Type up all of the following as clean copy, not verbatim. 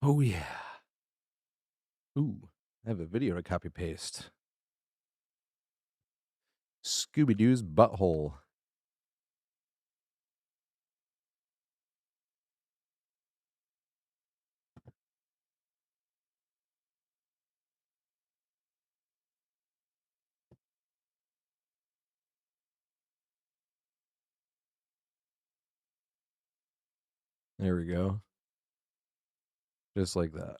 Oh, yeah. Ooh, I have a video to copy paste. Scooby Doo's butthole. There we go. Just like that.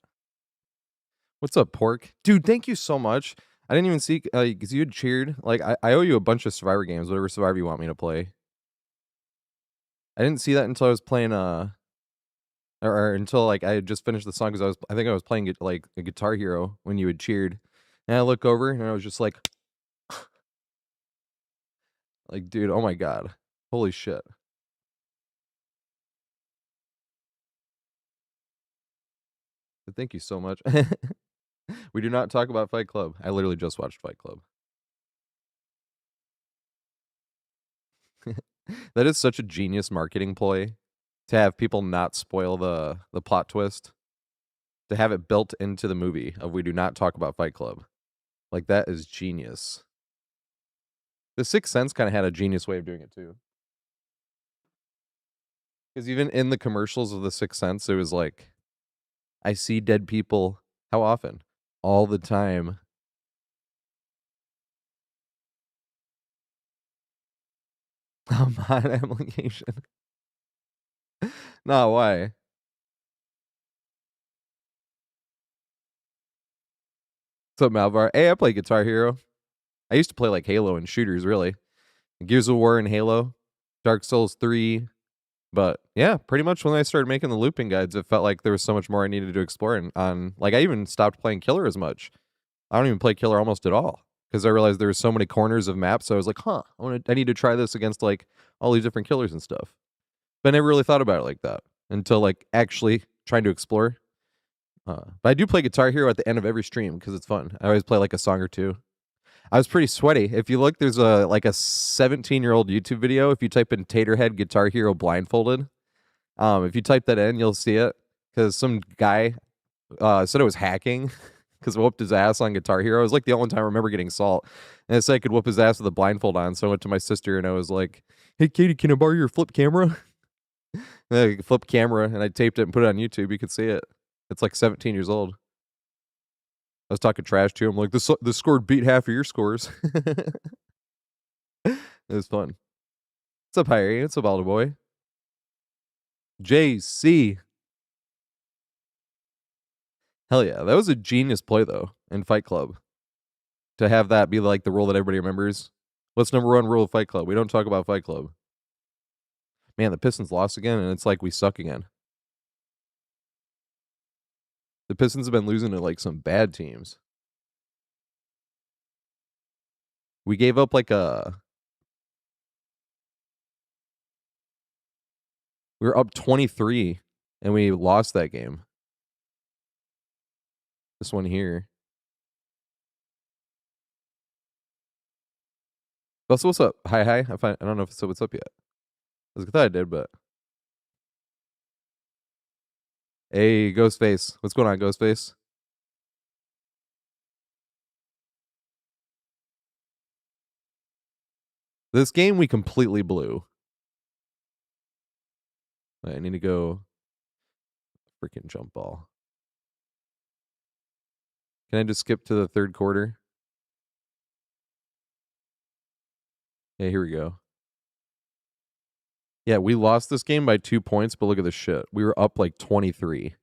What's up, Pork? Dude, thank you so much. I didn't even see, because you had cheered. Like, I owe you a bunch of Survivor games, whatever Survivor you want me to play. I didn't see that until I was playing, or until, like, I had just finished the song, because I think I was playing, like, a Guitar Hero when you had cheered. And I look over, and I was just like, dude, oh my God. Holy shit. But thank you so much. We do not talk about Fight Club. I literally just watched Fight Club. That is such a genius marketing ploy to have people not spoil the plot twist, to have it built into the movie of we do not talk about Fight Club. Like, that is genius. The Sixth Sense kind of had a genius way of doing it too. Because even in the commercials of The Sixth Sense, it was like, I see dead people. How often? All the time. Mod application. Nah, why? What's up, Malvar? Hey, I play Guitar Hero. I used to play like Halo and shooters, really. Gears of War and Halo, Dark Souls 3. But yeah, pretty much when I started making the looping guides, it felt like there was so much more I needed to explore. And on, like, I even stopped playing Killer as much. I don't even play Killer almost at all because I realized there were so many corners of maps. So I was like, huh, I need to try this against like all these different killers and stuff. But I never really thought about it like that until like actually trying to explore. But I do play Guitar Hero at the end of every stream because it's fun. I always play like a song or two. I was pretty sweaty. If you look, there's a like a 17-year-old YouTube video. If you type in TatorHead Guitar Hero blindfolded, if you type that in, you'll see it because some guy said it was hacking because whooped his ass on Guitar Hero. It was like the only time I remember getting salt, and it said I could whoop his ass with a blindfold on. So I went to my sister and I was like, "Hey, Katie, can I borrow your flip camera?" Flip camera, and I taped it and put it on YouTube. You could see it. It's like 17 years old. I was talking trash to him, like this score beat half of your scores. It was fun. What's up, Harry? What's up, Aldo boy? JC. Hell yeah, that was a genius play though in Fight Club. To have that be like the rule that everybody remembers. What's number one rule of Fight Club? We don't talk about Fight Club. Man, the Pistons lost again, and it's like we suck again. The Pistons have been losing to like some bad teams. We gave up like we were up 23 and we lost that game. This one here. Also, what's up? Hi. I don't know if it's what's up yet. I thought I did, but hey, Ghostface. What's going on, Ghostface? This game we completely blew. I need to go freaking jump ball. Can I just skip to the third quarter? Yeah, here we go. Yeah, we lost this game by 2 points, but look at this shit. We were up like 23.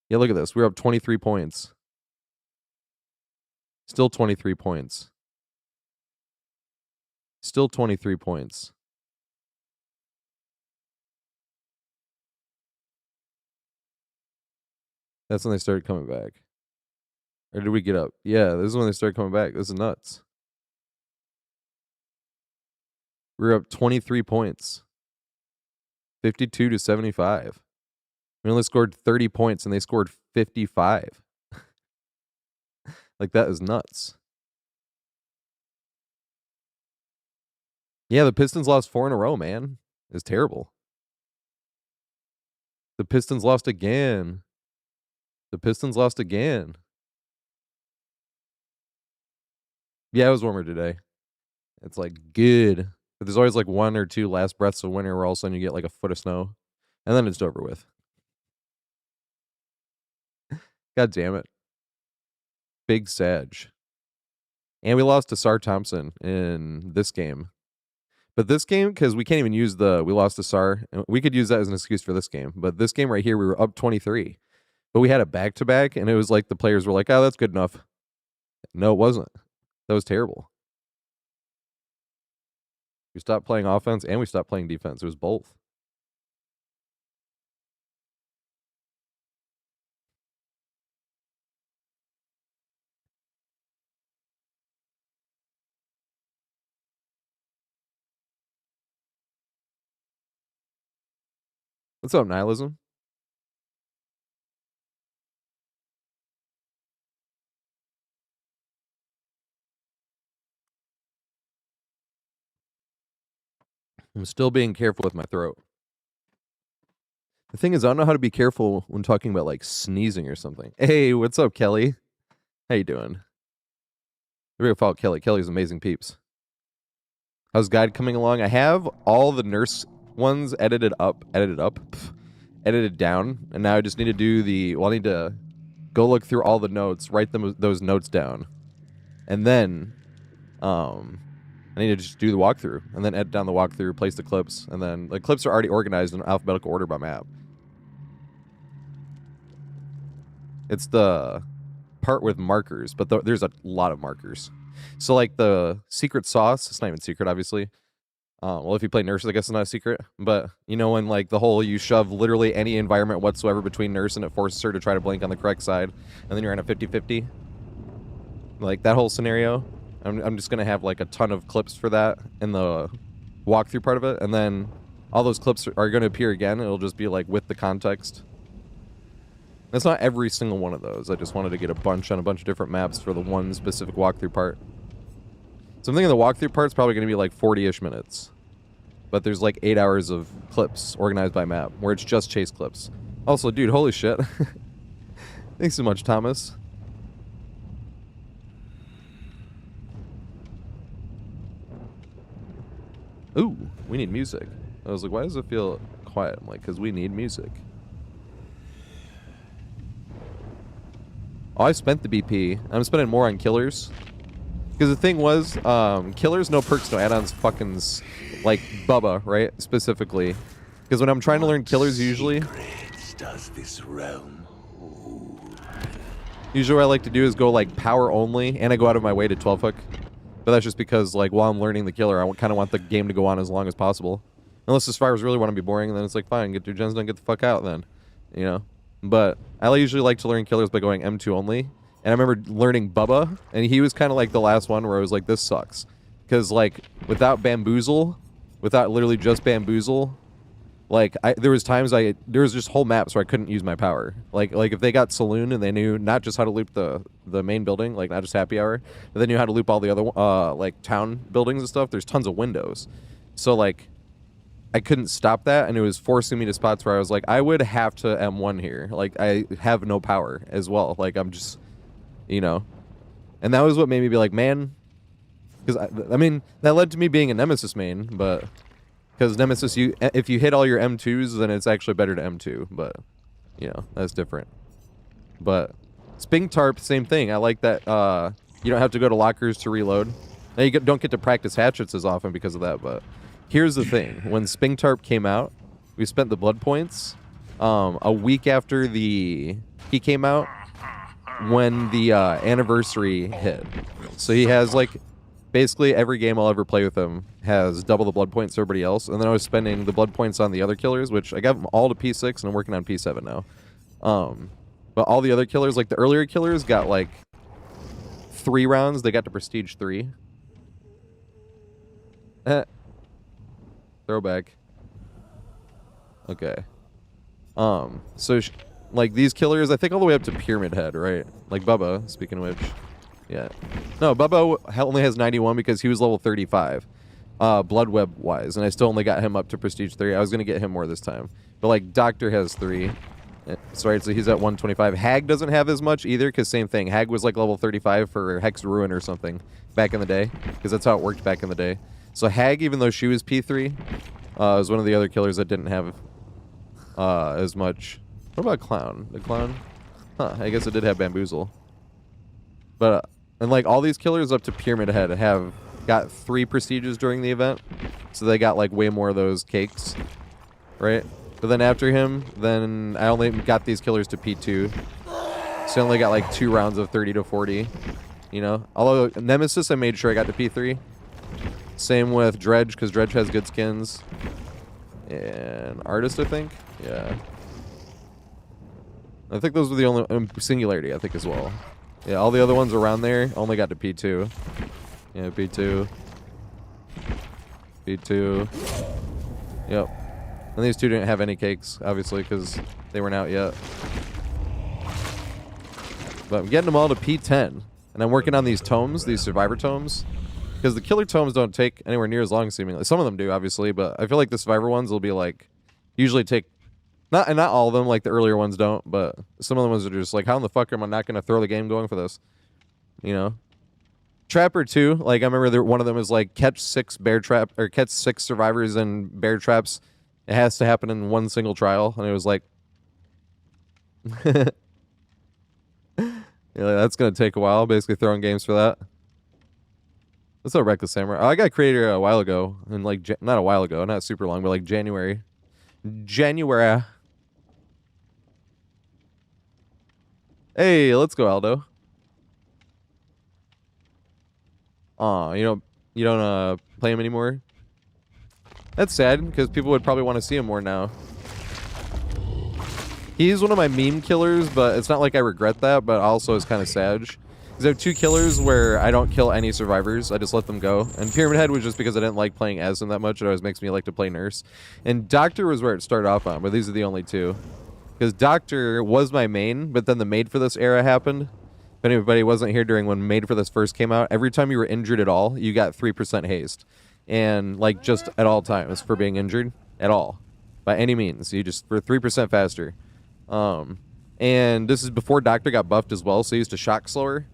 Yeah, look at this. We were up 23 points. Still 23 points. Still 23 points. That's when they started coming back. Or did we get up? Yeah, this is when they started coming back. This is nuts. We were up 23 points. 52 to 75. We only scored 30 points and they scored 55. Like, that is nuts. Yeah, the Pistons lost 4 in a row, man. It's terrible. The Pistons lost again. The Pistons lost again. Yeah, it was warmer today. It's like good. But there's always like 1 or 2 last breaths of winter where all of a sudden you get like a foot of snow. And then it's over with. God damn it. Big Sag. And we lost to Sar Thompson in this game. But this game, because we can't even use we lost to Sar. We could use that as an excuse for this game. But this game right here, we were up 23. But we had a back-to-back, and it was like the players were like, oh, that's good enough. No, it wasn't. That was terrible. We stopped playing offense, and we stopped playing defense. It was both. What's up, Nihilism? I'm still being careful with my throat. The thing is, I don't know how to be careful when talking about like sneezing or something. Hey, what's up, Kelly? How you doing? We're gonna follow Kelly. Kelly's amazing peeps. How's guide coming along? I have all the nurse ones edited down, and now I just need to do I need to go look through all the notes, write those notes down, and then I need to just do the walkthrough, and then edit down the walkthrough, place the clips, and then the clips are already organized in alphabetical order by map. It's the part with markers, but there's a lot of markers. So like the secret sauce, it's not even secret, obviously. Well, if you play nurses, I guess it's not a secret. But you know when like the whole you shove literally any environment whatsoever between nurse and it forces her to try to blink on the correct side, and then you're on a 50-50. Like that whole scenario. I'm just gonna have like a ton of clips for that in the walkthrough part of it, and then all those clips are gonna appear again. It'll just be like with the context. That's not every single one of those. I just wanted to get a bunch on a bunch of different maps for the one specific walkthrough part. So I'm thinking the walkthrough part's probably going to be like 40-ish minutes. But there's like 8 hours of clips organized by map, where it's just chase clips. Also, dude, holy shit. Thanks so much, Thomas. Ooh, we need music. I was like, why does it feel quiet? I'm like, because we need music. Oh, I spent the BP. I'm spending more on killers. Because the thing was, killers, no perks, no add-ons, fuckings, like Bubba, right? Specifically. Because when I'm trying to learn killers, usually... does this realm hold? Usually what I like to do is go, like, power only, and I go out of my way to 12-hook. But that's just because, like, while I'm learning the killer, I kind of want the game to go on as long as possible. Unless the survivors really want to be boring, and then it's like, fine, get your gens done, get the fuck out then. You know? But I usually like to learn killers by going M2 only. And I remember learning Bubba, and he was kind of like the last one where I was like, this sucks. Because, like, without Bamboozle, without literally just Bamboozle, like, there was times there was just whole maps where I couldn't use my power. Like if they got Saloon and they knew not just how to loop the main building, like, not just Happy Hour, but they knew how to loop all the other, like, town buildings and stuff, there's tons of windows. So, like, I couldn't stop that, and it was forcing me to spots where I was like, I would have to M1 here. Like, I have no power as well. Like, I'm just... You know, and that was what made me be like, man, because I mean, that led to me being a Nemesis main, but because Nemesis, if you hit all your M2s, then it's actually better to M2, but you know, that's different. But Sping Tarp, same thing. I like that you don't have to go to lockers to reload. Now you don't get to practice hatchets as often because of that, but here's the thing. When Sping Tarp came out, we spent the blood points a week after he came out, when the anniversary hit. So he has, like, basically every game I'll ever play with him has double the blood points to everybody else, and then I was spending the blood points on the other killers, which I got them all to P6, and I'm working on P7 now. But all the other killers, like the earlier killers, got, like, 3 rounds. They got to Prestige 3. Throwback. Okay. So... like, these killers, I think all the way up to Pyramid Head, right? Like Bubba, speaking of which. Yeah. No, Bubba only has 91 because he was level 35. Blood Web wise, and I still only got him up to Prestige 3. I was gonna get him more this time, but like Doctor has 3. So right, so he's at 125. Hag doesn't have as much either, because same thing. Hag was like level 35 for Hex Ruin or something back in the day, because that's how it worked back in the day. So Hag, even though she was P3, was one of the other killers that didn't have as much. What about Clown? The Clown? Huh, I guess it did have Bamboozle. But, and like all these killers up to Pyramid Head have got 3 prestiges during the event, so they got like way more of those cakes, right? But then after him, then I only got these killers to P2. So I only got like 2 rounds of 30 to 40, you know? Although Nemesis, I made sure I got to P3. Same with Dredge, because Dredge has good skins. And Artist, I think? Yeah. I think those were the only... Singularity, I think, as well. Yeah, all the other ones around there only got to P2. Yeah, P2. P2. Yep. And these two didn't have any cakes, obviously, because they weren't out yet. But I'm getting them all to P10. And I'm working on these tomes, these survivor tomes. Because the killer tomes don't take anywhere near as long, seemingly. Some of them do, obviously, but I feel like the survivor ones will be like... Usually take... Not all of them, like the earlier ones don't, but some of the ones are just like, how in the fuck am I not going to throw the game going for this? You know? Trapper 2, like I remember one of them is like catch 6 survivors in bear traps. It has to happen in one single trial, and it was like... yeah, that's going to take a while, basically throwing games for that. What's up, Reckless Samurai? Oh, I got creator a while ago, and like, not a while ago, not super long, but like January. Hey, let's go, Aldo. Aw, you don't play him anymore? That's sad, because people would probably want to see him more now. He's one of my meme killers, but it's not like I regret that, but also it's kind of sad. Because I have 2 killers where I don't kill any survivors, I just let them go. And Pyramid Head was just because I didn't like playing as him that much, it always makes me like to play Nurse. And Doctor was where it started off on, but these are the only 2. Because Doctor was my main, but then the Made for This era happened. If anybody wasn't here during when Made for This first came out, every time you were injured at all, you got 3% haste. And, like, just at all times for being injured. At all. By any means. You just, for 3% faster. And this is before Doctor got buffed as well, so he used to shock slower.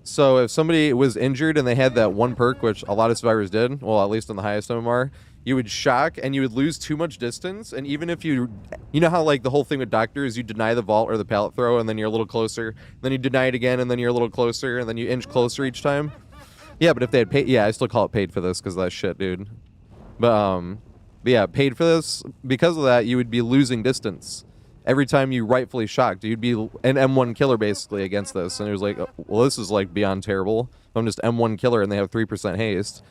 So if somebody was injured and they had that one perk, which a lot of survivors did, well, at least on the highest MMR, you would shock and you would lose too much distance. And even if you know how like the whole thing with Doctor is you deny the vault or the pallet throw and then you're a little closer, then you deny it again and then you're a little closer and then you inch closer each time. Yeah, but if they had paid, yeah, I still call it paid for this because of that shit, dude. But yeah, paid for this, because of that, you would be losing distance. Every time you rightfully shocked, you'd be an M1 killer basically against this. And it was like, well, this is like beyond terrible. I'm just M1 killer and they have 3% haste.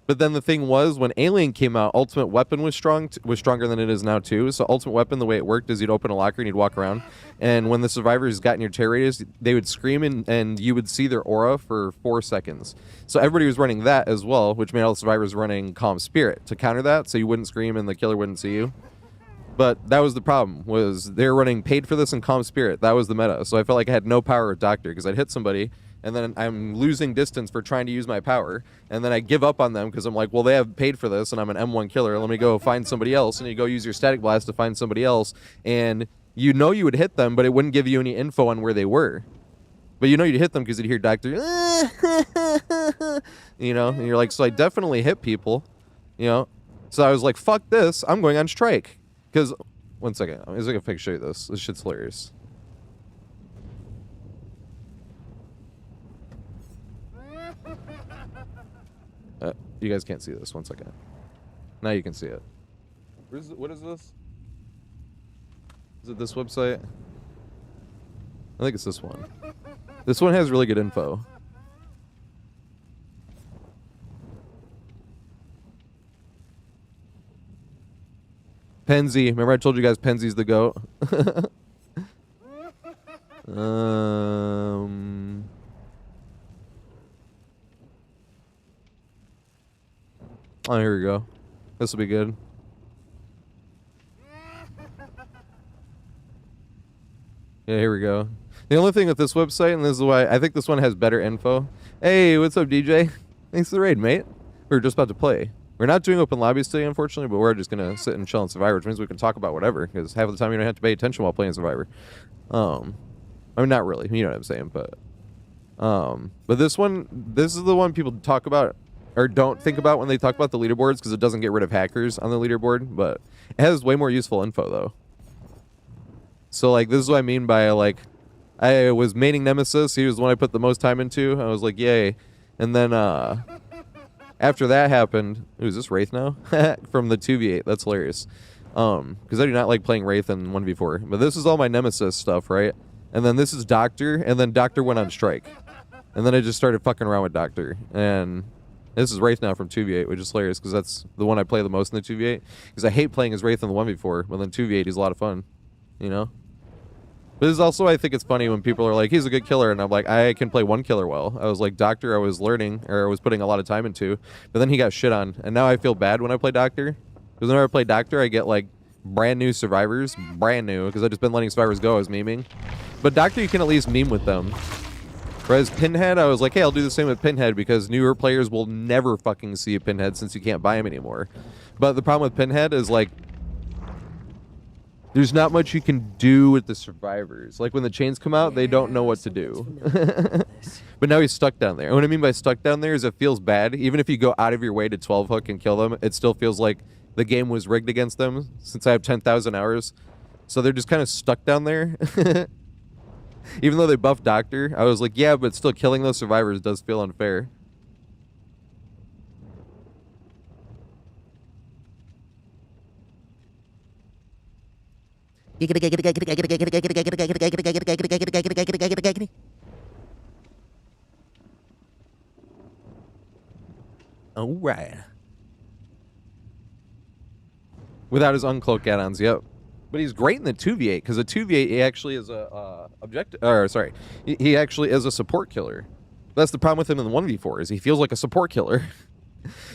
But then the thing was, when Alien came out, Ultimate Weapon was stronger than it is now too. So Ultimate Weapon, the way it worked is you'd open a locker and you'd walk around. And when the survivors got in your terror radius, they would scream and you would see their aura for 4 seconds. So everybody was running that as well, which made all the survivors running Calm Spirit to counter that, so you wouldn't scream and the killer wouldn't see you. But that was the problem, was they were running Paid for This and Calm Spirit. That was the meta. So I felt like I had no power with Doctor, because I'd hit somebody, and then I'm losing distance for trying to use my power, and then I give up on them because I'm like, well, they have paid for this, and I'm an M1 killer. Let me go find somebody else, and you go use your Static Blast to find somebody else, and you know you would hit them, but it wouldn't give you any info on where they were. But you know you'd hit them because you'd hear Doctor, you know, and you're like, so I definitely hit people, you know. So I was like, fuck this, I'm going on strike. Because, one second, I'm just gonna show you this. This shit's hilarious. You guys can't see this. One second. Now you can see it. What is this? Is it this website? I think it's this one. This one has really good info. Penzi. Remember I told you guys Penzi's the GOAT? Oh, here we go. This will be good. Yeah, here we go. The only thing with this website, and this is why I think this one has better info. Hey, what's up, DJ? Thanks for the raid, mate. We were just about to play. We're not doing open lobbies today, unfortunately, but we're just gonna sit and chill in Survivor, which means we can talk about whatever, because half of the time you don't have to pay attention while playing Survivor. I mean, not really. You know what I'm saying, but this is the one people talk about or don't think about when they talk about the leaderboards, because it doesn't get rid of hackers on the leaderboard, but it has way more useful info though. So like, this is what I mean by like, I was maining Nemesis. He was the one I put the most time into. I was like, yay. And then after that happened, is this Wraith now? From the 2v8. That's hilarious. Because I do not like playing Wraith in 1v4. But this is all my Nemesis stuff, right? And then this is Doctor, and then Doctor went on strike. And then I just started fucking around with Doctor. And this is Wraith now from 2v8, which is hilarious, because that's the one I play the most in the 2v8. Because I hate playing as Wraith in the 1v4, but then 2v8 he's a lot of fun. You know? But this is also, I think it's funny when people are like, he's a good killer, and I'm like, I can play one killer well. I was like, Doctor, I was learning, or I was putting a lot of time into, but then he got shit on, and now I feel bad when I play Doctor. Because whenever I play Doctor, I get like brand new survivors, brand new, because I've just been letting survivors go as memeing. But Doctor, you can at least meme with them. Whereas Pinhead, I was like, hey, I'll do the same with Pinhead, because newer players will never fucking see a Pinhead since you can't buy him anymore. But the problem with Pinhead is like, there's not much you can do with the survivors. Like when the chains come out, they don't know what to do. But now he's stuck down there. And what I mean by stuck down there is it feels bad. Even if you go out of your way to 12 hook and kill them, it still feels like the game was rigged against them, since I have 10,000 hours. So they're just kind of stuck down there. Even though they buffed Doctor, I was like, yeah, but still killing those survivors does feel unfair. All right. Without his uncloak add-ons, yep. But he's great in the 2v8, because the 2v8 he actually is a objective, or sorry, he actually is a support killer. That's the problem with him in the 1v4, is he feels like a support killer.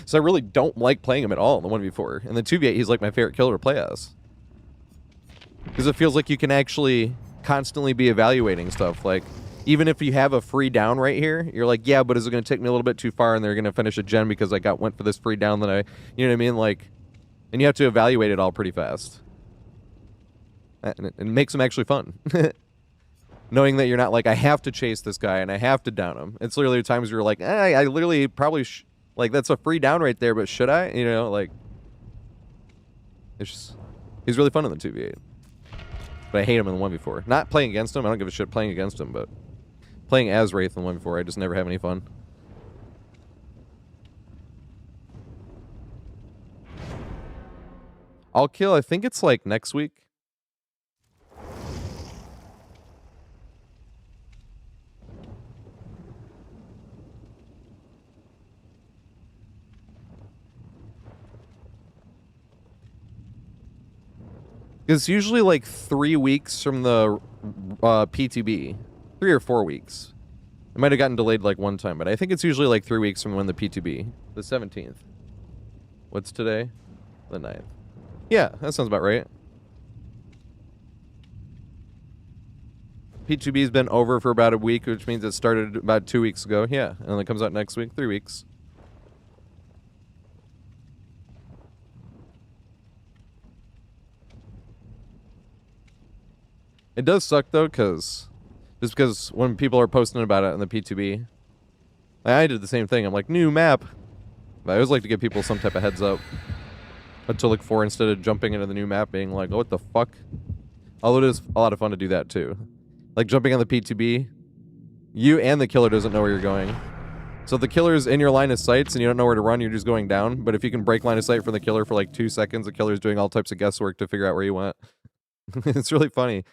So I really don't like playing him at all in the 1v4. In the 2v8, he's like my favorite killer to play as. Because it feels like you can actually constantly be evaluating stuff. Like, even if you have a free down right here, you're like, yeah, but is it going to take me a little bit too far and they're going to finish a gen because I went for this free down that you know what I mean? Like, and you have to evaluate it all pretty fast. And it makes them actually fun. Knowing that you're not like, I have to chase this guy and I have to down him. It's literally times where you're like, I literally probably, like, that's a free down right there, but should I? You know, like, it's just, he's really fun in the 2v8. But I hate him in the 1v4. Not playing against him, I don't give a shit playing against him, but playing as Wraith in the 1v4, I just never have any fun. I'll kill, I think it's like next week. It's usually like 3 weeks from the PTB. 3 or 4 weeks. It might have gotten delayed like one time, but I think it's usually like 3 weeks from when the PTB. The 17th. What's today? The 9th. Yeah, that sounds about right. PTB's been over for about a week, which means it started about 2 weeks ago. Yeah, and it comes out next week, 3 weeks. It does suck though, just because when people are posting about it in the P2B, I did the same thing. I'm like, new map. But I always like to give people some type of heads up what to look for instead of jumping into the new map being like, oh, what the fuck? Although it is a lot of fun to do that too. Like jumping on the P2B, you and the killer doesn't know where you're going. So if the killer's in your line of sights and you don't know where to run, you're just going down. But if you can break line of sight from the killer for like 2 seconds, the killer's doing all types of guesswork to figure out where you went. It's really funny.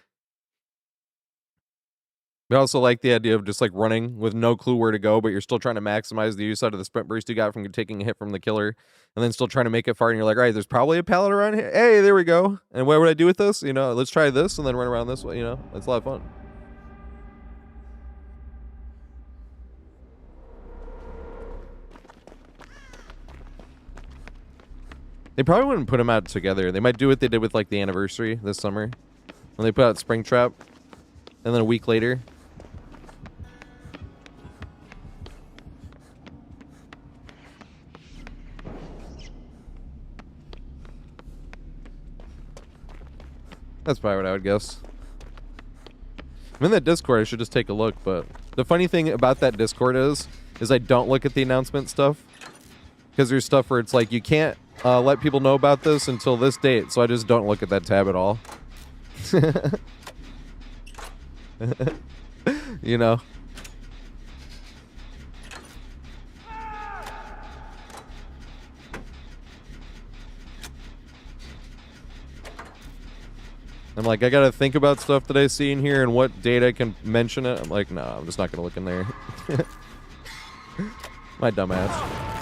I also like the idea of just like running with no clue where to go, but you're still trying to maximize the use out of the sprint burst you got from taking a hit from the killer, and then still trying to make it far, and you're like, all right, there's probably a pallet around here. Hey, there we go. And what would I do with this? You know, let's try this and then run around this way, you know? It's a lot of fun. They probably wouldn't put them out together. They might do what they did with like the anniversary this summer, when they put out Springtrap, and then a week later. That's probably what I would guess. I'm in that Discord. I should just take a look. But the funny thing about that Discord is I don't look at the announcement stuff. Because there's stuff where it's like, you can't let people know about this until this date. So I just don't look at that tab at all. You know? I'm like, I gotta think about stuff that I see in here and what date I can mention it. I'm like, no, I'm just not gonna look in there. My dumbass.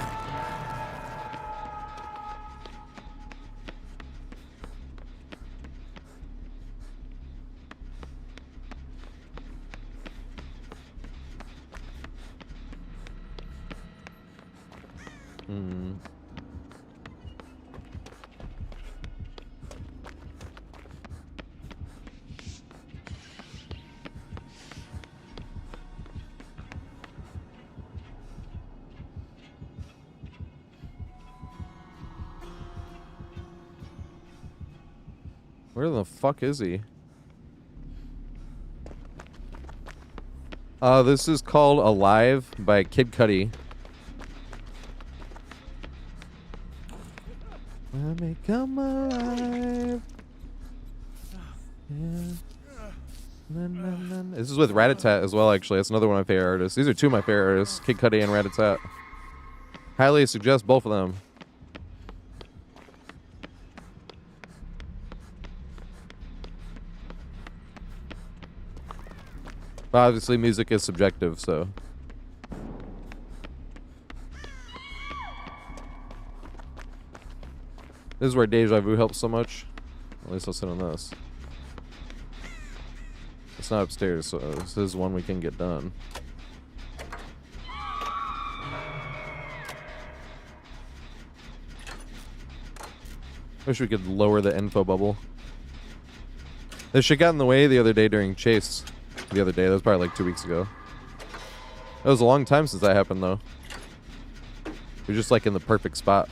Where the fuck is he? This is called Alive by Kid Cudi. Let me come alive. Yeah. This is with Rat-a-tat as well, actually. That's another one of my favorite artists. These are two of my favorite artists, Kid Cudi and Rat-a-tat. Highly suggest both of them. But obviously, music is subjective, so. This is where Deja Vu helps so much. At least I'll sit on this. It's not upstairs, so this is one we can get done. Wish we could lower the info bubble. This shit got in the way the other day during Chase. The other day, that was probably like 2 weeks ago. It was a long time since that happened, though. We're just like in the perfect spot.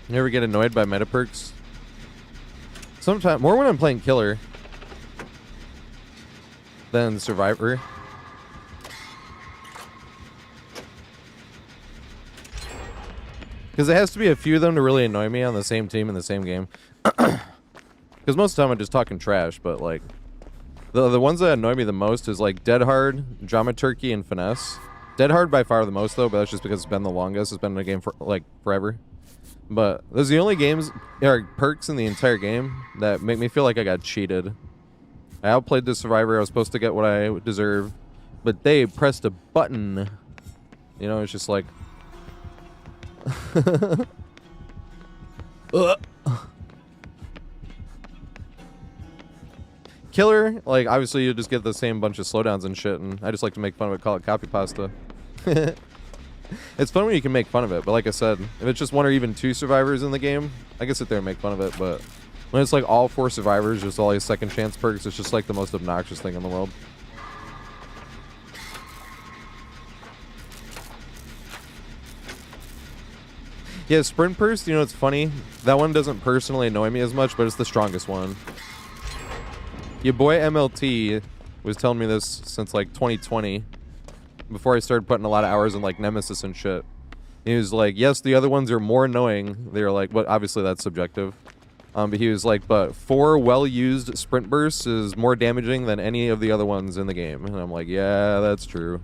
You ever get annoyed by meta perks? Sometimes, more when I'm playing Killer than Survivor. Because it has to be a few of them to really annoy me on the same team in the same game. Because most of the time I'm just talking trash, but like the ones that annoy me the most is like Dead Hard, Drama Turkey, and Finesse. Dead Hard by far the most though, but that's just because it's been the longest. It's been in a game for like forever. But those are the only games or perks in the entire game that make me feel like I got cheated. I outplayed the Survivor. I was supposed to get what I deserve, but they pressed a button. You know, it's just like. Killer, like obviously you just get the same bunch of slowdowns and shit, and I just like to make fun of it, call it copy pasta. It's fun when you can make fun of it, but like I said, if it's just one or even two survivors in the game, I can sit there and make fun of it, but when it's like all four survivors, just all these second chance perks, it's just like the most obnoxious thing in the world. Yeah, Sprint Burst, you know, it's funny. That one doesn't personally annoy me as much, but it's the strongest one. Your boy MLT was telling me this since like 2020. Before I started putting a lot of hours in like Nemesis and shit. He was like, yes, the other ones are more annoying. They were like, but obviously that's subjective. But he was like, but 4 well-used sprint bursts is more damaging than any of the other ones in the game. And I'm like, yeah, that's true.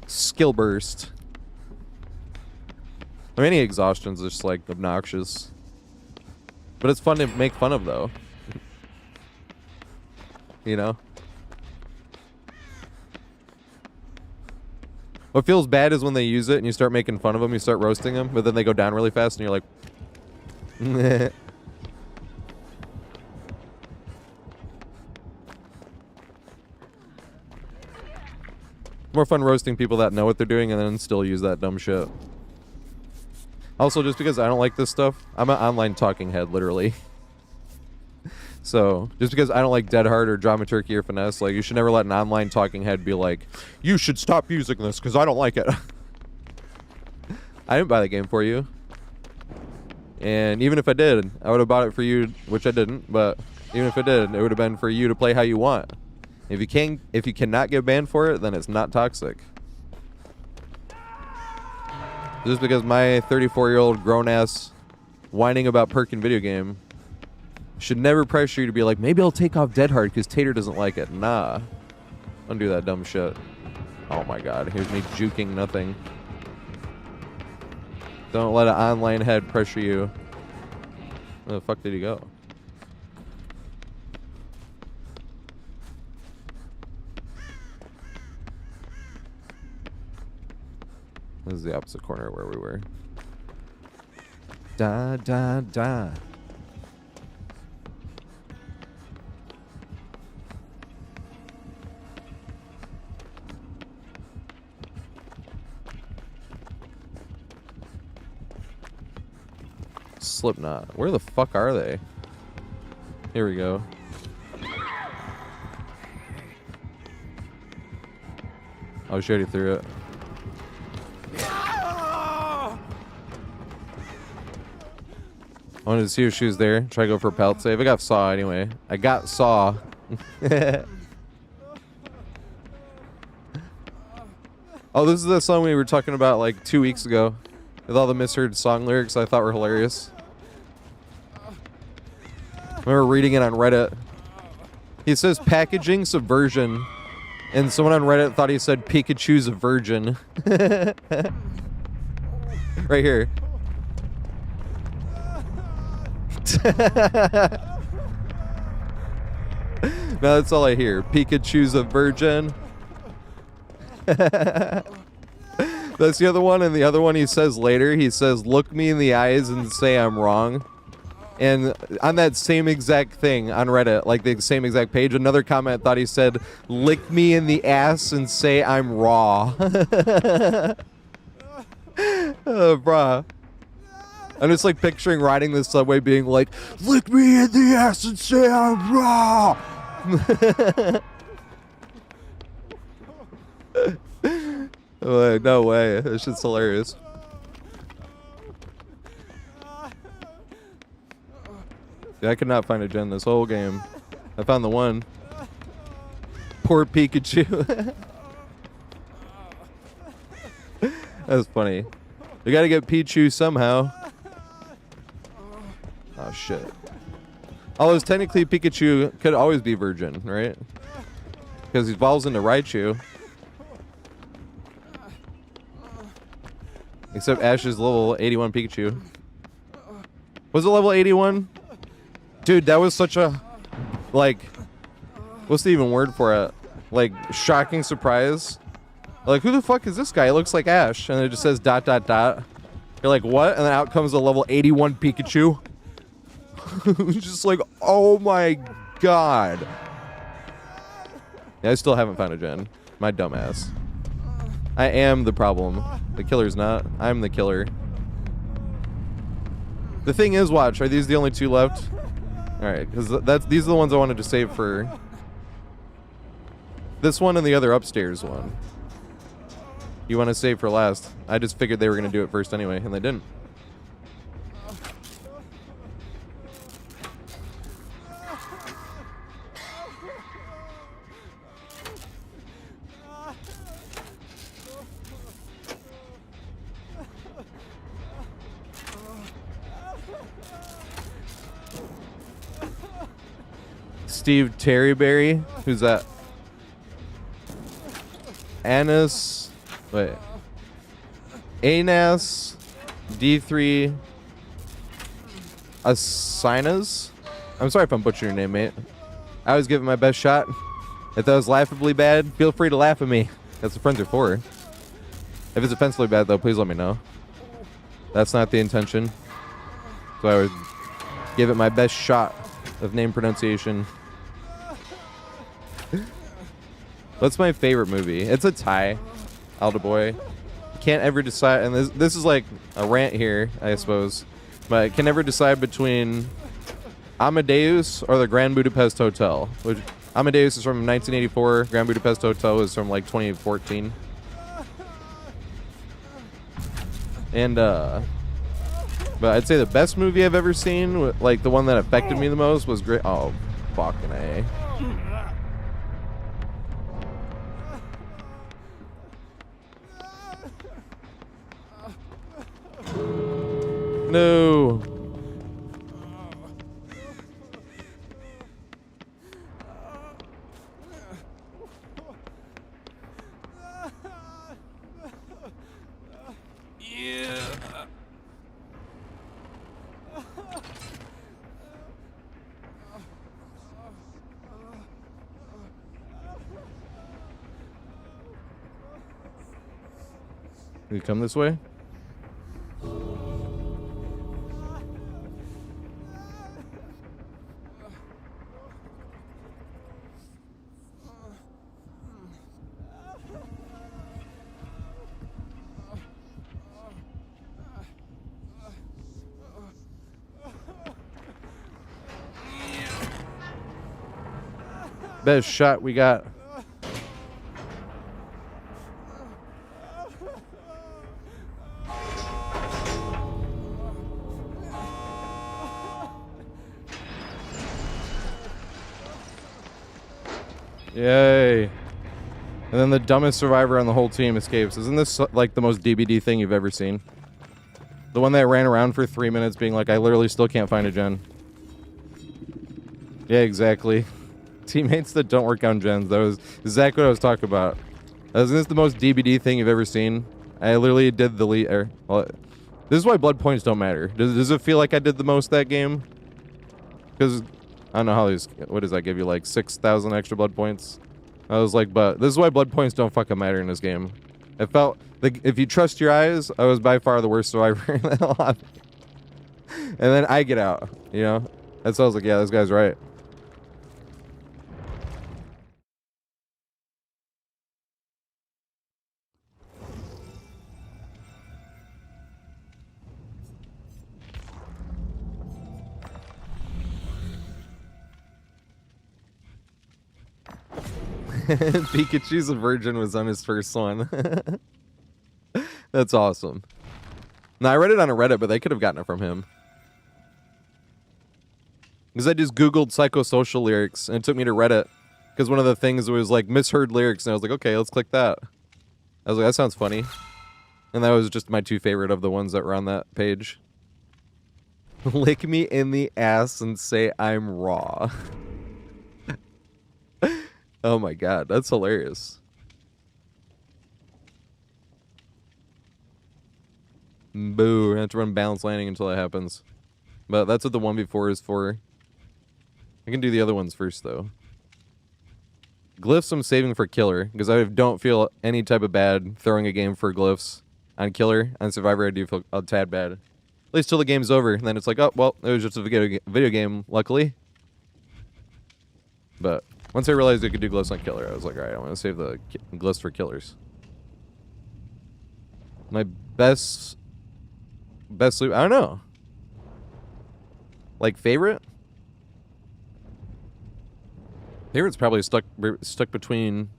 Skill burst. I mean, any exhaustion's just like obnoxious. But it's fun to make fun of though. You know? What feels bad is when they use it and you start making fun of them, you start roasting them, but then they go down really fast and you're like, meh. More fun roasting people that know what they're doing and then still use that dumb shit. Also, just because I don't like this stuff, I'm an online talking head, literally. So, just because I don't like Dead Hard or Dramaturgy or Finesse, like, you should never let an online talking head be like, you should stop using this because I don't like it. I didn't buy the game for you. And even if I did, I would have bought it for you, which I didn't, but even if I did, it would have been for you to play how you want. If you cannot get banned for it, then it's not toxic. Just because my 34-year-old grown-ass whining about perking video game should never pressure you to be like, maybe I'll take off Dead Hard because Tater doesn't like it. Nah. Don't do that dumb shit. Oh my god, here's me juking nothing. Don't let an online head pressure you. Where the fuck did he go? This is the opposite corner where we were. Da da da. Slipknot. Where the fuck are they? Here we go. Oh, she already threw it. I wanted to see if she was there. Try to go for a pelt save. I got Saw anyway. I got Saw. Oh, this is the song we were talking about like 2 weeks ago. With all the misheard song lyrics I thought were hilarious. I remember reading it on Reddit. He says packaging subversion. And someone on Reddit thought he said Pikachu's a virgin. Right here. No, that's all I hear. Pikachu's a virgin. That's the other one, and the other one he says later, he says, look me in the eyes and say I'm wrong. And on that same exact thing on Reddit, like the same exact page, another comment thought he said, lick me in the ass and say I'm raw. Oh, bruh. I'm just like picturing riding the subway being like, lick me in the ass and say I'm raw. Like, no way. This shit's hilarious. Yeah, I could not find a gen this whole game. I found the one. Poor Pikachu. That's funny. We gotta get Pichu somehow. Oh shit. Although technically Pikachu could always be virgin, right? Because he evolves into Raichu. Except Ash's level 81 Pikachu. Was it level 81? Dude, that was such a, like, what's the even word for it? Like, shocking surprise. Like, who the fuck is this guy? It looks like Ash. And it just says ... You're like, what? And then out comes a level 81 Pikachu. Just like, oh my god. Yeah, I still haven't found a gen. My dumbass. I am the problem. The killer's not. I'm the killer. The thing is, watch, are these the only two left? Alright, because these are the ones I wanted to save for this one and the other upstairs one. You want to save for last. I just figured they were going to do it first anyway, and they didn't. Steve Terryberry? Who's that? Anas. Wait. Anas. D3. Asinas? I'm sorry if I'm butchering your name, mate. I always give it my best shot. If that was laughably bad, feel free to laugh at me. That's what friends are for. If it's offensively bad, though, please let me know. That's not the intention. So I would give it my best shot of name pronunciation. What's my favorite movie? It's a tie, Alda Boy. Can't ever decide, and this is like a rant here, I suppose, but I can never decide between Amadeus or the Grand Budapest Hotel. Which Amadeus is from 1984. Grand Budapest Hotel is from like 2014. And but I'd say the best movie I've ever seen, like the one that affected me the most, was great. Oh, fucking A. No. You come this way? Best shot we got. Yay. And then the dumbest survivor on the whole team escapes. Isn't this like the most DBD thing you've ever seen? The one that ran around for 3 minutes being like, I literally still can't find a gen. Yeah, exactly. Teammates that don't work on gens. That was exactly what I was talking about. Isn't this the most DBD thing you've ever seen? I literally did the lead. Well, this is why blood points don't matter. Does it feel like I did the most that game? Because I don't know how these. What does that give you? Like 6,000 extra blood points? I was like, but this is why blood points don't fucking matter in this game. It felt like if you trust your eyes, I was by far the worst survivor in that lot. And then I get out. You know, that's why I was like, yeah, this guy's right. Pikachu's a virgin was on his first one. That's awesome. Now, I read it on a Reddit, but they could have gotten it from him. Because I just Googled psychosocial lyrics, and it took me to Reddit. Because one of the things was like misheard lyrics, and I was like, okay, let's click that. I was like, that sounds funny. And that was just my two favorite of the ones that were on that page. Lick me in the ass and say I'm raw. Oh my god, that's hilarious. Boo, I have to run balance landing until that happens. But that's what the 1v4 is for. I can do the other ones first, though. Glyphs I'm saving for Killer, because I don't feel any type of bad throwing a game for Glyphs. On Killer, on Survivor, I do feel a tad bad. At least till the game's over, and then it's like, oh, well, it was just a video game, luckily. But once I realized I could do Glyphs on Killer, I was like, alright, I want to save the Glyphs for Killers. My best loot, I don't know. Like, favorite? Favorite's probably stuck between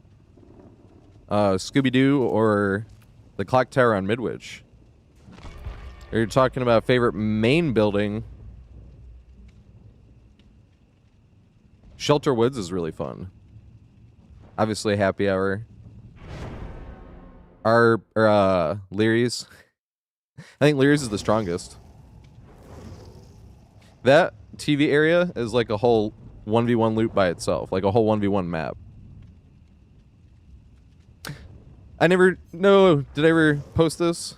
Scooby-Doo or the clock tower on Midwich. Or you're talking about favorite main building. Shelter Woods is really fun. Obviously, Happy Hour. Leary's. I think Leary's is the strongest. That TV area is like a whole 1v1 loop by itself. Like a whole 1v1 map. I never... No, did I ever post this?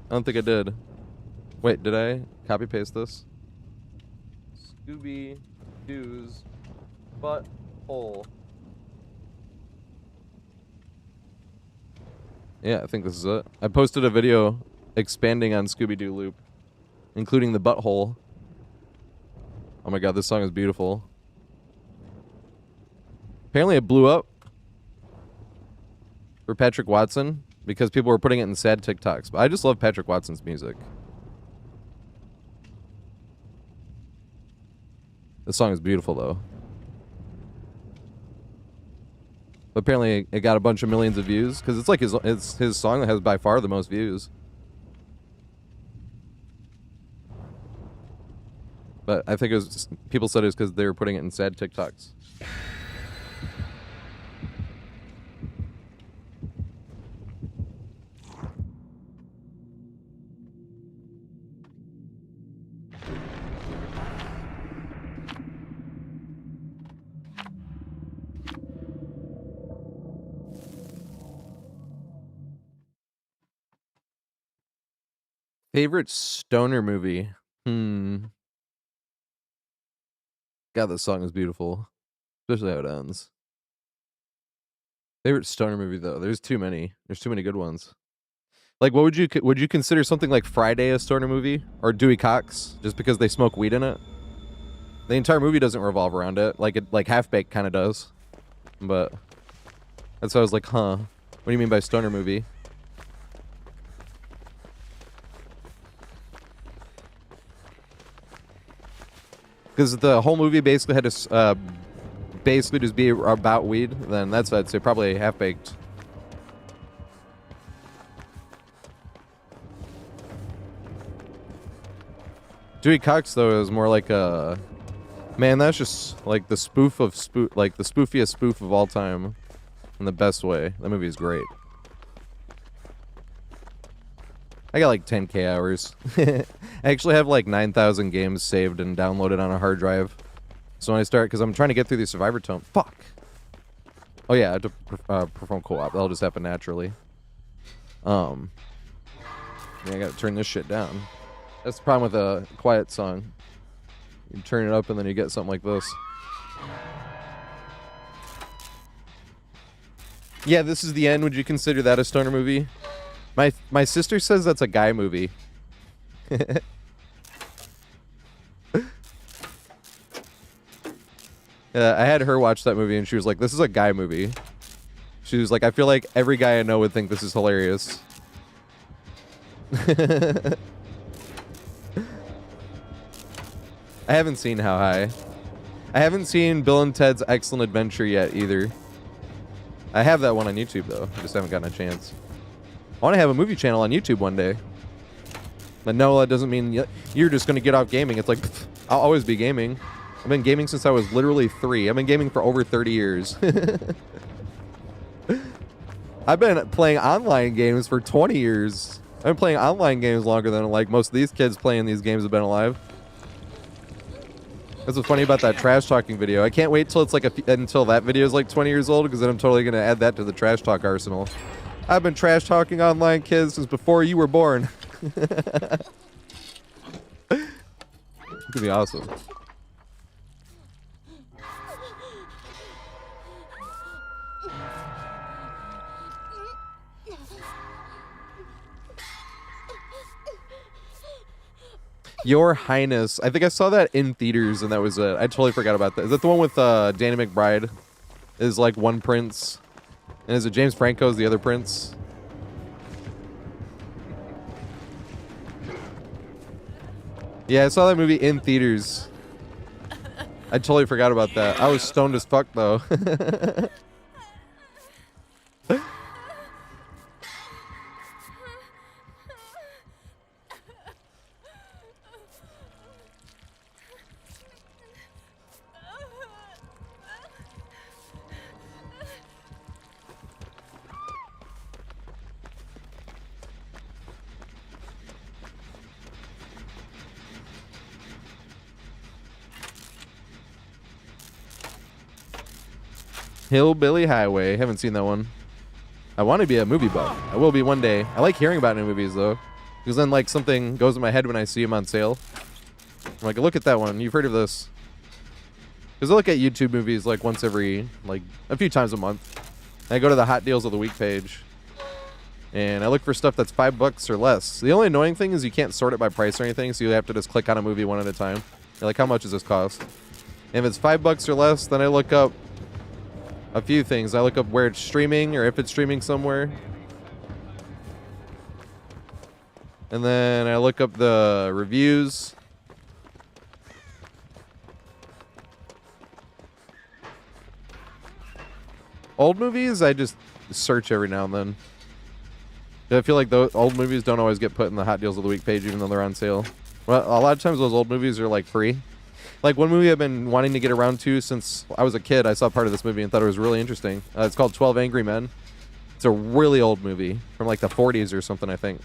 I don't think I did. Wait, did I copy-paste this? Scooby-Doo's butthole. Yeah, I think this is it. I posted a video expanding on Scooby-Doo loop, including the butthole. Oh my god, this song is beautiful. Apparently it blew up for Patrick Watson because people were putting it in sad TikToks. But I just love Patrick Watson's music. This song is beautiful though. But apparently it got a bunch of millions of views because it's like his song that has by far the most views. But I think it was people said it was because they were putting it in sad TikToks. Favorite stoner movie? God, this song is beautiful. Especially how it ends. Favorite stoner movie though? There's too many. There's too many good ones. Like, what would you consider something like Friday a stoner movie or Dewey Cox just because they smoke weed in it? The entire movie doesn't revolve around it, like Half Baked kind of does. But that's why I was like, huh? What do you mean by stoner movie? Because the whole movie basically had to basically just be about weed. Then that's what I'd say, probably Half Baked. Dewey Cox though is more like a man. That's just like the spoof of like the spoofiest spoof of all time, in the best way. That movie is great. I got like 10K hours. I actually have like 9,000 games saved and downloaded on a hard drive. So when I start, because I'm trying to get through the Survivor Tome. Fuck. Oh yeah, I have to perform co-op. That'll just happen naturally. Yeah, I gotta turn this shit down. That's the problem with a quiet song. You turn it up and then you get something like this. Yeah, this is the end. Would you consider that a stoner movie? My sister says that's a guy movie. I had her watch that movie and she was like, this is a guy movie. She was like, I feel like every guy I know would think this is hilarious. I haven't seen How High. I haven't seen Bill and Ted's Excellent Adventure yet either. I have that one on YouTube though. I just haven't gotten a chance. I want to have a movie channel on YouTube one day. But no, that doesn't mean you're just going to get off gaming. It's like, pff, I'll always be gaming. I've been gaming since I was literally 3. I've been gaming for over 30 years. I've been playing online games for 20 years. I've been playing online games longer than like most of these kids playing these games have been alive. That's what's funny about that trash talking video. I can't wait till it's like until that video is like 20 years old because then I'm totally going to add that to the trash talk arsenal. I've been trash talking online kids since before you were born. It could be awesome. Your Highness. I think I saw that in theaters and that was it. I totally forgot about that. Is that the one with Danny McBride? Is like one prince. And is it James Franco's the other prince? Yeah, I saw that movie in theaters. I totally forgot about that. I was stoned as fuck though. Hillbilly Highway. Haven't seen that one. I want to be a movie buff. I will be one day. I like hearing about new movies though, because then like something goes in my head when I see them on sale. I'm like, look at that one. You've heard of this? Because I look at YouTube movies like once every like a few times a month. And I go to the Hot Deals of the Week page. And I look for stuff that's $5 or less. The only annoying thing is you can't sort it by price or anything, so you have to just click on a movie one at a time. You're like, how much does this cost? If it's $5 or less, then I look up a few things. I look up where it's streaming or if it's streaming somewhere. And then I look up the reviews. Old movies, I just search every now and then. I feel like those old movies don't always get put in the Hot Deals of the Week page, even though they're on sale. Well, a lot of times those old movies are like free. Like one movie I've been wanting to get around to since I was a kid. I saw part of this movie and thought it was really interesting. It's called 12 Angry Men. It's a really old movie from like the 40s or something, I think.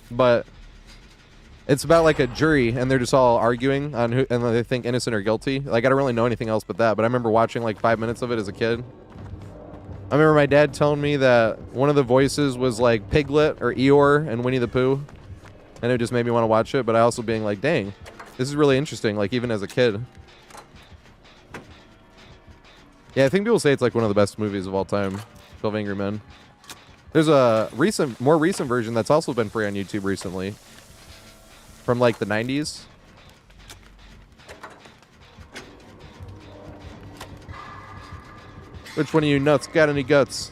But it's about like a jury and they're just all arguing on who, and they think innocent or guilty. Like I don't really know anything else but that. But I remember watching like 5 minutes of it as a kid. I remember my dad telling me that one of the voices was like Piglet or Eeyore and Winnie the Pooh. And it just made me want to watch it. But I also being like, dang, this is really interesting. Like even as a kid. Yeah, I think people say it's like one of the best movies of all time. 12 Angry Men. There's a more recent version that's also been free on YouTube recently. From like the 90s. Which one of you nuts got any guts?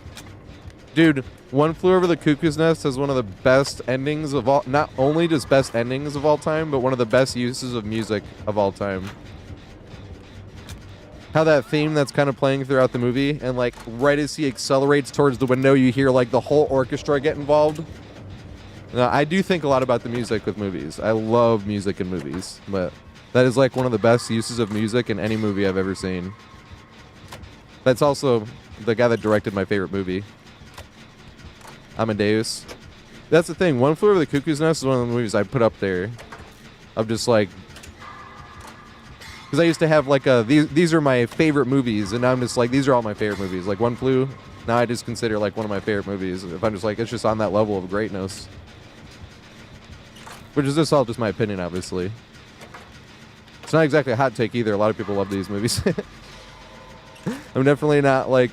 Dude, One Flew Over the Cuckoo's Nest has one of the best endings of all... Not only just best endings of all time, but one of the best uses of music of all time. How that theme that's kind of playing throughout the movie, and like right as he accelerates towards the window, you hear like the whole orchestra get involved. Now, I do think a lot about the music with movies. I love music in movies, but that is like one of the best uses of music in any movie I've ever seen. That's also the guy that directed my favorite movie, Amadeus. That's the thing. One Flew Over the Cuckoo's Nest is one of the movies I put up there. I'm just like, because I used to have like these are my favorite movies, and now I'm just like, these are all my favorite movies. Like One Flew, now I just consider like one of my favorite movies. If I'm just like, it's just on that level of greatness. Which is just all just my opinion, obviously. It's not exactly a hot take either. A lot of people love these movies. I'm definitely not like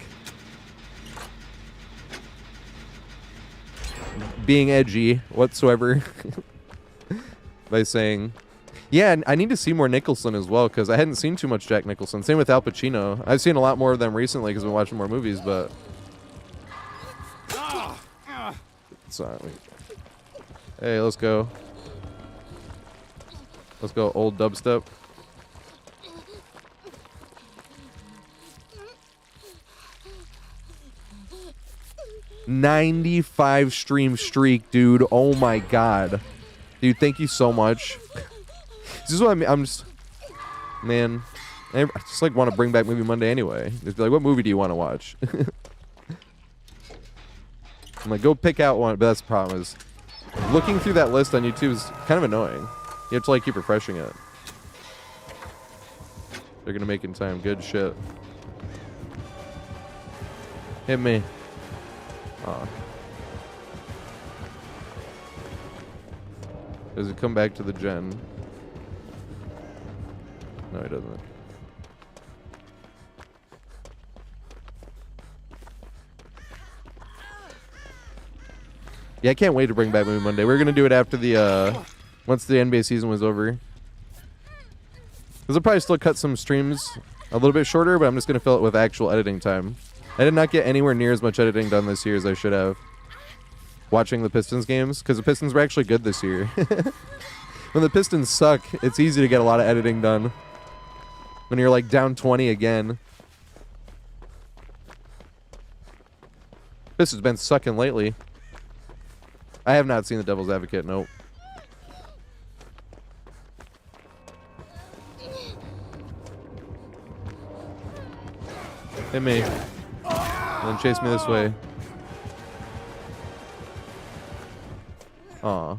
being edgy whatsoever by saying, yeah, I need to see more Nicholson as well, because I hadn't seen too much Jack Nicholson. Same with Al Pacino. I've seen a lot more of them recently because I've been watching more movies, but hey, let's go. Let's go old dubstep. $95 stream streak, dude. Oh my god. Dude, thank you so much. This is what I'm just... Man, I just like want to bring back Movie Monday anyway. Just be like, what movie do you want to watch? I'm like, go pick out one. But that's the problem is, looking through that list on YouTube is kind of annoying. You have to like keep refreshing it. They're gonna make it in time. Good shit. Hit me. Aw. Does it come back to the gen? No, it doesn't. Yeah, I can't wait to bring back Movie Monday. We're gonna do it after the once the NBA season was over. Because I'll probably still cut some streams a little bit shorter, but I'm just gonna fill it with actual editing time. I did not get anywhere near as much editing done this year as I should have. Watching the Pistons games, because the Pistons were actually good this year. When the Pistons suck, it's easy to get a lot of editing done. When you're like down 20 again. Pistons been sucking lately. I have not seen The Devil's Advocate, nope. Hit me. And then chase me this way. Aw.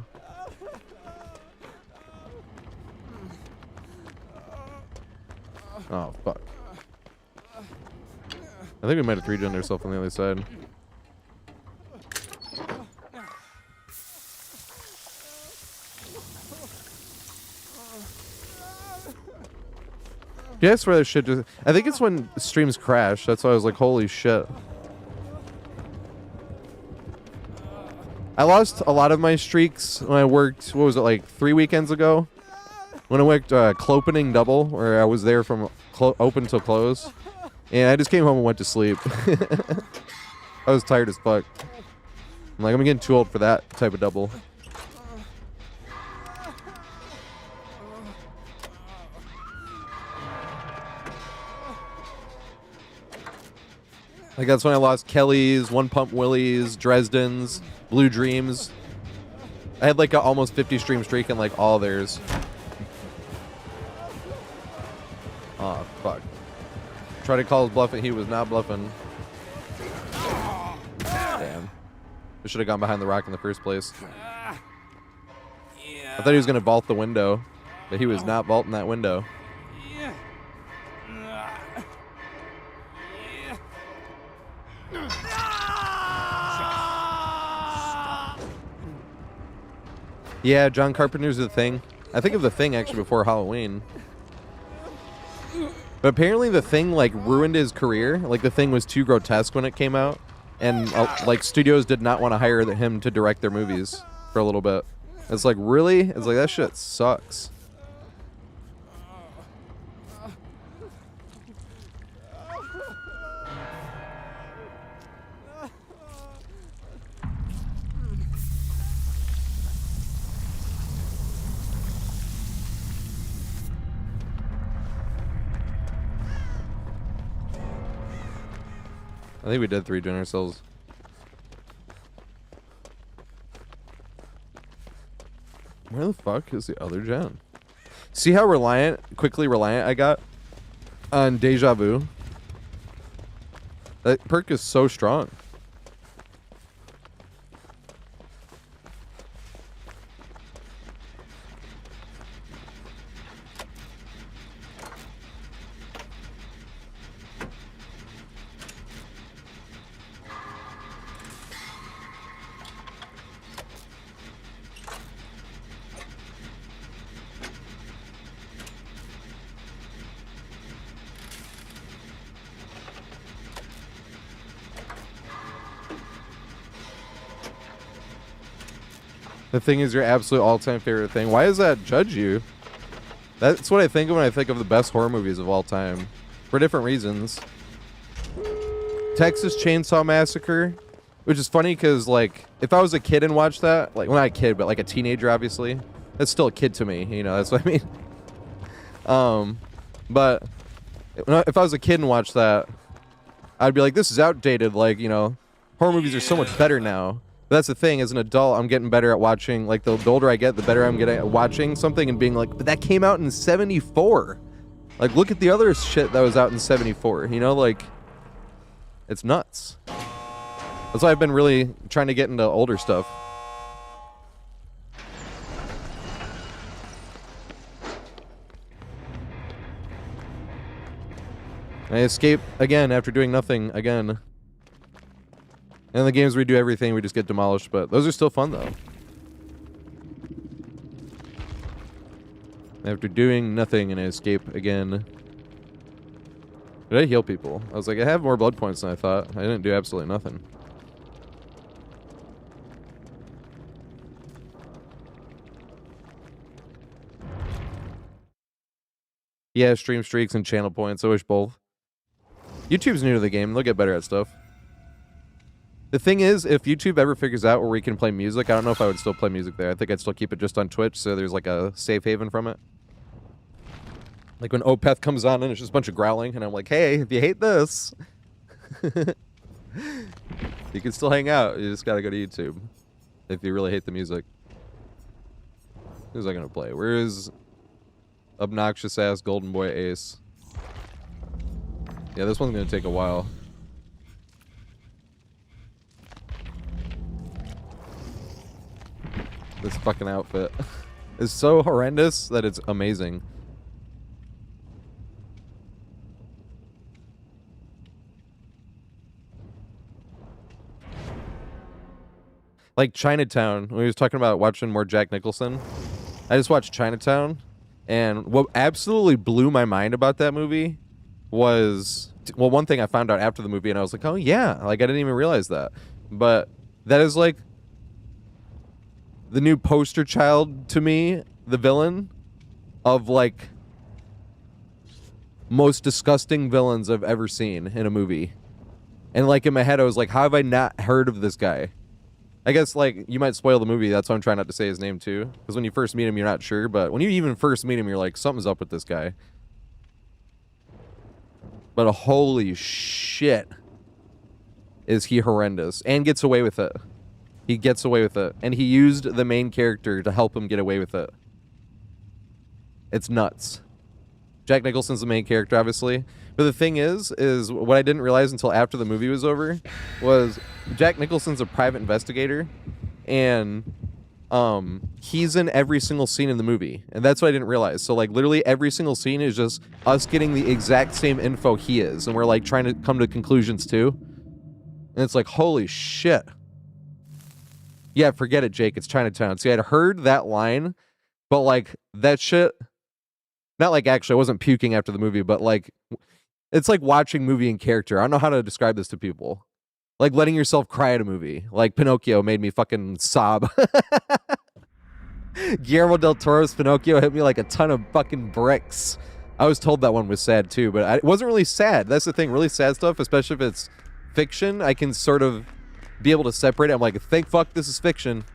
Oh, fuck. I think we might have 3-gened ourselves on the other side. Yeah, I swear this shit just... I think it's when streams crash. That's why I was like, holy shit. I lost a lot of my streaks when I worked, what was it, like 3 weekends ago? When I worked Clopening double, where I was there from open till close. And I just came home and went to sleep. I was tired as fuck. I'm like, I'm getting too old for that type of double. Like, that's when I lost Kelly's, One Pump Willie's, Dresden's, Blue Dreams. I had like a almost 50 stream streak in like all theirs. Oh, fuck. Tried to call his bluff and he was not bluffing. Damn. I should have gone behind the rock in the first place. I thought he was going to vault the window, but he was not vaulting that window. Yeah, John Carpenter's The Thing. I think of The Thing actually before Halloween. But apparently The Thing like ruined his career. Like The Thing was too grotesque when it came out. And like studios did not want to hire him to direct their movies for a little bit. It's like, really? It's like, that shit sucks. I think we did 3 dinner cells. Where the fuck is the other gen? See how quickly reliant I got on Deja Vu? That perk is so strong. The Thing is your absolute all-time favorite thing. Why does that judge you? That's what I think of when I think of the best horror movies of all time. For different reasons. Texas Chainsaw Massacre. Which is funny because, like, if I was a kid and watched that, like, well, not a kid, but like a teenager, obviously. That's still a kid to me, you know, that's what I mean. But if I was a kid and watched that, I'd be like, this is outdated. Like, you know, horror movies are so much better now. But that's the thing, as an adult, I'm getting better at watching, like, the older I get, the better I'm getting at watching something and being like, but that came out in 74. Like, look at the other shit that was out in 74, you know, like, it's nuts. That's why I've been really trying to get into older stuff. I escape again after doing nothing again. And the games we do everything, we just get demolished, but those are still fun though. After doing nothing and I escape again. Did I heal people? I was like, I have more blood points than I thought. I didn't do absolutely nothing. Yeah, stream streaks and channel points. I wish both. YouTube's new to the game. They'll get better at stuff. The thing is, if YouTube ever figures out where we can play music, I don't know if I would still play music there. I think I'd still keep it just on Twitch, so there's like a safe haven from it. Like when Opeth comes on and it's just a bunch of growling, and I'm like, hey, if you hate this, you can still hang out. You just gotta go to YouTube if you really hate the music. Who's I gonna play? Where is obnoxious ass Golden Boy Ace? Yeah, this one's gonna take a while. This fucking outfit is so horrendous that it's amazing. Like Chinatown, when we was talking about watching more Jack Nicholson, I just watched Chinatown, and what absolutely blew my mind about that movie was, well, one thing I found out after the movie, and I was like, oh yeah, like I didn't even realize that. But that is like the new poster child to me, the villain of like most disgusting villains I've ever seen in a movie. And like in my head, I was like, how have I not heard of this guy? I guess like you might spoil the movie. That's why I'm trying not to say his name too. Because when you first meet him, you're not sure. But when you even first meet him, you're like, something's up with this guy. But holy shit, is he horrendous and gets away with it. He gets away with it. And he used the main character to help him get away with it. It's nuts. Jack Nicholson's the main character, obviously. But the thing is what I didn't realize until after the movie was over was Jack Nicholson's a private investigator, and he's in every single scene in the movie. And that's what I didn't realize. So like literally every single scene is just us getting the exact same info he is, and we're like trying to come to conclusions too. And it's like, holy shit. Yeah, forget it, Jake. It's Chinatown. See, I'd heard that line, but like that shit, not like actually I wasn't puking after the movie, but like it's like watching movie in character. I don't know how to describe this to people. Like letting yourself cry at a movie. Like Pinocchio made me fucking sob. Guillermo del Toro's Pinocchio hit me like a ton of fucking bricks. I was told that one was sad too, but it wasn't really sad. That's the thing. Really sad stuff, especially if it's fiction, I can sort of be able to separate it. I'm like, thank fuck this is fiction.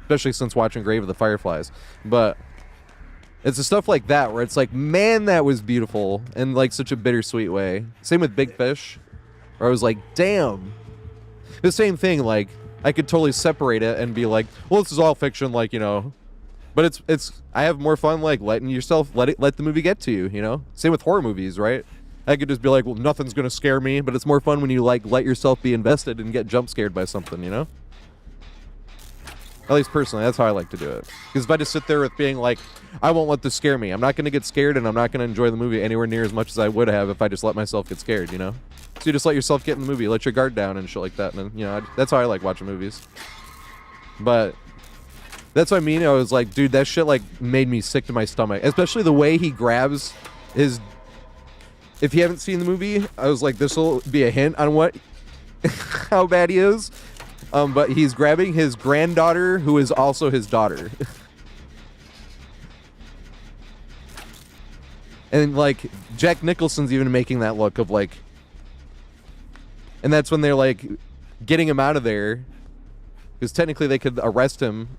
Especially since watching Grave of the Fireflies. But it's the stuff like that where it's like, man, that was beautiful in like such a bittersweet way. Same with Big Fish, where I was like, damn. The same thing, like I could totally separate it and be like, well, this is all fiction, like, you know. But it's I have more fun like letting yourself let the movie get to you, you know? Same with horror movies, right? I could just be like, well, nothing's gonna scare me, but it's more fun when you like let yourself be invested and get jump scared by something, you know? At least personally, that's how I like to do it. Because if I just sit there with being like, I won't let this scare me, I'm not going to get scared, and I'm not going to enjoy the movie anywhere near as much as I would have if I just let myself get scared, you know? So you just let yourself get in the movie, let your guard down and shit like that, and, you know, that's how I like watching movies. But that's what I mean. I was like, dude, that shit, like, made me sick to my stomach. Especially the way he grabs his... If you haven't seen the movie, I was like, this will be a hint on what... how bad he is. But he's grabbing his granddaughter, who is also his daughter. And, like, Jack Nicholson's even making that look of, like... And that's when they're, like, getting him out of there. Because technically they could arrest him.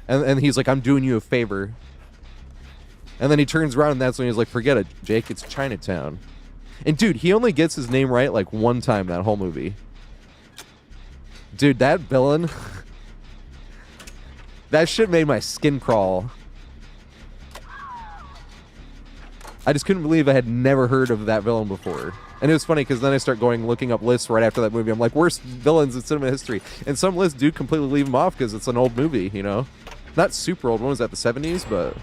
And he's like, I'm doing you a favor. And then he turns around and that's when he's like, forget it, Jake, it's Chinatown. And, dude, he only gets his name right, like, one time that whole movie. Dude, that villain, that shit made my skin crawl. I just couldn't believe I had never heard of that villain before. And it was funny because then I start looking up lists right after that movie. I'm like, worst villains in cinema history. And some lists do completely leave them off because it's an old movie, you know? Not super old. When was that, the 70s? But,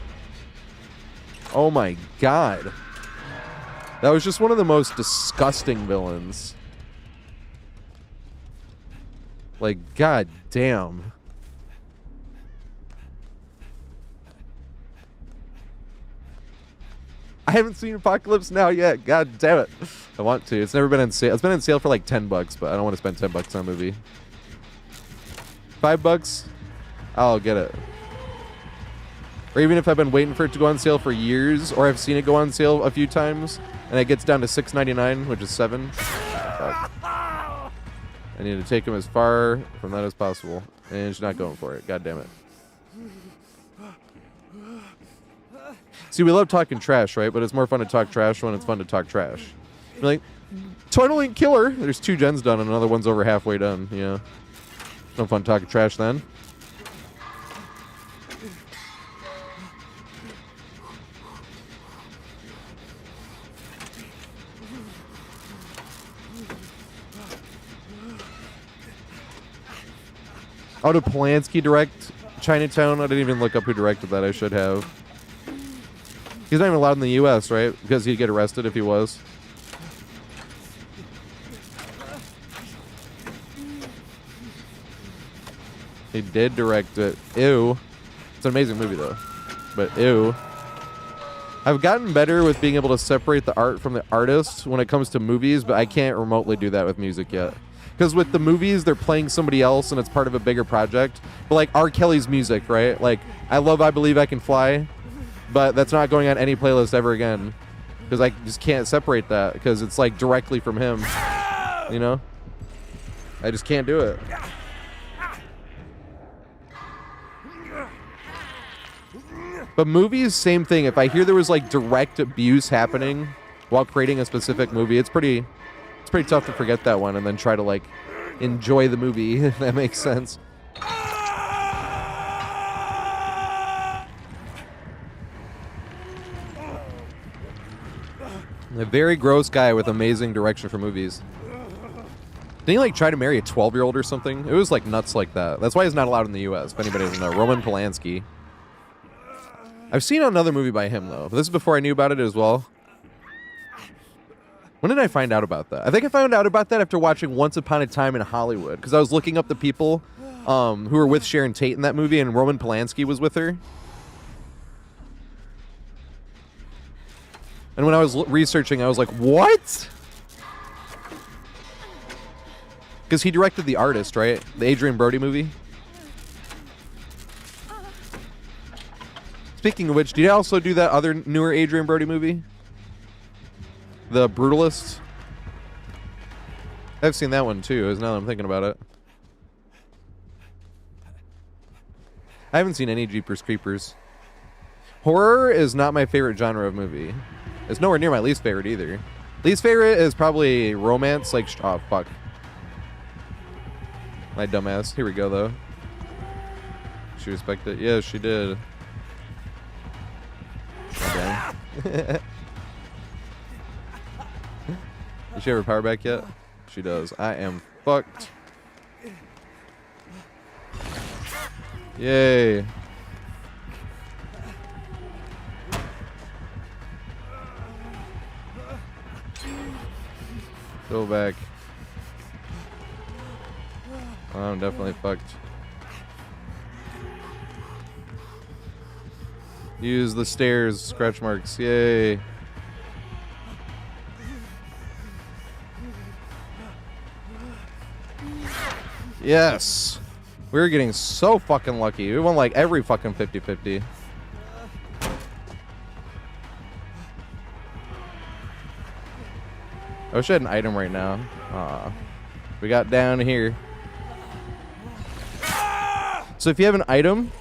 oh my God. That was just one of the most disgusting villains. Like, god damn. I haven't seen Apocalypse Now yet. God damn it. I want to. It's never been on sale. It's been on sale for like $10, but I don't want to spend $10 on a movie. $5? I'll get it. Or even if I've been waiting for it to go on sale for years, or I've seen it go on sale a few times, and it gets down to $6.99, which is $7. Fuck. I need to take him as far from that as possible. And she's not going for it. God damn it. See, we love talking trash, right? But it's more fun to talk trash when it's fun to talk trash. You're like, tunneling killer. There's 2 gens done and another one's over halfway done. Yeah. No fun talking trash then. Oh, did Polanski direct Chinatown? I didn't even look up who directed that. I should have. He's not even allowed in the U.S., right? Because he'd get arrested if he was. He did direct it. Ew. It's an amazing movie, though. But ew. I've gotten better with being able to separate the art from the artist when it comes to movies, but I can't remotely do that with music yet. Because with the movies, they're playing somebody else and it's part of a bigger project. But like R. Kelly's music, right? Like, I love I Believe I Can Fly, but that's not going on any playlist ever again. Because I just can't separate that because it's like directly from him. You know? I just can't do it. But movies, same thing. If I hear there was like direct abuse happening while creating a specific movie, it's pretty tough to forget that one and then try to like enjoy the movie, if that makes sense. A very gross guy with amazing direction for movies. Didn't he like try to marry a 12-year-old or something? It was like nuts like that. That's why he's not allowed in the US, if anybody doesn't know. Roman Polanski. I've seen another movie by him though, but this is before I knew about it as well. When did I find out about that? I think I found out about that after watching Once Upon a Time in Hollywood, because I was looking up the people who were with Sharon Tate in that movie, and Roman Polanski was with her. And when I was researching, I was like, what? Because he directed The Artist, right? The Adrian Brody movie. Speaking of which, did he also do that other newer Adrian Brody movie? The Brutalist? I've seen that one too, now that I'm thinking about it. I haven't seen any Jeepers Creepers. Horror is not my favorite genre of movie. It's nowhere near my least favorite either. Least favorite is probably romance, like, oh fuck. My dumbass. Here we go though. She respected it? Yeah, she did. Oh, dang. Does she have her power back yet? She does. I am fucked. Yay. Go back. Oh, I'm definitely fucked. Use the stairs, scratch marks. Yay. Yes. We're getting so fucking lucky. We won like every fucking 50-50. I wish I had an item right now. We got down here. So if you have an item,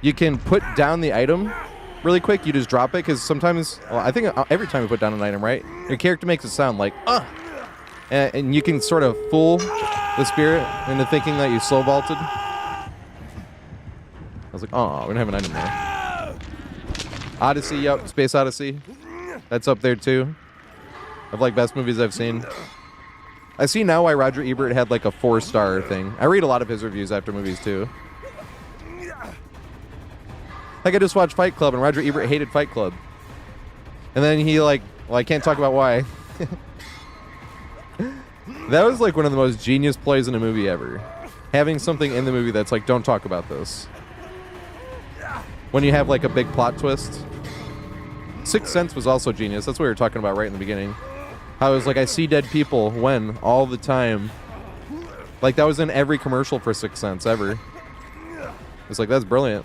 you can put down the item really quick. You just drop it because sometimes, well, I think every time you put down an item, right, your character makes a sound like, and you can sort of fool the spirit into thinking that you slow vaulted. I was like, oh, we don't have an item there. Odyssey, yep, Space Odyssey. That's up there too. Of like best movies I've seen. I see now why Roger Ebert had like a 4-star thing. I read a lot of his reviews after movies too. Like I just watched Fight Club and Roger Ebert hated Fight Club. And then he like, well, I can't talk about why. That was like one of the most genius plays in a movie ever. Having something in the movie that's like, don't talk about this. When you have like a big plot twist. Sixth Sense was also genius. That's what we were talking about right in the beginning. How it was like, I see dead people when all the time. Like that was in every commercial for Sixth Sense ever. It's like, that's brilliant.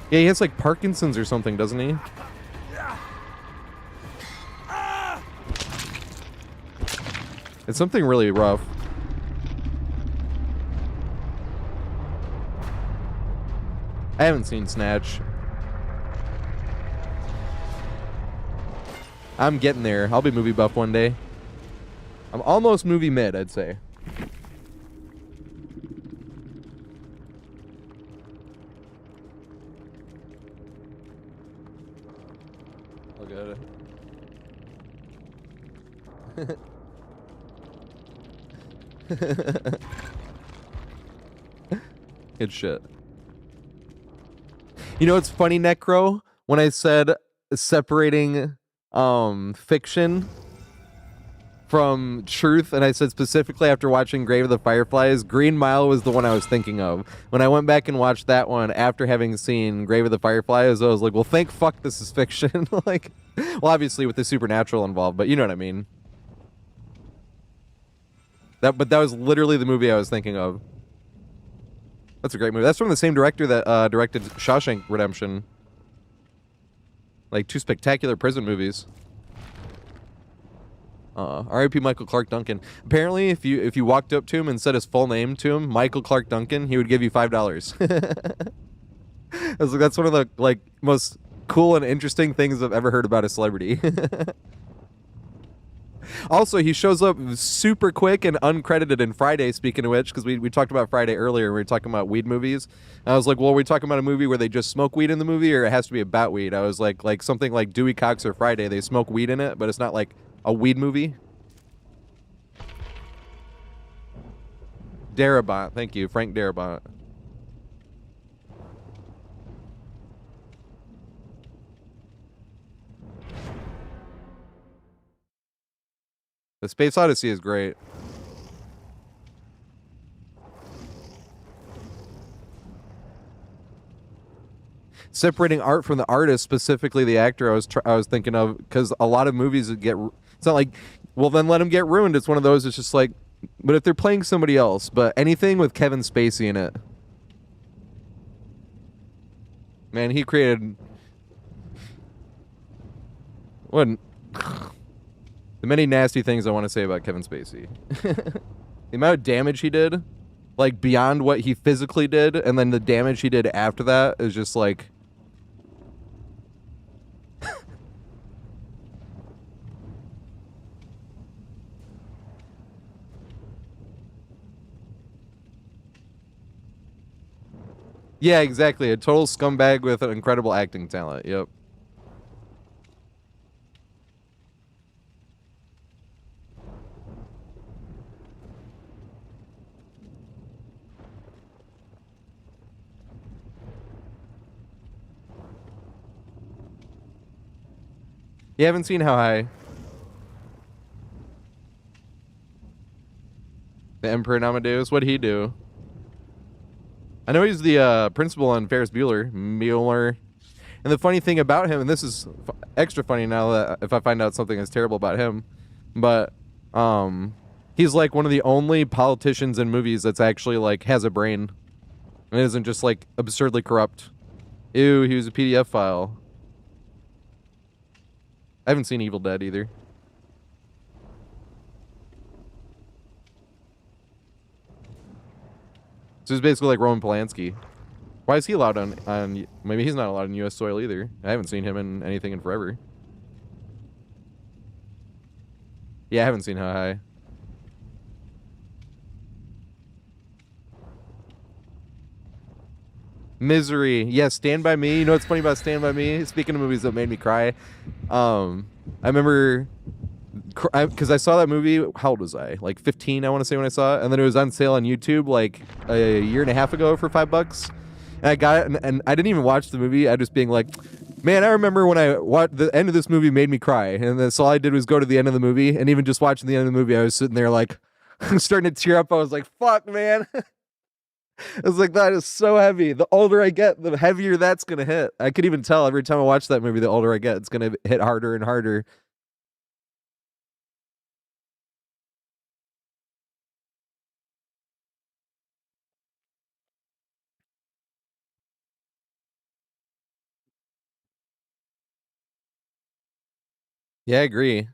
Yeah, he has like Parkinson's or something, doesn't he? It's something really rough. I haven't seen Snatch. I'm getting there. I'll be movie buff one day. I'm almost movie mid, I'd say. Look at it. Good shit. You know what's funny, Necro? When I said separating fiction from Truth, and I said specifically after watching Grave of the Fireflies, Green Mile was the one I was thinking of. When I went back and watched that one after having seen Grave of the Fireflies, I was like, well, thank fuck this is fiction. Like, well, obviously with the supernatural involved, but you know what I mean. But that was literally the movie I was thinking of. That's a great movie. That's from the same director that directed Shawshank Redemption. Like, two spectacular prison movies. R.I.P. Michael Clark Duncan. Apparently, if you walked up to him and said his full name to him, Michael Clark Duncan, he would give you $5. I was like, that's one of the like most cool and interesting things I've ever heard about a celebrity. Also, he shows up super quick and uncredited in Friday, speaking of which, because we talked about Friday earlier. We were talking about weed movies. And I was like, well, are we talking about a movie where they just smoke weed in the movie, or it has to be about weed? I was like something like Dewey Cox or Friday, they smoke weed in it, but it's not like a weed movie. Darabont, thank you, Frank Darabont. The Space Odyssey is great. Separating art from the artist, specifically the actor, I was thinking of, because a lot of movies that get, it's not like, well, then let them get ruined. It's one of those. It's just like, but if they're playing somebody else, but anything with Kevin Spacey in it, man, he created what. The many nasty things I want to say about Kevin Spacey. The amount of damage he did, like beyond what he physically did, and then the damage he did after that is just like... Yeah, exactly. A total scumbag with an incredible acting talent. Yep. You haven't seen How High? The Emperor and Amadeus? What'd he do? I know he's the principal on Ferris Bueller. Mueller. And the funny thing about him, and this is extra funny now that if I find out something is terrible about him, but he's like one of the only politicians in movies that's actually like has a brain and isn't just like absurdly corrupt. Ew, he was a PDF file. I haven't seen Evil Dead either. So he's basically like Roman Polanski. Why is he allowed on maybe he's not allowed on U.S. soil either. I haven't seen him in anything in forever. Yeah, I haven't seen How High. Misery. Yeah, Stand By Me. You know what's funny about Stand By Me? Speaking of movies that made me cry, I remember because I saw that movie. How old was I? Like 15, I want to say, when I saw it, and then it was on sale on YouTube like a year and a half ago for $5. And I got it, and I didn't even watch the movie. I just being like, man, I remember when I watched the end of this movie made me cry, and then so all I did was go to the end of the movie, and even just watching the end of the movie, I was sitting there like starting to tear up. I was like, fuck, man. I was like, that is so heavy. The older I get, the heavier that's going to hit. I could even tell every time I watch that movie, the older I get, it's going to hit harder and harder. Yeah, I agree.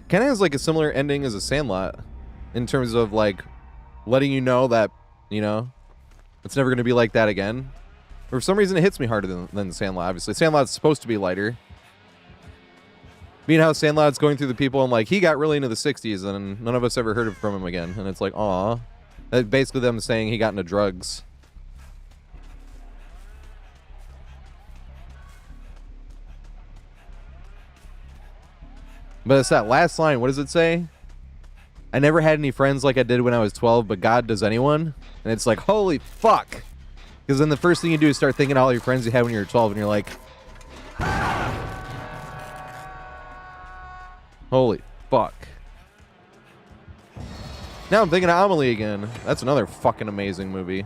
Kind of has like a similar ending as a Sandlot in terms of like letting you know that, you know, it's never going to be like that again. For some reason, it hits me harder than Sandlot, obviously. Sandlot's supposed to be lighter. Being how Sandlot's going through the people and like, he got really into the 60s and none of us ever heard from him again. And it's like, aw. That's basically them saying he got into drugs. But it's that last line. What does it say? I never had any friends like I did when I was 12, but God does anyone. And it's like, holy fuck. Because then the first thing you do is start thinking of all your friends you had when you were 12, and you're like... Holy fuck. Now I'm thinking of Amelie again. That's another fucking amazing movie.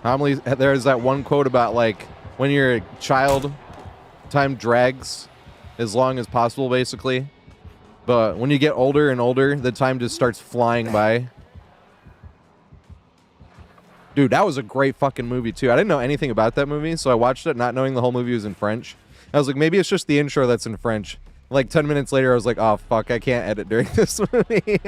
Amelie, there's that one quote about, like, when you're a child, time drags as long as possible, basically. But when you get older and older, the time just starts flying by. Dude, that was a great fucking movie, too. I didn't know anything about that movie, so I watched it not knowing the whole movie was in French. I was like, maybe it's just the intro that's in French. Like 10 minutes later, I was like, oh, fuck, I can't edit during this movie.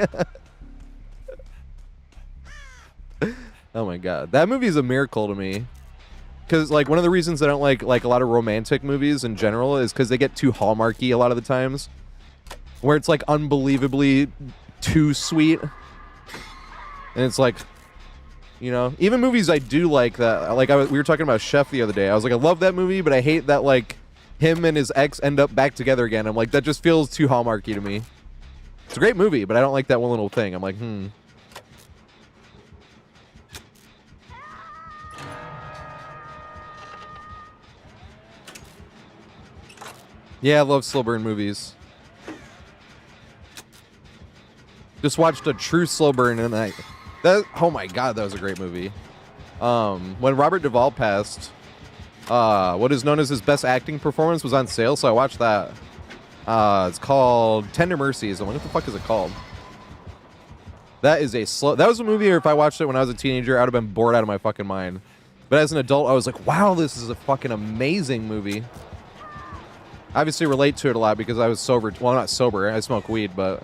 Oh, my God. That movie is a miracle to me. Because, like, one of the reasons I don't like a lot of romantic movies in general is because they get too Hallmarky a lot of the times. Where it's, like, unbelievably too sweet. And it's like, you know, even movies I do like that. Like, we were talking about Chef the other day. I was like, I love that movie, but I hate that, like, him and his ex end up back together again. I'm like, that just feels too Hallmarky to me. It's a great movie, but I don't like that one little thing. I'm like, Yeah, I love slow burn movies. Just watched a true slow burn and oh my God, that was a great movie. When Robert Duvall passed, what is known as his best acting performance was on sale, so I watched that. It's called Tender Mercies. I'm like, what the fuck is it called? That was a movie where if I watched it when I was a teenager, I would have been bored out of my fucking mind. But as an adult, I was like, wow, this is a fucking amazing movie. I obviously relate to it a lot because I was sober. Well, not sober. I smoke weed, but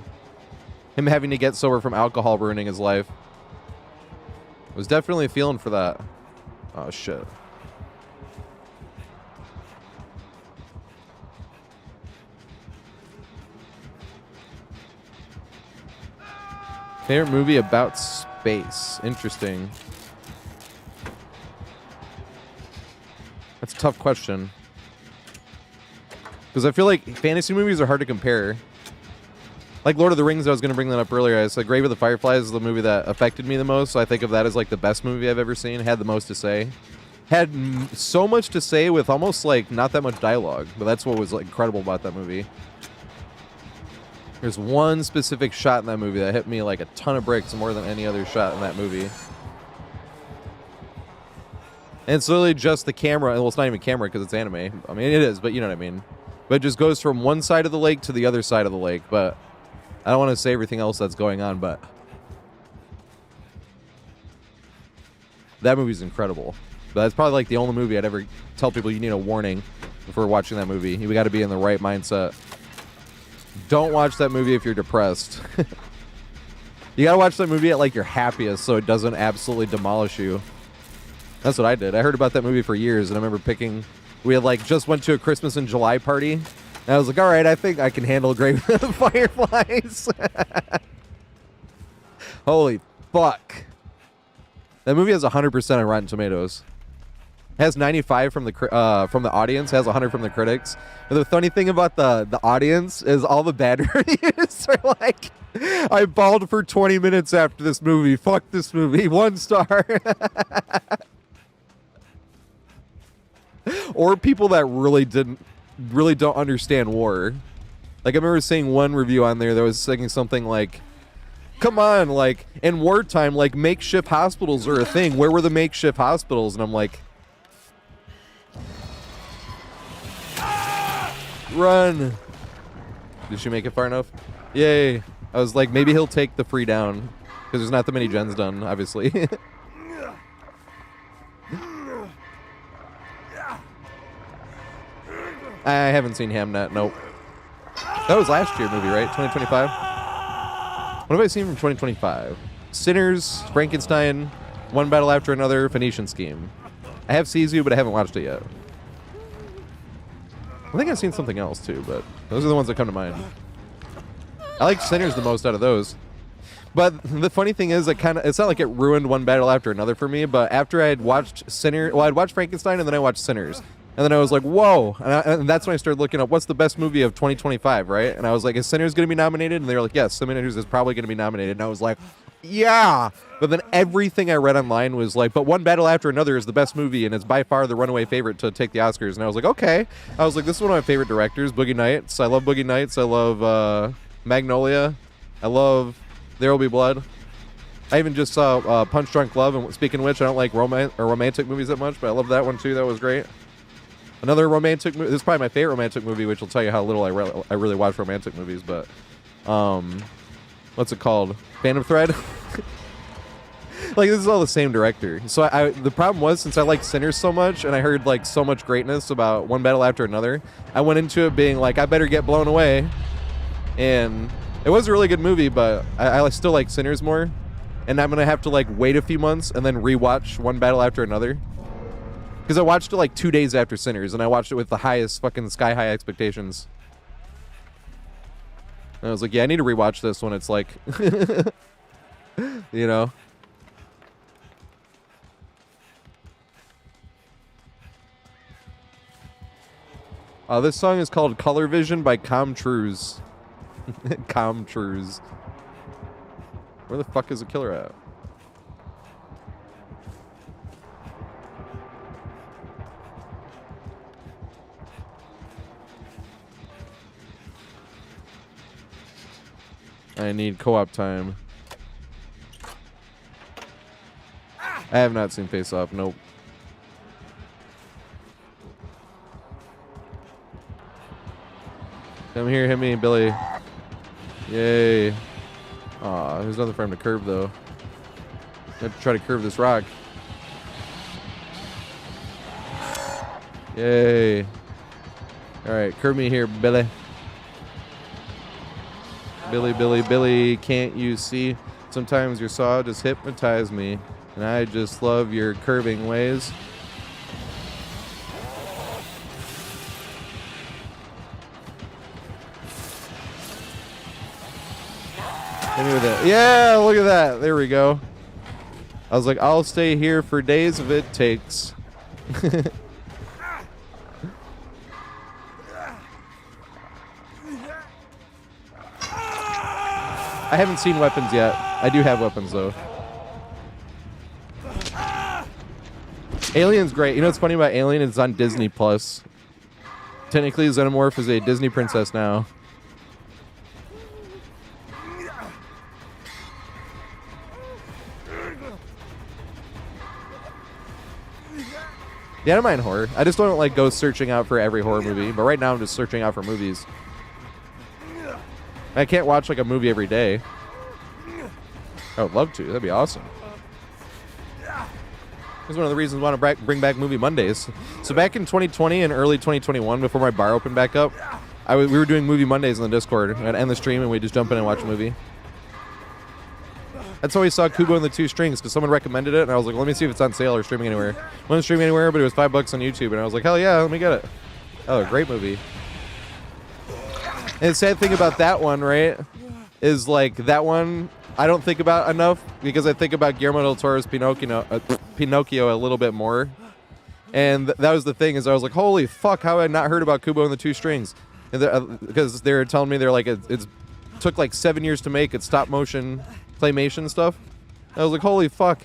him having to get sober from alcohol ruining his life. I was definitely feeling for that. Oh, shit. Favorite movie about space. Interesting. That's a tough question. Because I feel like fantasy movies are hard to compare. Like Lord of the Rings, I was going to bring that up earlier. I said Grave of the Fireflies is the movie that affected me the most. So I think of that as like the best movie I've ever seen. Had the most to say. Had so much to say with almost like not that much dialogue. But that's what was like incredible about that movie. There's one specific shot in that movie that hit me like a ton of bricks more than any other shot in that movie. And it's literally just the camera. Well, it's not even camera because it's anime. I mean, it is, but you know what I mean. But it just goes from one side of the lake to the other side of the lake. But I don't want to say everything else that's going on, but that movie's incredible. But that's probably like the only movie I'd ever tell people you need a warning before watching that movie. You got to be in the right mindset. Don't watch that movie if you're depressed. You got to watch that movie at like your happiest so it doesn't absolutely demolish you. That's what I did. I heard about that movie for years, and I remember we had like just went to a Christmas in July party, and I was like, all right, I think I can handle Grave of the Fireflies. Holy fuck. That movie has 100% on Rotten Tomatoes. It has 95 from the audience, has 100 from the critics. And the funny thing about the audience is all the bad reviews are like, I bawled for 20 minutes after this movie. Fuck this movie. 1 star. Or people that really don't understand war. Like I remember seeing one review on there that was saying something like, come on, like in wartime, like makeshift hospitals are a thing. Where were the makeshift hospitals? And I'm like, run. Did she make it far enough? Yay. I was like, maybe he'll take the free down because there's not that many gens done, obviously. I haven't seen Hamnet, nope. That was last year movie, right? 2025? What have I seen from 2025? Sinners, Frankenstein, One Battle After Another, Phoenician Scheme. I have Sisu, but I haven't watched it yet. I think I've seen something else too, but those are the ones that come to mind. I like Sinners the most out of those. But the funny thing is, it's not like it ruined One Battle After Another for me, but after I had watched I'd watched Frankenstein and then I watched Sinners. And then I was like, whoa. And that's when I started looking up what's the best movie of 2025, right? And I was like, is Sinners going to be nominated? And they were like, yes, Sinners is probably going to be nominated. And I was like, yeah. But then everything I read online was like, but One Battle After Another is the best movie, and it's by far the runaway favorite to take the Oscars. And I was like, okay. I was like, this is one of my favorite directors, Boogie Nights. I love Boogie Nights. I love Magnolia. I love There Will Be Blood. I even just saw Punch Drunk Love, and speaking of which, I don't like romantic movies that much, but I love that one too. That was great. Another romantic movie. This is probably my favorite romantic movie, which will tell you how little I really watch romantic movies. But what's it called? Phantom Thread. Like, this is all the same director. So the problem was, since I liked Sinners so much and I heard like so much greatness about One Battle After Another, I went into it being like, I better get blown away. And it was a really good movie, but I still like Sinners more. And I'm gonna have to like wait a few months and then rewatch One Battle After Another, because I watched it like 2 days after Sinners, and I watched it with the highest fucking sky high expectations. And I was like, yeah, I need to rewatch this when it's like, you know. This song is called Color Vision by Comtrues. Comtrues. Where the fuck is the killer at? I need co-op time. I have not seen Face Off, nope. Come here, hit me, Billy. Yay. Aw, there's nothing for him to curve, though. I have to try to curve this rock. Yay. Alright, curve me here, Billy. Billy, Billy, Billy, can't you see? Sometimes your saw just hypnotized me, and I just love your curving ways. Hit me with it. Yeah, look at that. There we go. I was like, I'll stay here for days if it takes. I haven't seen Weapons yet. I do have Weapons, though. Alien's great. You know what's funny about Alien? It's on Disney+. Technically, Xenomorph is a Disney princess now. Yeah, I don't mind horror. I just don't like go searching out for every horror movie. But right now, I'm just searching out for movies. I can't watch like a movie every day. I would love to. That'd be awesome. That's one of the reasons I want to bring back Movie Mondays. So back in 2020 and early 2021, before my bar opened back up, we were doing Movie Mondays on the Discord. I'd end the stream and we'd just jump in and watch a movie. That's how we saw Kubo and the Two Strings, because someone recommended it, and I was like, let me see if it's on sale or streaming anywhere. It wasn't streaming anywhere, but it was $5 on YouTube, and I was like, hell yeah, let me get it. Oh, great movie. And the sad thing about that one, right, is like that one I don't think about enough, because I think about Guillermo del Toro's Pinocchio a little bit more. And that was the thing, is I was like, holy fuck, how had I not heard about Kubo and the Two Strings? Because they were telling me, they're like, it took like 7 years to make. It's stop motion claymation stuff. I was like, holy fuck.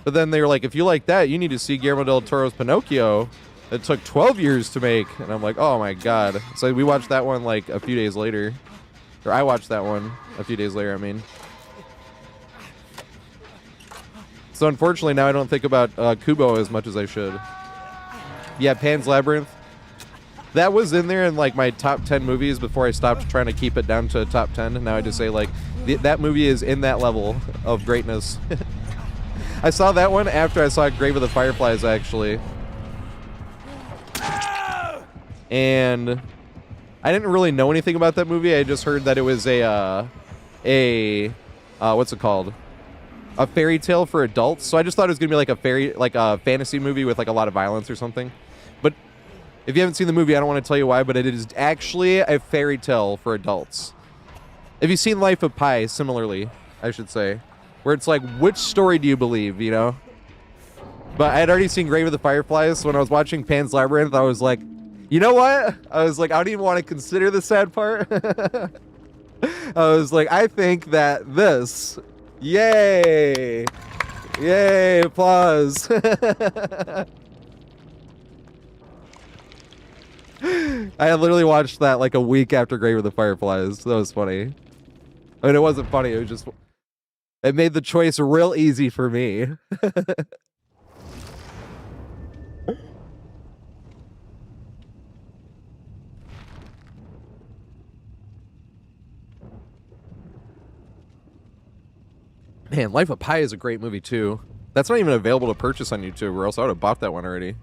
But then they were like, if you like that, you need to see Guillermo del Toro's Pinocchio. It took 12 years to make. And I'm like, oh my god. So we watched that one like a few days later. Or I watched that one a few days later, I mean. So unfortunately now I don't think about Kubo as much as I should. Yeah, Pan's Labyrinth. That was in there in like my top 10 movies before I stopped trying to keep it down to top 10. Now I just say like, that movie is in that level of greatness. I saw that one after I saw Grave of the Fireflies, actually. And I didn't really know anything about that movie. I just heard that it was what's it called? A fairy tale for adults. So I just thought it was gonna be like a fantasy movie with like a lot of violence or something. But if you haven't seen the movie, I don't want to tell you why, but it is actually a fairy tale for adults. If you've seen Life of Pi, similarly, I should say, where it's like, which story do you believe, you know? But I had already seen Grave of the Fireflies, so when I was watching Pan's Labyrinth, I was like, you know what? I was like, I don't even want to consider the sad part. I was like, I think that this Yay! Yay! Applause. I literally watched that like a week after Grave of the Fireflies. That was funny. I mean, it wasn't funny. It was just... It made the choice real easy for me. Man, Life of Pi is a great movie, too. That's not even available to purchase on YouTube, or else I would have bought that one already.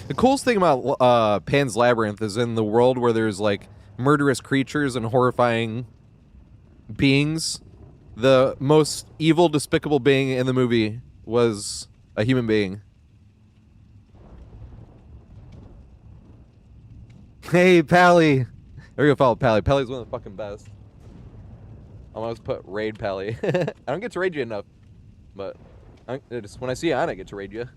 The coolest thing about Pan's Labyrinth is in the world where there's, like, murderous creatures and horrifying beings. The most evil, despicable being in the movie was a human being. Hey, Pally. There we go, follow Pally. Pally's one of the fucking best. I almost put raid Pally. I don't get to raid you enough, but when I see you on, I get to raid you.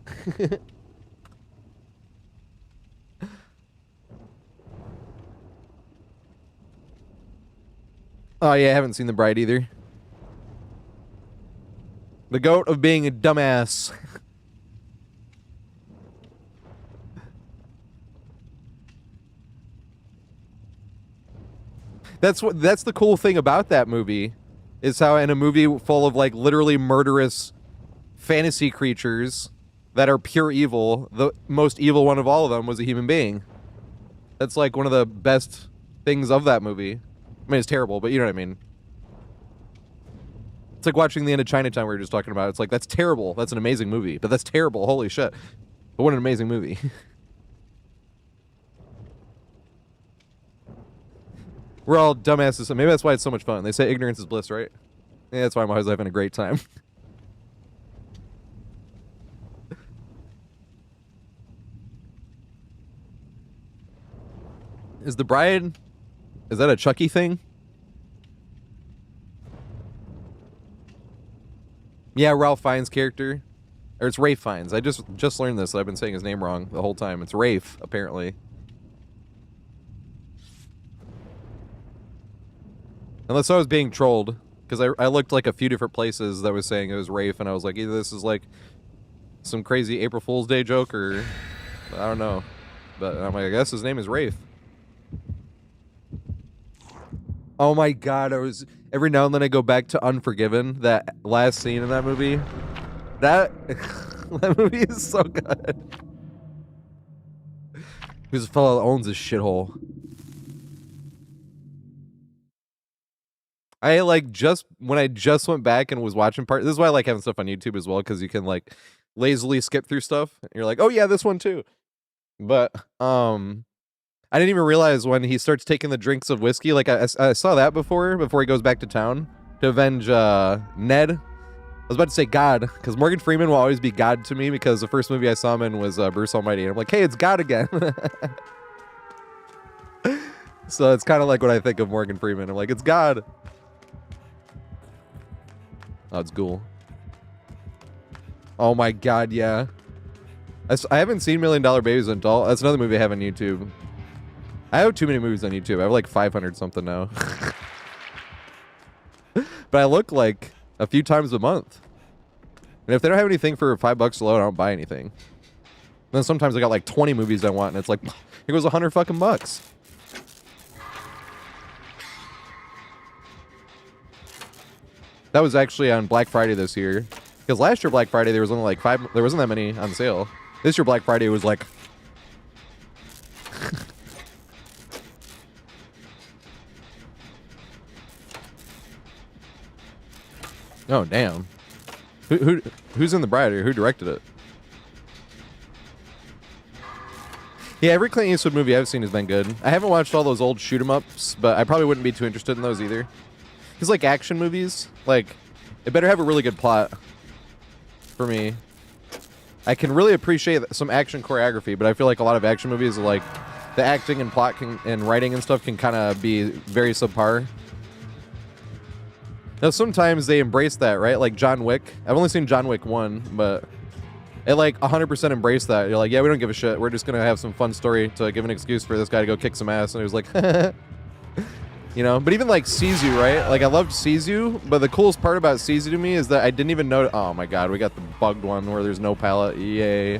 Oh yeah, I haven't seen The Bride either. The goat of being a dumbass. That's the cool thing about that movie, is how in a movie full of like literally murderous fantasy creatures that are pure evil, the most evil one of all of them was a human being. That's like one of the best things of that movie. I mean, it's terrible, but you know what I mean. It's like watching the end of Chinatown we were just talking about. It's like, that's terrible. That's an amazing movie, but that's terrible. Holy shit. But what an amazing movie. We're all dumbasses. Maybe that's why it's so much fun. They say ignorance is bliss, right? Yeah, that's why I'm always having a great time. Is The Bride... Is that a Chucky thing? Yeah, Ralph Fiennes' character. Or it's Rafe Fiennes. I just learned this. I've been saying his name wrong the whole time. It's Rafe, apparently. Unless I was being trolled. Because I looked like a few different places that was saying it was Rafe, and I was like, either this is like some crazy April Fool's Day joke, or... I don't know. But I'm like, I guess his name is Rafe. Oh my god, every now and then I go back to Unforgiven, that last scene in that movie. That movie is so good. Who's a fellow that owns this shithole? When I just went back and was watching this is why I like having stuff on YouTube as well, because you can like lazily skip through stuff. And you're like, oh yeah, this one too. But I didn't even realize when he starts taking the drinks of whiskey. Like, I saw that before he goes back to town to avenge Ned. I was about to say God, because Morgan Freeman will always be God to me, because the first movie I saw him in was Bruce Almighty. And I'm like, hey, it's God again. So it's kind of like what I think of Morgan Freeman. I'm like, it's God. Oh, it's Ghoul. Oh my god, yeah. I haven't seen $1 Million Babies until... That's another movie I have on YouTube. I have too many movies on YouTube. I have like 500 something now. But I look like a few times a month. And if they don't have anything for $5 alone, I don't buy anything. And then sometimes I got like 20 movies I want, and it's like, here goes 100 fucking bucks. That was actually on Black Friday this year. Because last year Black Friday there was only like 5. There wasn't that many on sale. This year Black Friday was like... Oh, damn. Who's in The Bride, or who directed it? Yeah, every Clint Eastwood movie I've seen has been good. I haven't watched all those old shoot-'em-ups, but I probably wouldn't be too interested in those either. Because, like, action movies, like, it better have a really good plot for me. I can really appreciate some action choreography, but I feel like a lot of action movies, like, the acting and plot and writing and stuff can kind of be very subpar. Now, sometimes they embrace that, right? Like John Wick. I've only seen John Wick 1, but it like 100% embraced that. You're like, yeah, we don't give a shit. We're just going to have some fun story to give an excuse for this guy to go kick some ass. And it was like, you know? But even like Sisu, right? Like I loved Sisu, but the coolest part about Sisu to me is that I didn't even know. Oh my god, we got the bugged one where there's no pallet. Yay.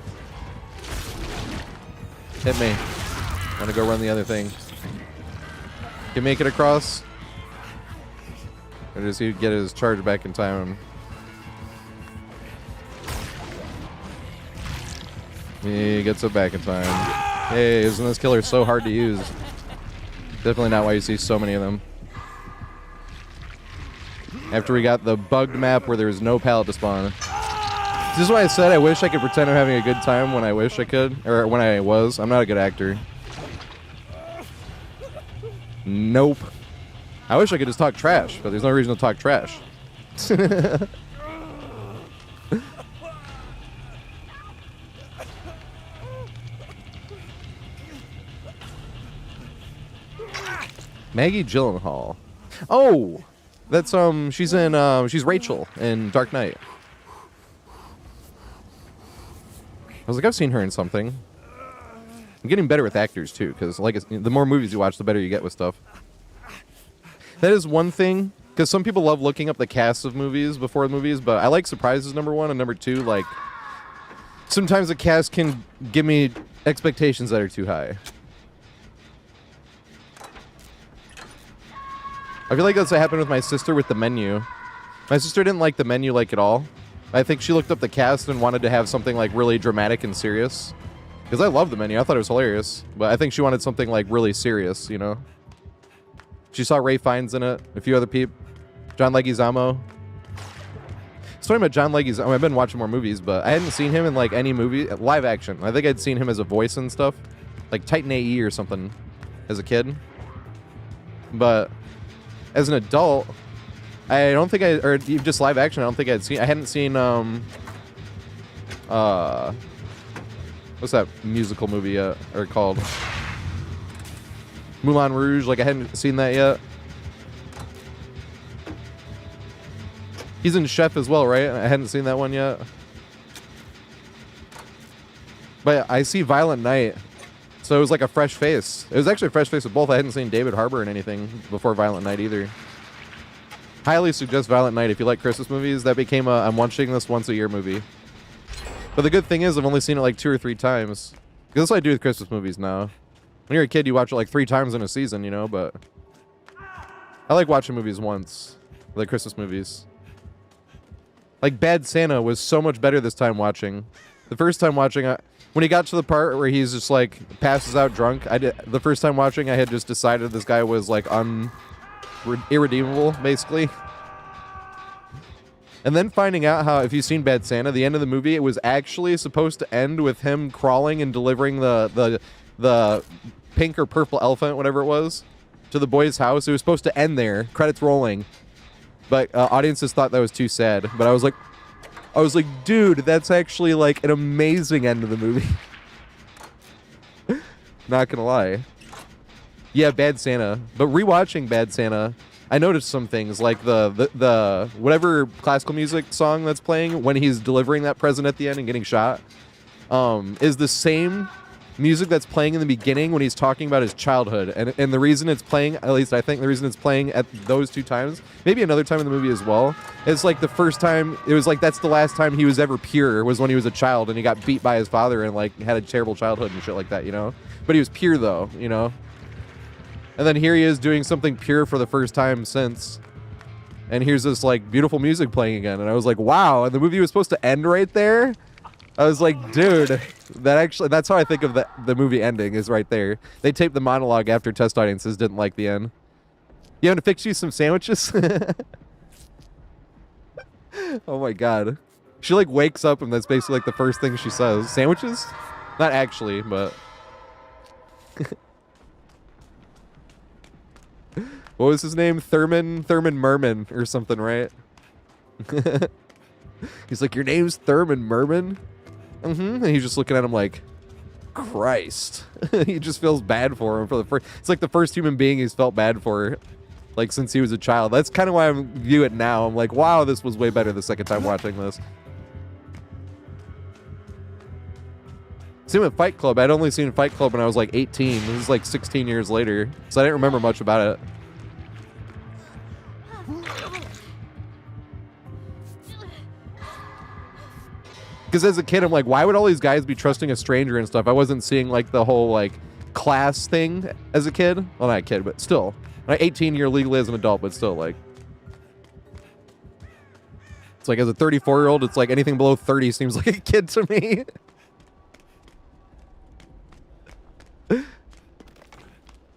Hit me. I'm going to go run the other thing. Can make it across? Or does he get his charge back in time? He gets it back in time. Hey, isn't this killer so hard to use? Definitely not why you see so many of them. After we got the bugged map where there was no pallet to spawn. This is why I said I wish I could pretend I'm having a good time when I wish I could. Or when I was. I'm not a good actor. Nope. I wish I could just talk trash, but there's no reason to talk trash. Maggie Gyllenhaal. Oh, that's she's in she's Rachel in Dark Knight. I was like, I've seen her in something. I'm getting better with actors too, because like the more movies you watch, the better you get with stuff. That is one thing, because some people love looking up the casts of movies before the movies, but I like surprises, number one, and number two, like sometimes the cast can give me expectations that are too high. I feel like that's what happened with my sister with The Menu. My sister didn't like The Menu like at all. I think she looked up the cast and wanted to have something like really dramatic and serious. Because I love The Menu. I thought it was hilarious. But I think she wanted something like really serious, you know? She saw Ray Fiennes in it. A few other people. John Leguizamo. It's funny about John Leguizamo. I've been watching more movies, but I hadn't seen him in like any movie. Live action. I think I'd seen him as a voice and stuff. Like Titan AE or something as a kid. But as an adult, I don't think or just live action, I don't think I hadn't seen, what's that musical movie yet, or called? Moulin Rouge, like I hadn't seen that yet. He's in Chef as well, right? I hadn't seen that one yet. But I see Violent Night. So it was like a fresh face. It was actually a fresh face with both. I hadn't seen David Harbour in anything before Violent Night either. Highly suggest Violent Night if you like Christmas movies. That became a I'm watching this once a year movie. But the good thing is I've only seen it like 2 or 3 times. Because that's what I do with Christmas movies now. When you're a kid, you watch it like 3 times in a season, you know, but I like watching movies once. Like Christmas movies. Like Bad Santa was so much better this time watching. The first time watching, when he got to the part where he's just like passes out drunk, the first time watching, I had just decided this guy was like irredeemable, basically. And then finding out how, if you've seen Bad Santa, the end of the movie, it was actually supposed to end with him crawling and delivering the pink or purple elephant, whatever it was, to the boy's house. It was supposed to end there, credits rolling. But audiences thought that was too sad. But I was like, dude, that's actually like an amazing end of the movie. Not gonna lie. Yeah, Bad Santa. But rewatching Bad Santa, I noticed some things like the whatever classical music song that's playing when he's delivering that present at the end and getting shot is the same music that's playing in the beginning when he's talking about his childhood. And the reason it's playing, at least I think the reason it's playing at those 2 times, maybe another time in the movie as well, it's like the first time, it was like that's the last time he was ever pure, was when he was a child and he got beat by his father and like had a terrible childhood and shit like that, you know? But he was pure though, you know? And then here he is doing something pure for the first time since. And here's this like beautiful music playing again. And I was like, wow. And the movie was supposed to end right there. I was like, dude, that's how I think of the movie ending, is right there. They taped the monologue after test audiences didn't like the end. You want to fix you some sandwiches? Oh my god. She like wakes up and that's basically like the first thing she says. Sandwiches? Not actually, but what was his name? Thurman Merman or something, right? He's like, your name's Thurman Merman? And he's just looking at him like, Christ. He just feels bad for him for the first. It's like the first human being he's felt bad for. like since he was a child. That's kind of why I view it now. I'm like, wow, this was way better the second time watching this. Same with Fight Club. I'd only seen Fight Club when I was like 18. This is like 16 years later, so I didn't remember much about it. Because as a kid, I'm like, why would all these guys be trusting a stranger and stuff? I wasn't seeing like the whole like class thing as a kid. Well, not a kid, but still. Like 18 year legally as an adult, but still like. It's like as a 34-year-old, it's like anything below 30 seems like a kid to me.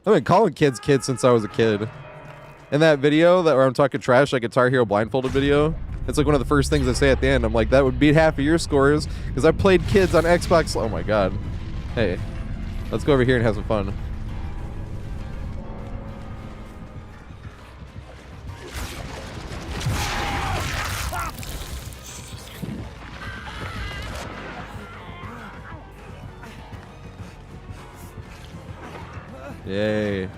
I've been calling kids since I was a kid. In that video that where I'm talking trash, like Guitar Hero blindfolded video, it's like one of the first things I say at the end. I'm like, that would beat half of your scores because I played kids on Xbox. Oh my god. Hey, let's go over here and have some fun. Yay.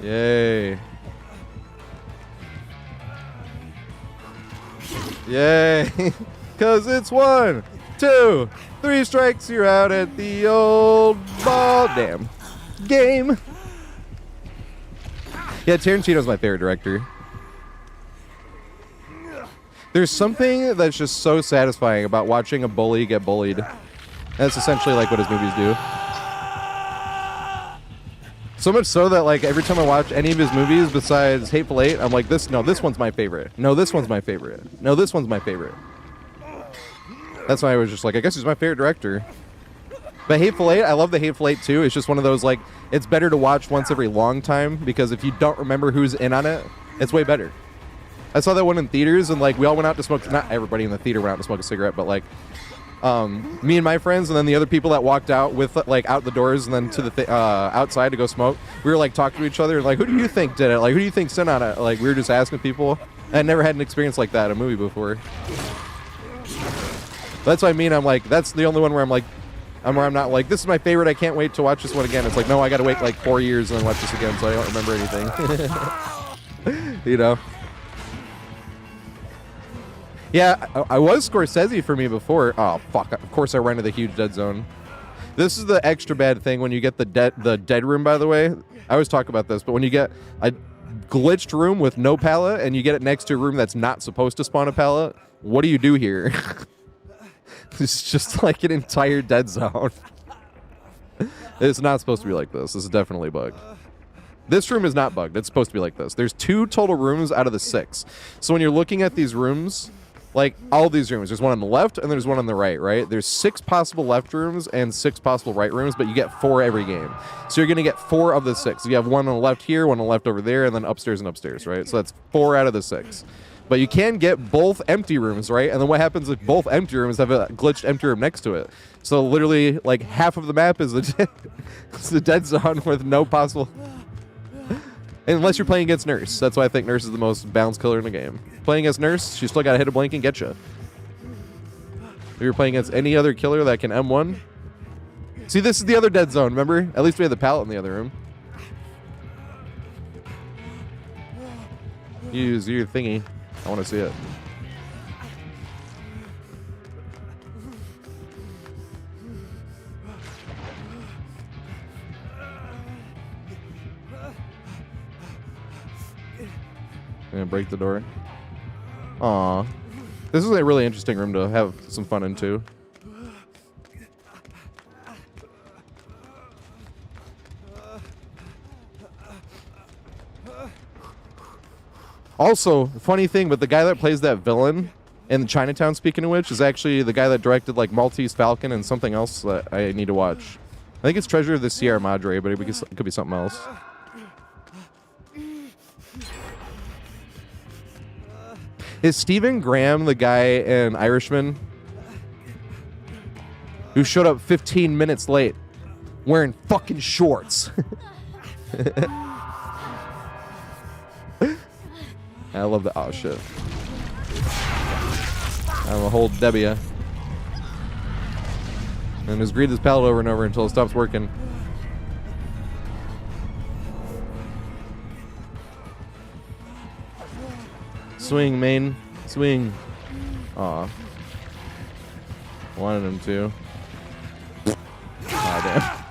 Yay. Yay. Cause it's 1, 2, 3 strikes, you're out at the old ball damn game. Yeah, Tarantino's my favorite director. There's something that's just so satisfying about watching a bully get bullied. That's essentially like what his movies do. So much so that like every time I watch any of his movies besides Hateful Eight, I'm like, this one's my favorite. No, this one's my favorite. No, this one's my favorite. That's why I was just like, I guess he's my favorite director. But Hateful Eight, I love the Hateful Eight too. It's just one of those like, it's better to watch once every long time because if you don't remember who's in on it, it's way better. I saw that one in theaters and like we all went out to smoke, not everybody in the theater went out to smoke a cigarette, but like me and my friends and then the other people that walked out with like out the doors and then to the outside to go smoke, we were like talking to each other and like, who do you think did it? Like, who do you think's in on it? Like, we were just asking people. I had never had an experience like that in a movie before. That's what I mean. I'm like, that's the only one where I'm like, I'm not like, this is my favorite. I can't wait to watch this one again. It's like, no, I got to wait like 4 years and then watch this again, so I don't remember anything. You know. Yeah, I was Scorsese for me before. Oh, fuck. Of course I ran to the huge dead zone. This is the extra bad thing when you get the dead room, by the way. I always talk about this, but when you get a glitched room with no pallet and you get it next to a room that's not supposed to spawn a pallet, what do you do here? It's just like an entire dead zone. It's not supposed to be like this. This is definitely bugged. This room is not bugged. It's supposed to be like this. There's 2 total rooms out of the 6. So when you're looking at these rooms, like all these rooms, there's one on the left and there's one on the right, right? There's 6 possible left rooms and 6 possible right rooms, but you get 4 every game. So you're going to get 4 of the 6. You have one on the left here, one on the left over there, and then upstairs and upstairs, right? So that's 4 out of the 6. But you can get both empty rooms, right? And then what happens if both empty rooms have a glitched empty room next to it? So literally, like, half of the map is it's the dead zone with no possible... Unless you're playing against Nurse. That's why I think Nurse is the most balanced killer in the game. Playing against Nurse, she still got to hit a blink and get you. If you're playing against any other killer that can M1... See, this is the other dead zone, remember? At least we had the pallet in the other room. Use your thingy. I want to see it. And break the door. Aw. This is a really interesting room to have some fun into. Also, funny thing, but the guy that plays that villain in Chinatown, speaking of which, is actually the guy that directed like Maltese Falcon and something else that I need to watch. I think it's Treasure of the Sierra Madre, but it could be something else. Is Stephen Graham the guy in Irishman who showed up 15 minutes late wearing fucking shorts? I love the oh shit. I'm a whole Debbie. And just greet this pallet over and over until it stops working. Swing, main. Swing. Aw. Wanted him to. Aw, damn.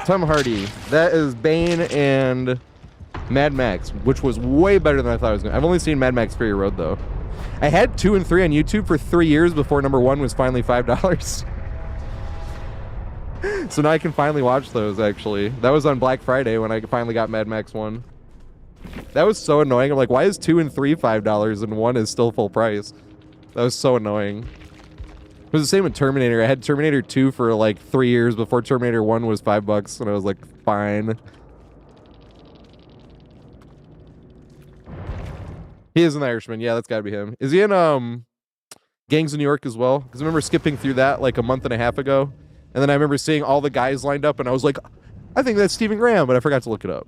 Tom Hardy. That is Bane and Mad Max, which was way better than I thought it was going to. I've only seen Mad Max Fury Road, though. I had 2 and 3 on YouTube for 3 years before number 1 was finally $5. So now I can finally watch those, actually. That was on Black Friday when I finally got Mad Max 1. That was so annoying. I'm like, why is 2 and 3 $5 and 1 is still full price? That was so annoying. It was the same with Terminator. I had Terminator 2 for like 3 years before Terminator 1 was $5, and I was like, fine. He is an Irishman. Yeah, that's gotta be him. Is he in Gangs of New York as well? Because I remember skipping through that like a month and a half ago, and then I remember seeing all the guys lined up, and I was like, I think that's Stephen Graham, but I forgot to look it up.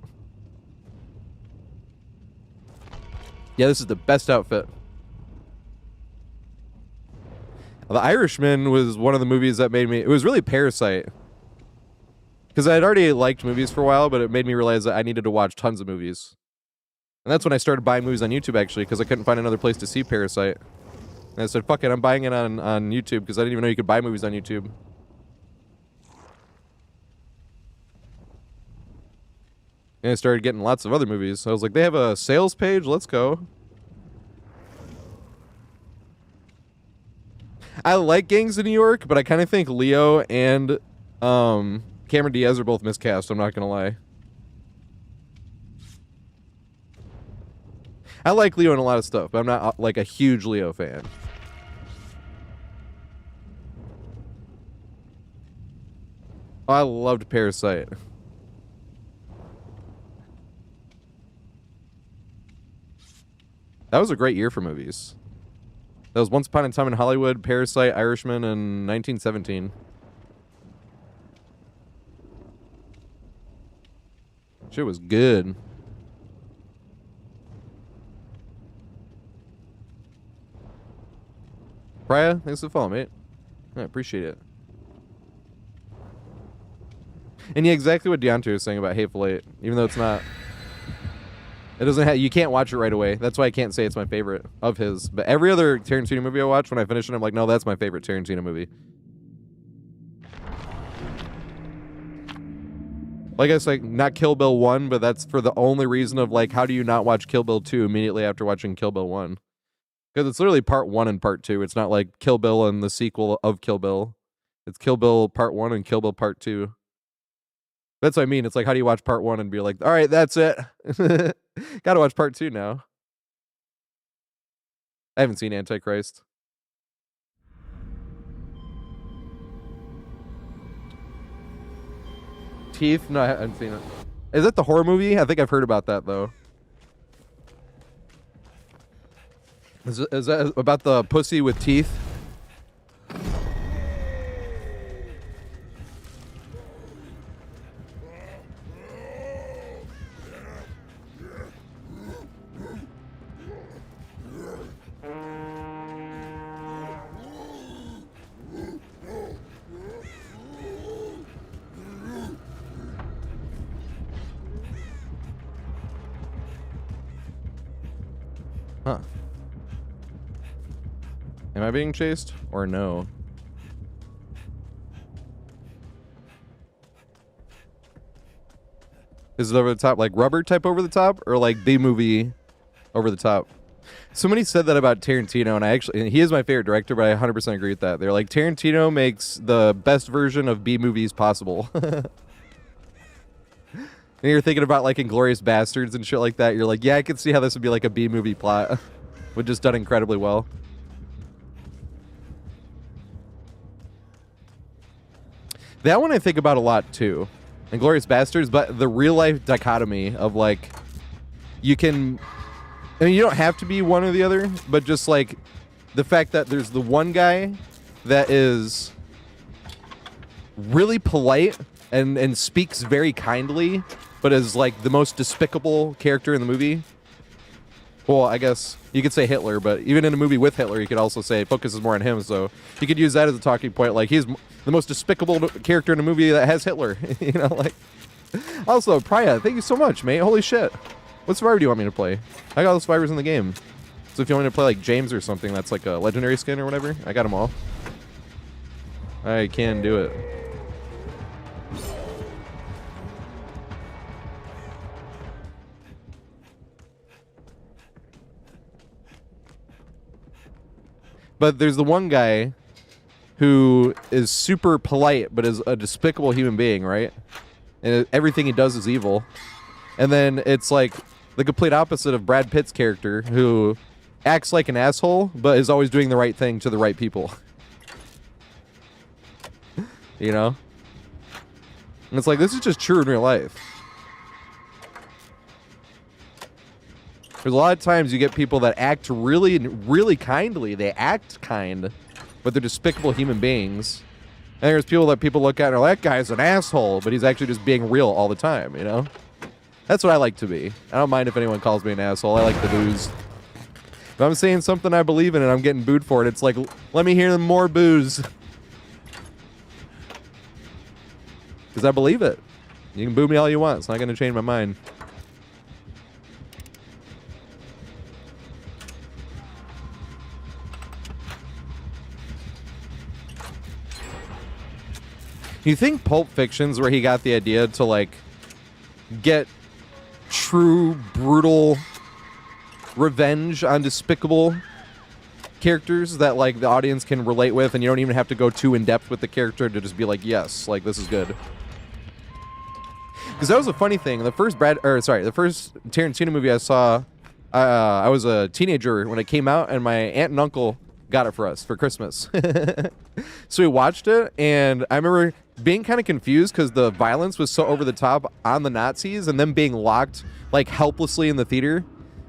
Yeah, this is the best outfit. The Irishman was one of the movies that made me... It was really Parasite. Because I had already liked movies for a while, but it made me realize that I needed to watch tons of movies. And that's when I started buying movies on YouTube, actually, because I couldn't find another place to see Parasite. And I said, fuck it, I'm buying it on YouTube, because I didn't even know you could buy movies on YouTube. And I started getting lots of other movies. So I was like, they have a sales page? Let's go. I like Gangs of New York, but I kind of think Leo and Cameron Diaz are both miscast, I'm not going to lie. I like Leo in a lot of stuff, but I'm not like a huge Leo fan. Oh, I loved Parasite. That was a great year for movies. That was Once Upon a Time in Hollywood, Parasite, Irishman, and 1917. Shit was good. Priya, thanks for the follow, mate. I appreciate it. And yeah, exactly what Deontay was saying about Hateful Eight, even though it's not... It doesn't have... You can't watch it right away. That's why I can't say it's my favorite of his. But every other Tarantino movie I watch, when I finish it, I'm like, no, that's my favorite Tarantino movie. Like I said, not Kill Bill 1, but that's for the only reason of, like, how do you not watch Kill Bill 2 immediately after watching Kill Bill 1? Because it's literally part 1 and part 2. It's not like Kill Bill and the sequel of Kill Bill. It's Kill Bill part 1 and Kill Bill part 2. That's what I mean. It's like, how do you watch part 1 and be like, all right, that's it. Gotta watch part 2 now. I haven't seen Antichrist. Teeth? No, I haven't seen it. Is that the horror movie? I think I've heard about that, though. Is that about the pussy with teeth? Huh. Am I being chased or no? Is it over the top, like rubber type over the top, or like B-movie over the top? Somebody said that about Tarantino, and he is my favorite director, but I 100% agree with that. They're like, Tarantino makes the best version of B-movies possible. And you're thinking about like Inglourious Bastards and shit like that. You're like, yeah, I could see how this would be like a B-movie plot, but just done incredibly well. That one I think about a lot too. Inglourious Bastards, but the real life dichotomy of like, you can, I mean, you don't have to be one or the other, but just like the fact that there's the one guy that is really polite and speaks very kindly, but is like the most despicable character in the movie. Well, I guess you could say Hitler, but even in a movie with Hitler, you could also say focuses more on him. So you could use that as a talking point. Like, he's the most despicable character in a movie that has Hitler. You know, like. Also, Prya, thank you so much, mate. Holy shit. What survivor do you want me to play? I got all the survivors in the game. So if you want me to play like James or something, that's like a legendary skin or whatever, I got them all. I can do it. But there's the one guy who is super polite, but is a despicable human being, right? And everything he does is evil. And then it's like the complete opposite of Brad Pitt's character, who acts like an asshole, but is always doing the right thing to the right people. You know? And it's like, this is just true in real life. There's a lot of times you get people that act really, really kindly. They act kind, but they're despicable human beings. And there's people that people look at and are like, that guy's an asshole, but he's actually just being real all the time, you know? That's what I like to be. I don't mind if anyone calls me an asshole. I like the booze. If I'm saying something I believe in and I'm getting booed for it, it's like, let me hear more booze. Because I believe it. You can boo me all you want. It's not going to change my mind. You think Pulp Fiction's where he got the idea to, like, get true, brutal revenge on despicable characters that, like, the audience can relate with, and you don't even have to go too in-depth with the character to just be like, yes, like, this is good. Because that was a funny thing. The first Tarantino movie I saw, I was a teenager when it came out, and my aunt and uncle got it for us for Christmas. So we watched it, and I remember being kind of confused because the violence was so over the top on the Nazis and them being locked, like, helplessly in the theater.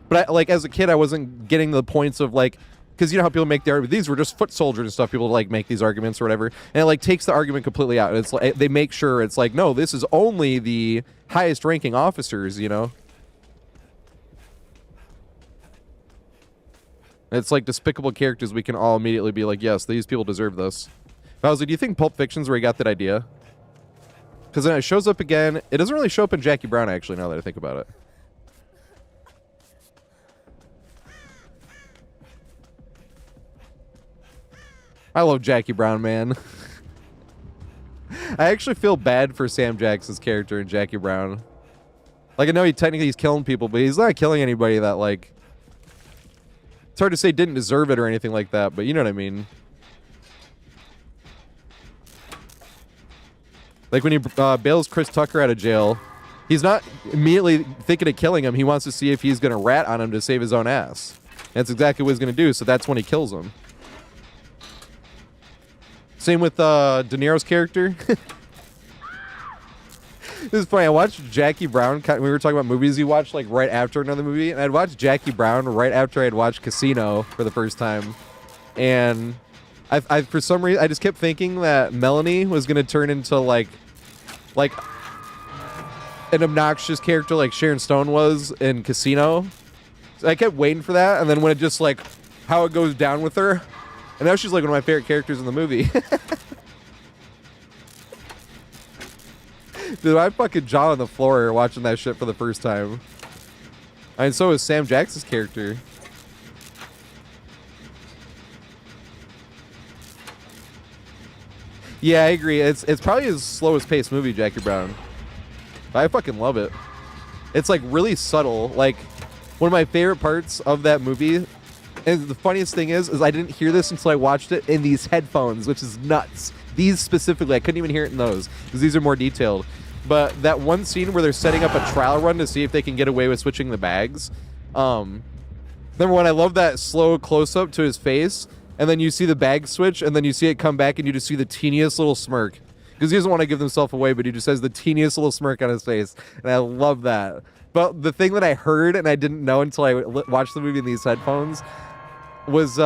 But, like, as a kid, I wasn't getting the points of, like, because you know how people make the argument, these were just foot soldiers and stuff, people, like, make these arguments or whatever, and it, like, takes the argument completely out. It's like, they make sure it's like, no, this is only the highest ranking officers, you know? It's like despicable characters we can all immediately be like, yes, these people deserve this. Bowser, do you think Pulp Fiction's where he got that idea? Because then it shows up again. It doesn't really show up in Jackie Brown, actually, now that I think about it. I love Jackie Brown, man. I actually feel bad for Sam Jackson's character in Jackie Brown. Like, I know he's killing people, but he's not killing anybody that, like... It's hard to say didn't deserve it or anything like that, but you know what I mean. Like when he bails Chris Tucker out of jail, he's not immediately thinking of killing him. He wants to see if he's going to rat on him to save his own ass. That's exactly what he's going to do, so that's when he kills him. Same with De Niro's character. This is funny. I watched Jackie Brown. We were talking about movies you watched like right after another movie, and I'd watched Jackie Brown right after I'd watched Casino for the first time. And I for some reason, I just kept thinking that Melanie was going to turn into like an obnoxious character like Sharon Stone was in Casino. So I kept waiting for that, and then when it just like how it goes down with her, and now she's like one of my favorite characters in the movie. Dude, I fucking jaw on the floor watching that shit for the first time. And so is Sam Jackson's character. Yeah, I agree. It's probably his slowest paced movie, Jackie Brown. But I fucking love it. It's like really subtle. Like one of my favorite parts of that movie, and the funniest thing is I didn't hear this until I watched it in these headphones, which is nuts. These specifically, I couldn't even hear it in those because these are more detailed. But that one scene where they're setting up a trial run to see if they can get away with switching the bags. Number one, I love that slow close-up to his face, and then you see the bag switch, and then you see it come back, and you just see the teeniest little smirk. Because he doesn't want to give himself away, but he just has the teeniest little smirk on his face, and I love that. But the thing that I heard, and I didn't know until I watched the movie in these headphones, was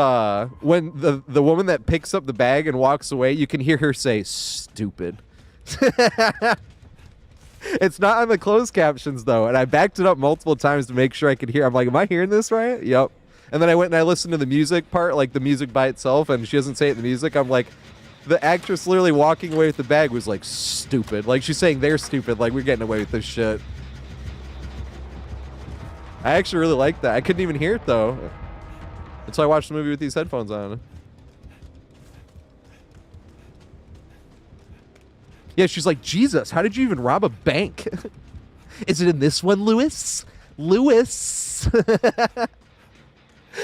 when the woman that picks up the bag and walks away, you can hear her say, "Stupid." It's not on the closed captions though, and I backed it up multiple times to make sure I could hear. I'm like, am I hearing this right? Yep. And then I went and I listened to the music part, like the music by itself, and she doesn't say it in the music. I'm like, the actress literally walking away with the bag was like stupid. Like she's saying they're stupid. Like we're getting away with this shit. I actually really liked that. I couldn't even hear it though. That's why I watched the movie with these headphones on. Yeah, she's like, Jesus, how did you even rob a bank? Is it in this one, Lewis? Lewis. But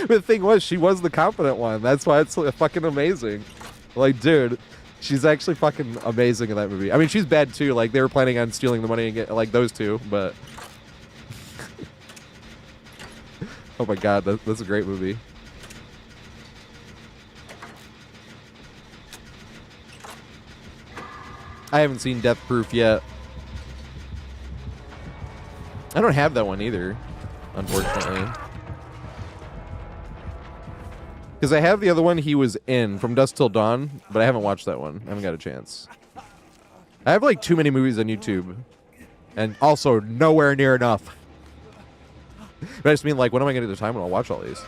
the thing was, she was the competent one. That's why it's fucking amazing. Like, dude, she's actually fucking amazing in that movie. I mean, she's bad too. Like, they were planning on stealing the money and get like those two, but oh my god, that's a great movie. I haven't seen Death Proof yet. I don't have that one either, unfortunately. Because I have the other one he was in, From Dusk Till Dawn, but I haven't watched that one. I haven't got a chance. I have like too many movies on YouTube. And also nowhere near enough. But I just mean like, when am I going to get the time when I'll watch all these?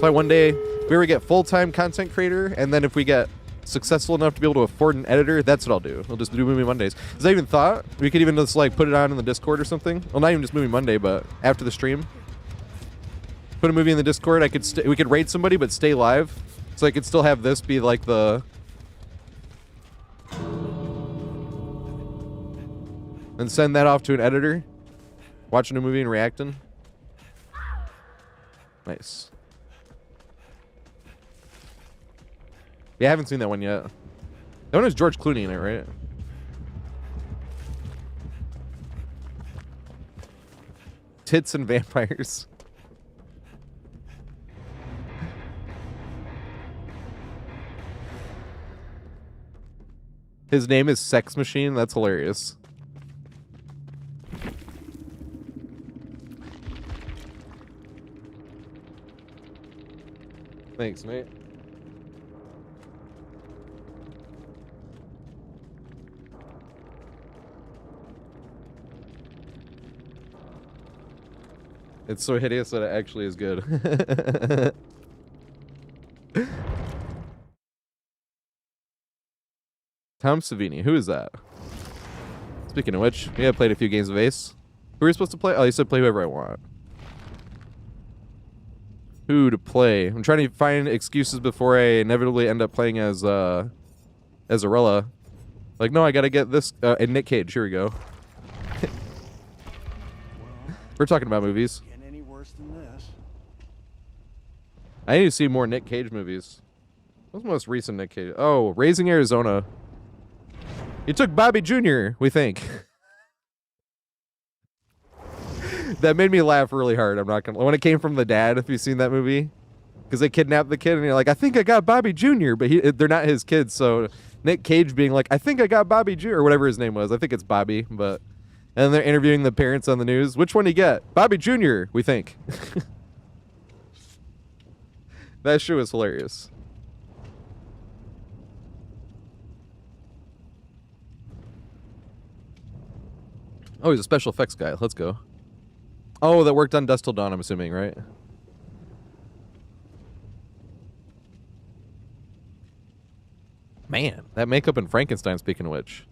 So one day, if we ever get full-time content creator, and then if we get successful enough to be able to afford an editor, that's what I'll do. I'll just do Movie Mondays. Because I even thought we could even just like put it on in the Discord or something. Well, not even just Movie Monday, but after the stream, put a movie in the Discord. We could raid somebody, but stay live, so I could still have this be like the. And send that off to an editor. Watching a movie and reacting. Nice. Yeah, I haven't seen that one yet. That one has George Clooney in it, right? Tits and vampires. His name is Sex Machine. That's hilarious. Thanks, mate. It's so hideous that it actually is good. Tom Savini. Who is that? Speaking of which, yeah, I played a few games of Ace. Who are we supposed to play? Oh, you said play whoever I want. Who to play? I'm trying to find excuses before I inevitably end up playing as Arella. Like, no, I gotta get this. And Nick Cage. Here we go. We're talking about movies. Getting any worse than this? I need to see more Nick Cage movies. What's the most recent Nick Cage? Oh, Raising Arizona. You took Bobby Jr., we think. That made me laugh really hard. I'm not gonna. When it came from the dad, if you've seen that movie, because they kidnapped the kid, and you're like, I think I got Bobby Jr., but they're not his kids. So Nick Cage being like, I think I got Bobby Jr., or whatever his name was. I think it's Bobby, but. And they're interviewing the parents on the news. Which one do you get? Bobby Jr., we think. That shit was hilarious. Oh, he's a special effects guy. Let's go. Oh, that worked on Dusk Till Dawn, I'm assuming, right? Man, that makeup in Frankenstein, speaking of which.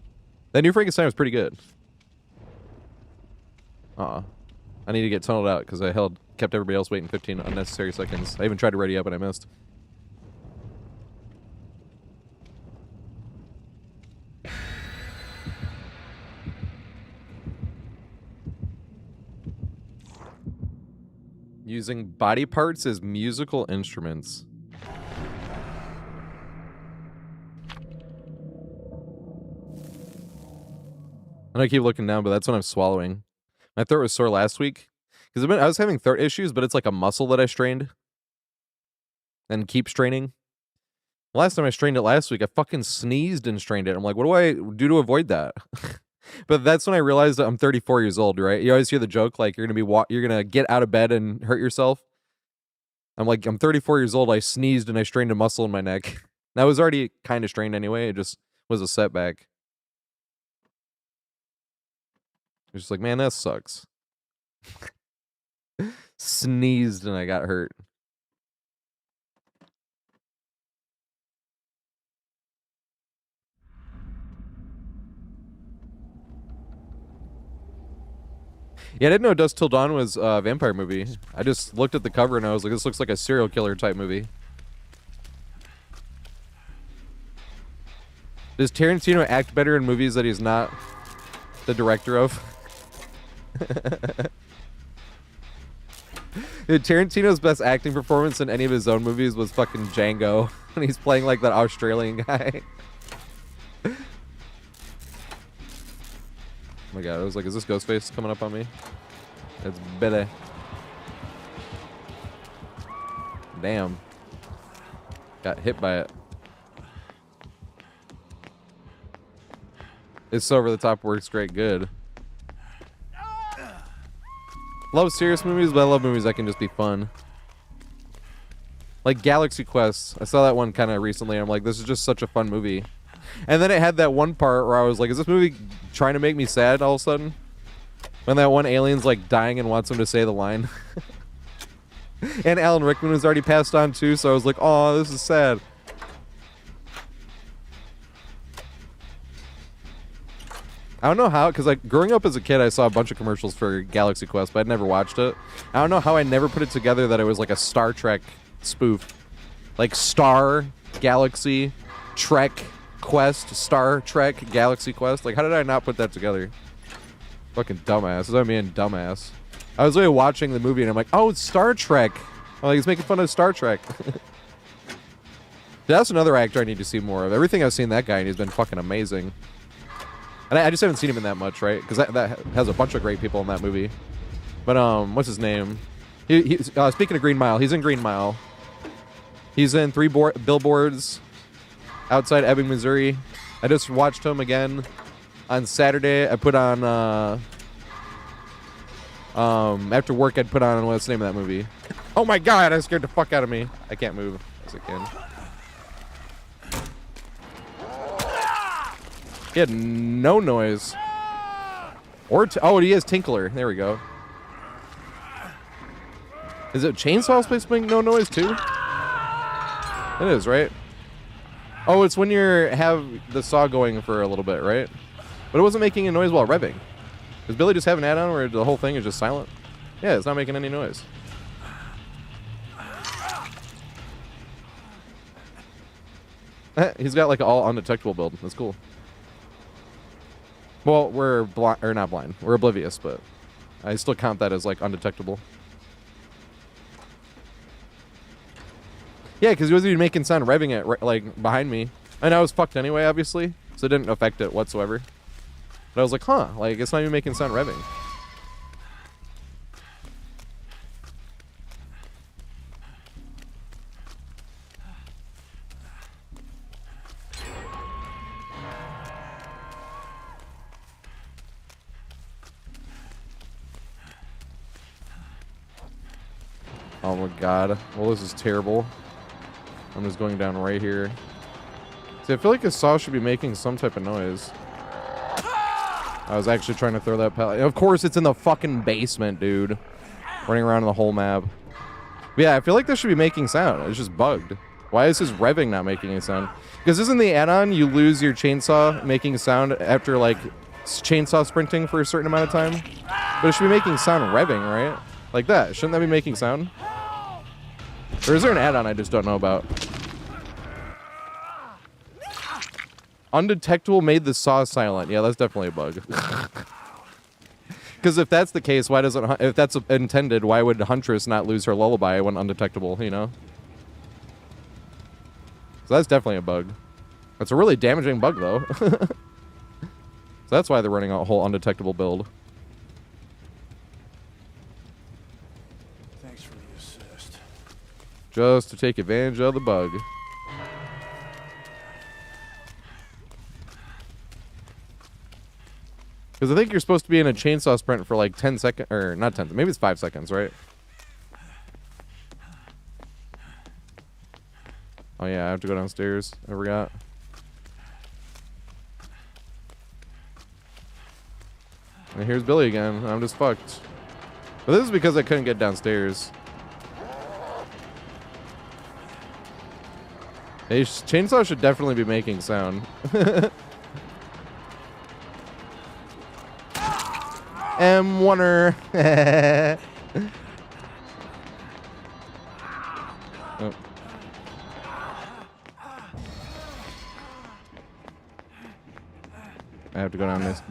That new Frankenstein was pretty good. I need to get tunneled out because I kept everybody else waiting 15 unnecessary seconds. I even tried to ready up and I missed. Using body parts as musical instruments. I know I keep looking down, but that's when I'm swallowing. My throat was sore last week because I was having throat issues, but it's like a muscle that I strained and keep straining. Last time I strained it last week, I fucking sneezed and strained it. I'm like, what do I do to avoid that? But that's when I realized that I'm 34 years old, right? You always hear the joke like you're gonna get out of bed and hurt yourself. I'm like, I'm 34 years old. I sneezed and I strained a muscle in my neck. That was already kind of strained anyway. It just was a setback. It's just like, man, that sucks. Sneezed and I got hurt. Yeah, I didn't know Dusk Till Dawn was a vampire movie. I just looked at the cover and I was like, this looks like a serial killer type movie. Does Tarantino act better in movies that he's not the director of? Dude, Tarantino's best acting performance in any of his own movies was fucking Django. When he's playing like that Australian guy. Oh my god, I was like, is this Ghostface coming up on me? It's better. Damn. Got hit by it. It's so over the top, works great, good. Love serious movies, but I love movies that can just be fun. Like Galaxy Quest. I saw that one kind of recently. And I'm like, this is just such a fun movie. And then it had that one part where I was like, is this movie trying to make me sad all of a sudden? When that one alien's like dying and wants him to say the line. And Alan Rickman was already passed on too, so I was like, oh, this is sad. I don't know how, because like growing up as a kid, I saw a bunch of commercials for Galaxy Quest, but I'd never watched it. I don't know how I never put it together that it was like a Star Trek spoof. Like Star, Galaxy, Trek, Quest, Star Trek, Galaxy Quest. Like, how did I not put that together? Fucking dumbass. That's what I mean, dumbass. I was really watching the movie and I'm like, oh, it's Star Trek. I'm like, he's making fun of Star Trek. That's another actor I need to see more of. Everything I've seen that guy and he's been fucking amazing. And I just haven't seen him in that much, right? Because that has a bunch of great people in that movie. But, what's his name? Speaking of Green Mile, he's in Green Mile. He's in 3 billboards outside Ebbing, Missouri. I just watched him again on Saturday. I put on, after work, I'd put on, what's the name of that movie? Oh my god, that scared the fuck out of me. I can't move as I can. He had no noise. Or, oh, he has Tinkler. There we go. Is it Chainsaw supposed to make no noise too? It is, right? Oh, it's when you have the saw going for a little bit, right? But it wasn't making a noise while revving. Does Billy just have an add-on where the whole thing is just silent? Yeah, it's not making any noise. He's got like an all undetectable build. That's cool. Well, we're blind, or not blind. We're oblivious, but I still count that as like undetectable. Yeah, because he wasn't even making sound revving it right, like behind me, and I was fucked anyway, obviously, so it didn't affect it whatsoever. But I was like, huh, like it's not even making sound revving. Oh my god. Well, this is terrible. I'm just going down right here. See, I feel like a saw should be making some type of noise. I was actually trying to throw that pallet. Of course, it's in the fucking basement, dude. Running around the whole map. But yeah, I feel like this should be making sound. It's just bugged. Why is his revving not making any sound? Because isn't the add-on you lose your chainsaw making sound after, like, chainsaw sprinting for a certain amount of time? But it should be making sound revving, right? Like that. Shouldn't that be making sound? Or is there an add-on I just don't know about? Undetectable made the saw silent. Yeah, that's definitely a bug. Because if that's the case, why doesn't... If that's intended, why would Huntress not lose her lullaby when undetectable, you know? So that's definitely a bug. That's a really damaging bug, though. So that's why they're running a whole undetectable build. Thanks for the assist. Just to take advantage of the bug. Because I think you're supposed to be in a chainsaw sprint for like 10 seconds, or not 10, maybe it's 5 seconds, right? Oh yeah, I have to go downstairs. I forgot. And here's Billy again. I'm just fucked. But this is because I couldn't get downstairs. Hey, chainsaw should definitely be making sound. M1er. Oh. I have to go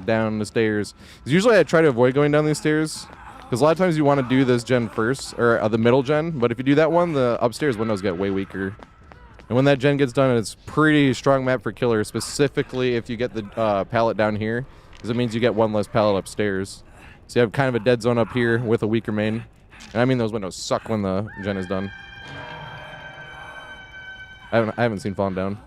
down the stairs. Usually I try to avoid going down these stairs because a lot of times you want to do this gen first, or the middle gen. But if you do that one, the upstairs windows get way weaker. And when that gen gets done, it's pretty strong map for killer, specifically if you get the pallet down here, because it means you get one less pallet upstairs. So you have kind of a dead zone up here with a weaker main. And I mean, those windows suck when the gen is done. I haven't seen Falling Down.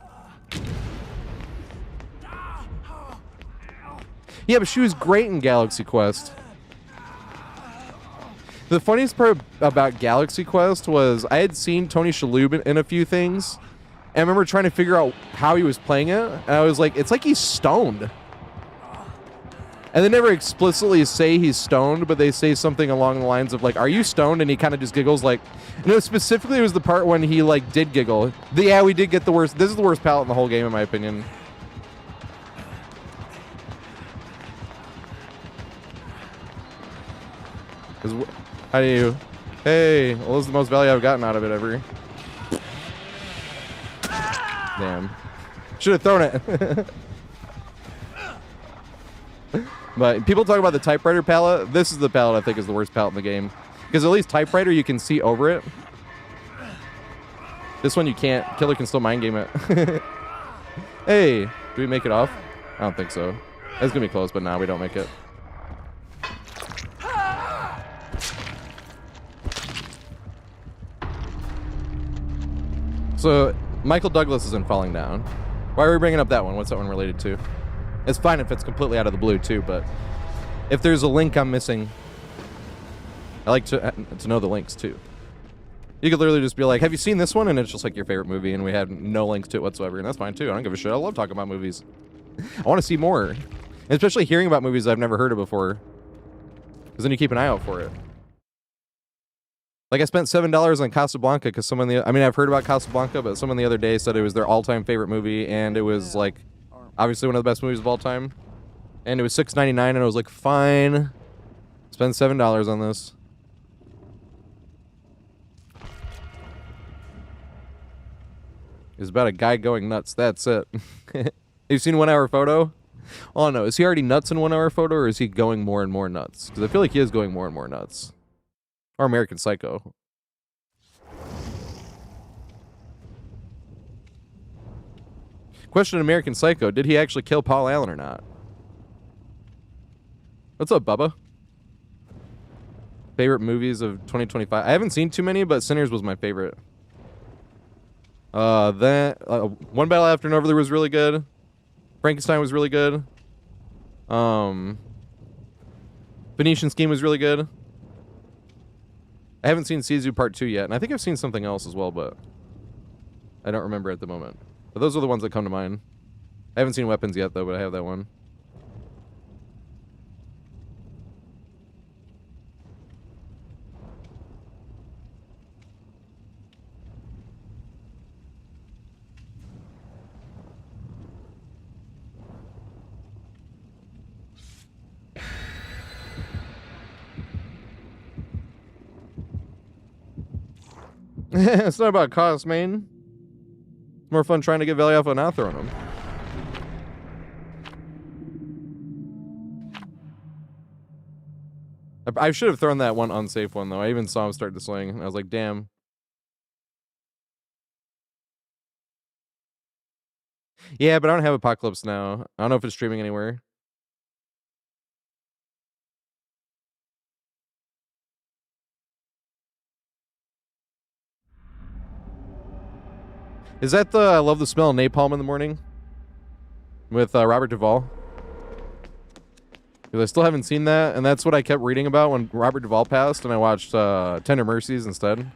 Yeah, but she was great in Galaxy Quest. The funniest part about Galaxy Quest was I had seen Tony Shalhoub in a few things. And I remember trying to figure out how he was playing it. And I was like, it's like he's stoned. And they never explicitly say he's stoned, but they say something along the lines of like, are you stoned? And he kind of just giggles like, specifically it was the part when he like did giggle. Yeah, we did get the worst. This is the worst palette in the whole game, in my opinion. How do you... Hey, well, this is the most value I've gotten out of it ever. Damn. Should have thrown it. But people talk about the typewriter palette. This is the palette I think is the worst palette in the game. Because at least typewriter, you can see over it. This one you can't. Killer can still mind game it. Hey, do we make it off? I don't think so. It's going to be close, but nah, we don't make it. So, Michael Douglas is in Falling Down. Why are we bringing up that one? What's that one related to? It's fine if it's completely out of the blue, too, but if there's a link I'm missing, I like to know the links, too. You could literally just be like, have you seen this one? And it's just like your favorite movie, and we had no links to it whatsoever, and that's fine, too. I don't give a shit. I love talking about movies. I want to see more. And especially hearing about movies I've never heard of before, because then you keep an eye out for it. Like, I spent $7 on Casablanca because someone I've heard about Casablanca, but someone the other day said it was their all-time favorite movie, and it was, like, obviously one of the best movies of all time. And it was $6.99, and I was like, fine. Spend $7 on this. It's about a guy going nuts. That's it. Have you seen 1 Hour Photo? Oh, no. Is he already nuts in 1 Hour Photo, or is he going more and more nuts? Because I feel like he is going more and more nuts. Or American Psycho. Question: American Psycho, did he actually kill Paul Allen or not? What's up, Bubba? Favorite movies of 2025? I haven't seen too many, but Sinners was my favorite. One Battle After Another there was really good. Frankenstein was really good. Venetian Scheme was really good. I haven't seen Sisu Part 2 yet, and I think I've seen something else as well, but I don't remember at the moment. But those are the ones that come to mind. I haven't seen Weapons yet, though, but I have that one. It's not about cost, man. It's more fun trying to get value off of not throwing them. I should have thrown that one unsafe one, though. I even saw him start to swing, and I was like, damn. Yeah, but I don't have Apocalypse now. I don't know if it's streaming anywhere. Is that the I Love the Smell of Napalm in the Morning? With Robert Duvall? Because I still haven't seen that, and that's what I kept reading about when Robert Duvall passed, and I watched Tender Mercies instead.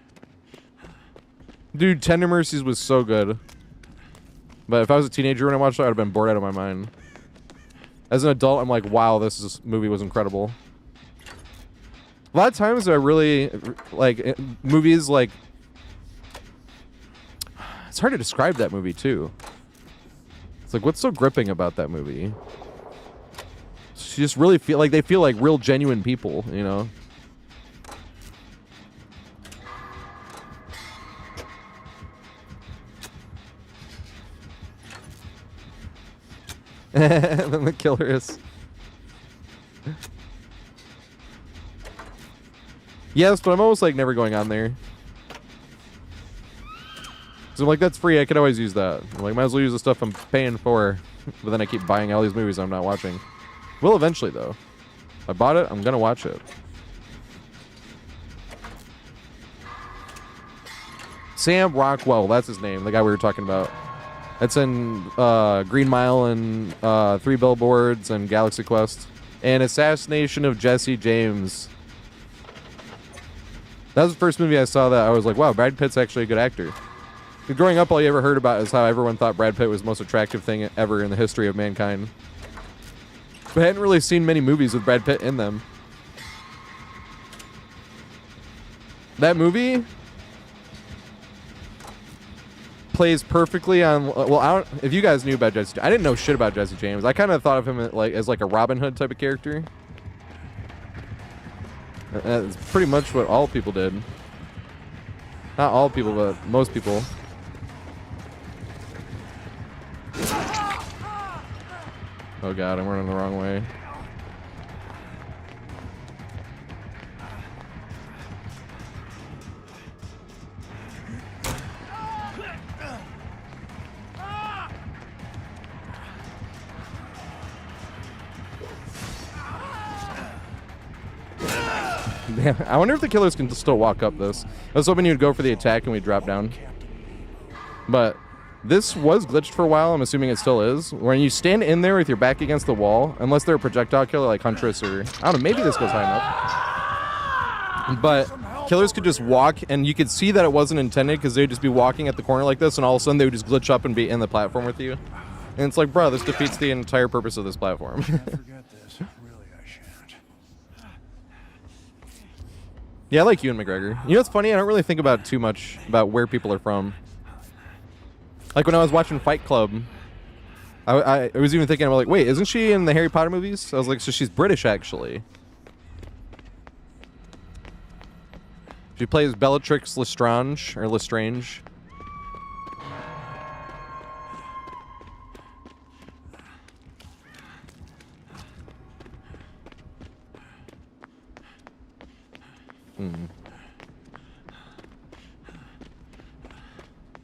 Dude, Tender Mercies was so good. But if I was a teenager when I watched it, I would have been bored out of my mind. As an adult, I'm like, wow, this movie was incredible. A lot of times I really, like, movies like... It's hard to describe that movie, too. It's like, what's so gripping about that movie? You just really feel like they feel like real, genuine people, you know? And then the killer is... Yes, but I'm almost like never going on there. So I'm like, that's free, I could always use that. I'm like, might as well use the stuff I'm paying for. But then I keep buying all these movies I'm not watching. Will eventually, though. I bought it, I'm gonna watch it. Sam Rockwell, that's his name, the guy we were talking about. That's in Green Mile and 3 Billboards and Galaxy Quest. And Assassination of Jesse James. That was the first movie I saw that I was like, wow, Brad Pitt's actually a good actor. Growing up, all you ever heard about is how everyone thought Brad Pitt was the most attractive thing ever in the history of mankind. But I hadn't really seen many movies with Brad Pitt in them. That movie plays perfectly on... Well, if you guys knew about Jesse... I didn't know shit about Jesse James. I kind of thought of him as like a Robin Hood type of character. That's pretty much what all people did. Not all people, but most people. Oh god, I'm running the wrong way. Damn, I wonder if the killers can still walk up this. I was hoping you'd go for the attack and we'd drop down. But this was glitched for a while, I'm assuming it still is. When you stand in there with your back against the wall, unless they're a projectile killer like Huntress or... I don't know, maybe this goes high enough. But killers could just walk, and you could see that it wasn't intended because they'd just be walking at the corner like this, and all of a sudden they would just glitch up and be in the platform with you. And it's like, bro, this defeats the entire purpose of this platform. Yeah, I like Ewan McGregor. You know what's funny? I don't really think about too much about where people are from. Like when I was watching Fight Club, I was even thinking, I'm like, wait, isn't she in the Harry Potter movies? I was like, so she's British, actually. She plays Bellatrix Lestrange, or Lestrange.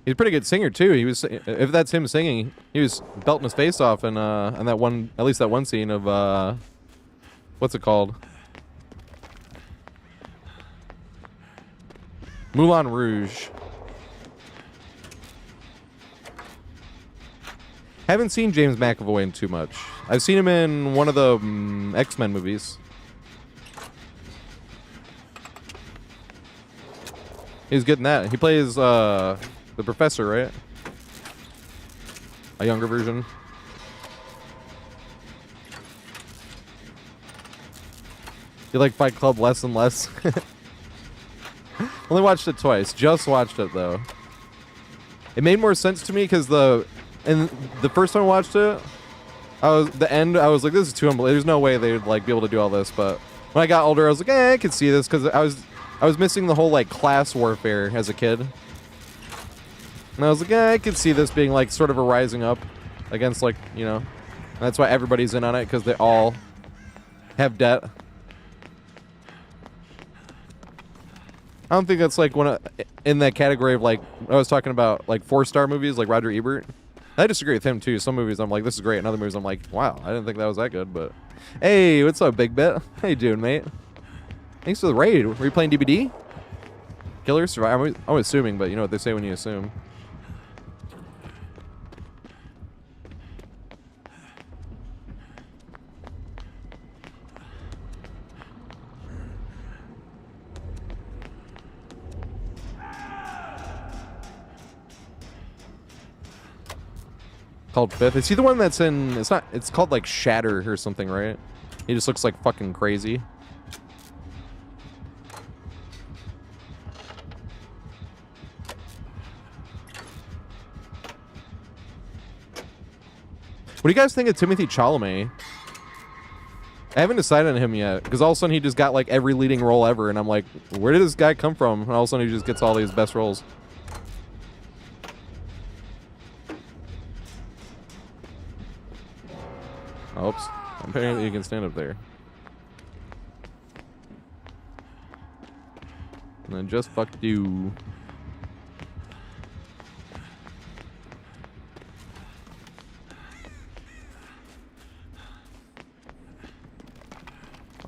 He's a pretty good singer too. He was, if that's him singing, he was belting his face off in that one, at least that one scene of what's it called? Moulin Rouge. Haven't seen James McAvoy in too much. I've seen him in one of the X-Men movies. He's good in that. He plays the professor, right? A younger version. You like Fight Club less and less? Only watched it twice. Just watched it though. It made more sense to me because the first time I watched it, I was like, this is too unbelievable. There's no way they'd like be able to do all this. But when I got older, I was like, I could see this because I was missing the whole like class warfare as a kid. And I was like, I could see this being like sort of a rising up against like, you know, and that's why everybody's in on it because they all have debt. I don't think that's like in that category of like, I was talking about like 4-star movies like Roger Ebert. I disagree with him too. Some movies I'm like, this is great. And other movies I'm like, wow, I didn't think that was that good. But hey, what's up, Big Bet? How you doing, mate? Thanks for the raid. Were you playing DBD? Killer Survive? I'm assuming, but you know what they say when you assume. Called Fifth. Is he the one that's in? It's not. It's called like Shatter or something, right? He just looks like fucking crazy. What do you guys think of Timothy Chalamet? I haven't decided on him yet, because all of a sudden he just got like every leading role ever, and I'm like, where did this guy come from? And all of a sudden he just gets all these best roles. Oops. Apparently you can stand up there. And then just fucked you.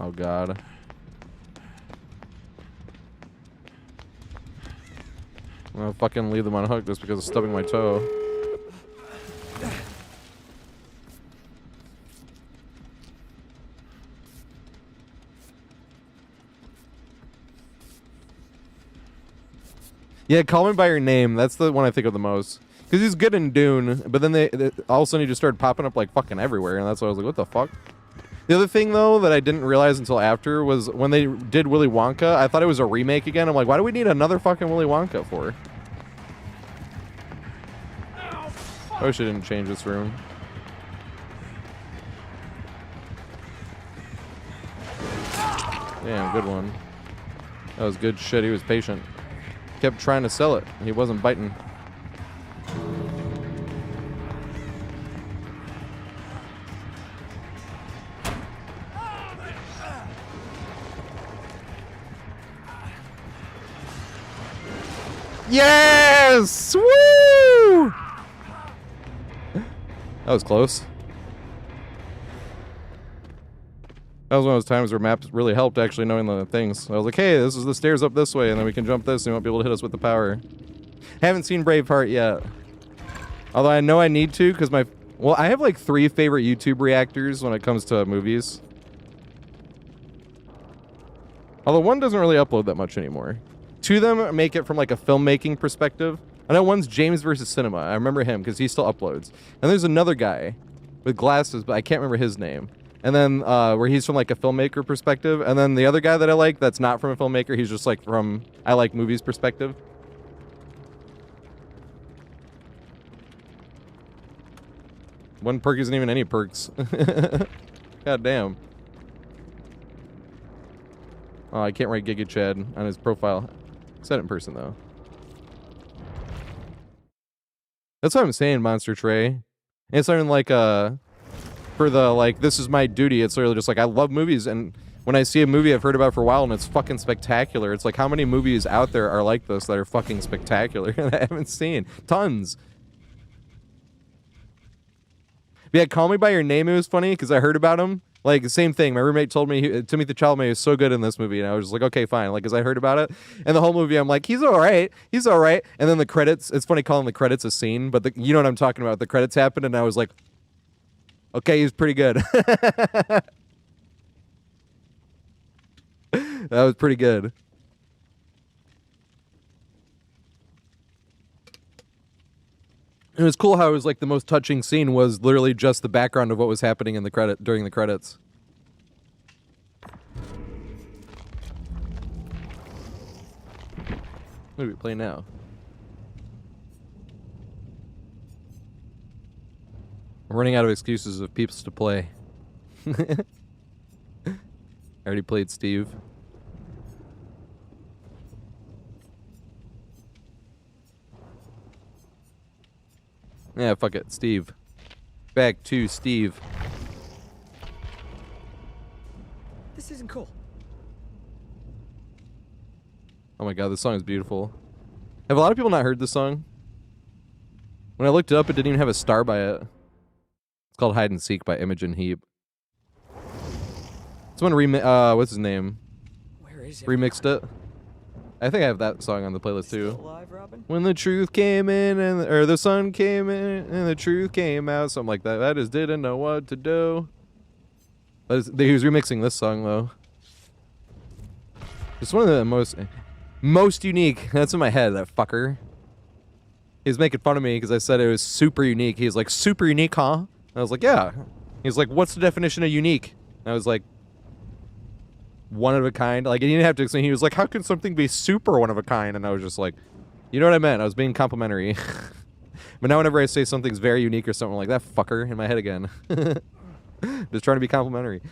Oh god. I'm gonna fucking leave them on hook just because of stubbing my toe. Yeah, Call Me By Your Name. That's the one I think of the most. Because he's good in Dune, but then they all of a sudden he just started popping up like fucking everywhere, and that's why I was like, what the fuck? The other thing, though, that I didn't realize until after was when they did Willy Wonka, I thought it was a remake again. I'm like, why do we need another fucking Willy Wonka for? I wish I didn't change this room. Damn, good one. That was good shit. He was patient. Kept trying to sell it. He wasn't biting. Yes! Woo! That was close. That was one of those times where maps really helped actually knowing the things. I was like, hey, this is the stairs up this way, and then we can jump this, and you won't be able to hit us with the power. Haven't seen Braveheart yet. Although I know I need to, because my... Well, I have like 3 favorite YouTube reactors when it comes to movies. Although one doesn't really upload that much anymore. 2 of them make it from like a filmmaking perspective. I know one's James versus Cinema. I remember him because he still uploads. And there's another guy with glasses, but I can't remember his name. And then where he's from like a filmmaker perspective. And then the other guy that I like that's not from a filmmaker, he's just like from I like movies perspective. One perk isn't even any perks. God damn. Oh, I can't write Giga Chad on his profile. Said it in person, though. That's what I'm saying, Monster Trey. It's something like, for the, like, this is my duty. It's literally just like, I love movies, and when I see a movie I've heard about for a while and it's fucking spectacular, it's like, how many movies out there are like this that are fucking spectacular that I haven't seen? Tons. But yeah, Call Me By Your Name, it was funny, because I heard about him. Like, the same thing. My roommate told me Timothy Chalamet is so good in this movie, and I was just like, okay, fine. Like, as I heard about it, and the whole movie, I'm like, he's all right. He's all right. And then the credits, it's funny calling the credits a scene, but you know what I'm talking about. The credits happened, and I was like, okay, he's pretty good. That was pretty good. It was cool how it was like the most touching scene was literally just the background of what was happening in the during the credits. What do we play now? I'm running out of excuses of peeps to play. I already played Steve. Yeah, fuck it. Steve. Back to Steve. This isn't cool. Oh my god, this song is beautiful. Have a lot of people not heard this song? When I looked it up, it didn't even have a star by it. It's called Hide and Seek by Imogen Heap. Someone what's his name? Where is it? Remixed it. I think I have that song on the playlist too. Still alive, Robin? When the truth came in, or the sun came in, and the truth came out, something like that. I just didn't know what to do. But he was remixing this song though. It's one of the most unique. That's in my head, that fucker. He was making fun of me because I said it was super unique. He was like, super unique, huh? And I was like, yeah. He's like, what's the definition of unique? And I was like, one of a kind. Like, he didn't have to explain. He was like, how can something be super one of a kind? And I was just like, you know what I meant? I was being complimentary. But now whenever I say something's very unique or something like that, fucker, in my head again. Just trying to be complimentary.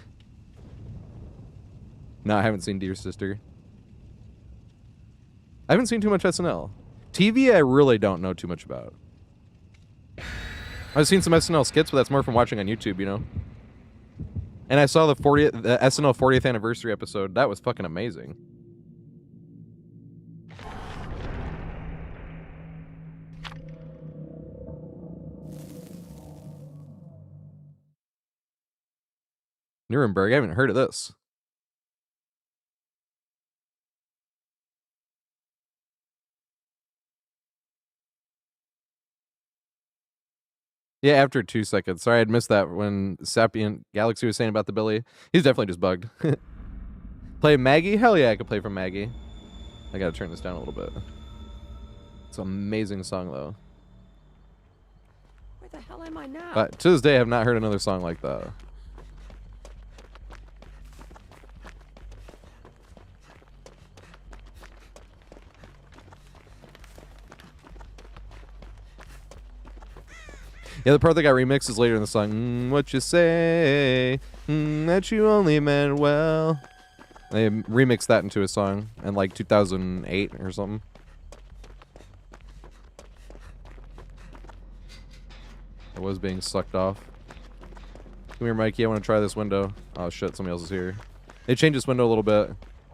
No, I haven't seen Dear Sister. I haven't seen too much SNL. TV, I really don't know too much about. I've seen some SNL skits, but that's more from watching on YouTube, you know? And I saw the SNL 40th anniversary episode. That was fucking amazing. Nuremberg, I haven't heard of this. Yeah, after 2 seconds. Sorry, I'd missed that when Sapient Galaxy was saying about the Billy. He's definitely just bugged. Play Maggie? Hell yeah, I could play from Maggie. I gotta turn this down a little bit. It's an amazing song, though. Where the hell am I now? But to this day, I have not heard another song like that. Yeah, the part that got remixed is later in the song. What you say? That you only meant well. They remixed that into a song in like 2008 or something. It was being sucked off. Come here, Mikey. I want to try this window. Oh shit, somebody else is here. They changed this window a little bit.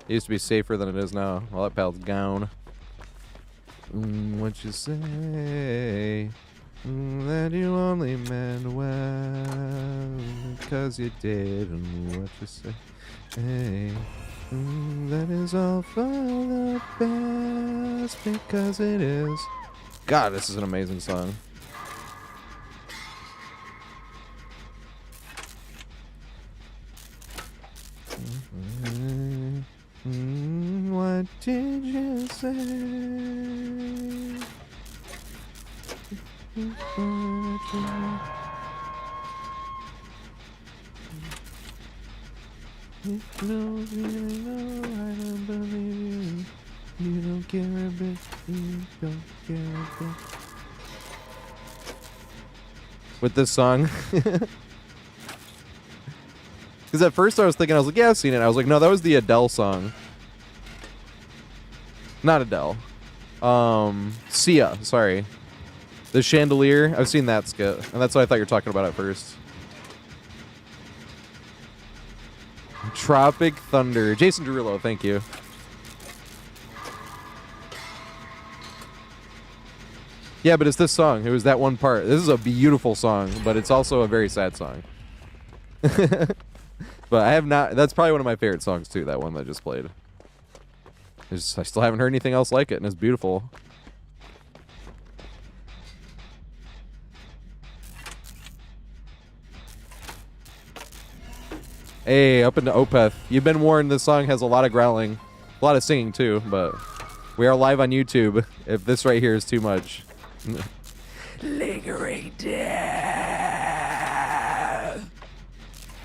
It used to be safer than it is now. Well, that pal's gone. What you say? That you only meant well, because you did, and what you say, hey, that is all for the best, because it is. God, this is an amazing song. What did you say? You don't care a bit. You don't care a bit. With this song. Because at first I was thinking, I was like, yeah, I've seen it. I was like, no, that was the Adele song. Not Adele. Sia, sorry. The Chandelier, I've seen that skit, and that's what I thought you were talking about at first. Tropic Thunder. Jason Derulo, thank you. Yeah, but it's this song. It was that one part. This is a beautiful song, but it's also a very sad song. But I have not... That's probably one of my favorite songs, too, that one that I just played. I still haven't heard anything else like it, and it's beautiful. Hey, up into Opeth. You've been warned this song has a lot of growling. A lot of singing, too, but... We are live on YouTube, if this right here is too much. Lingering death.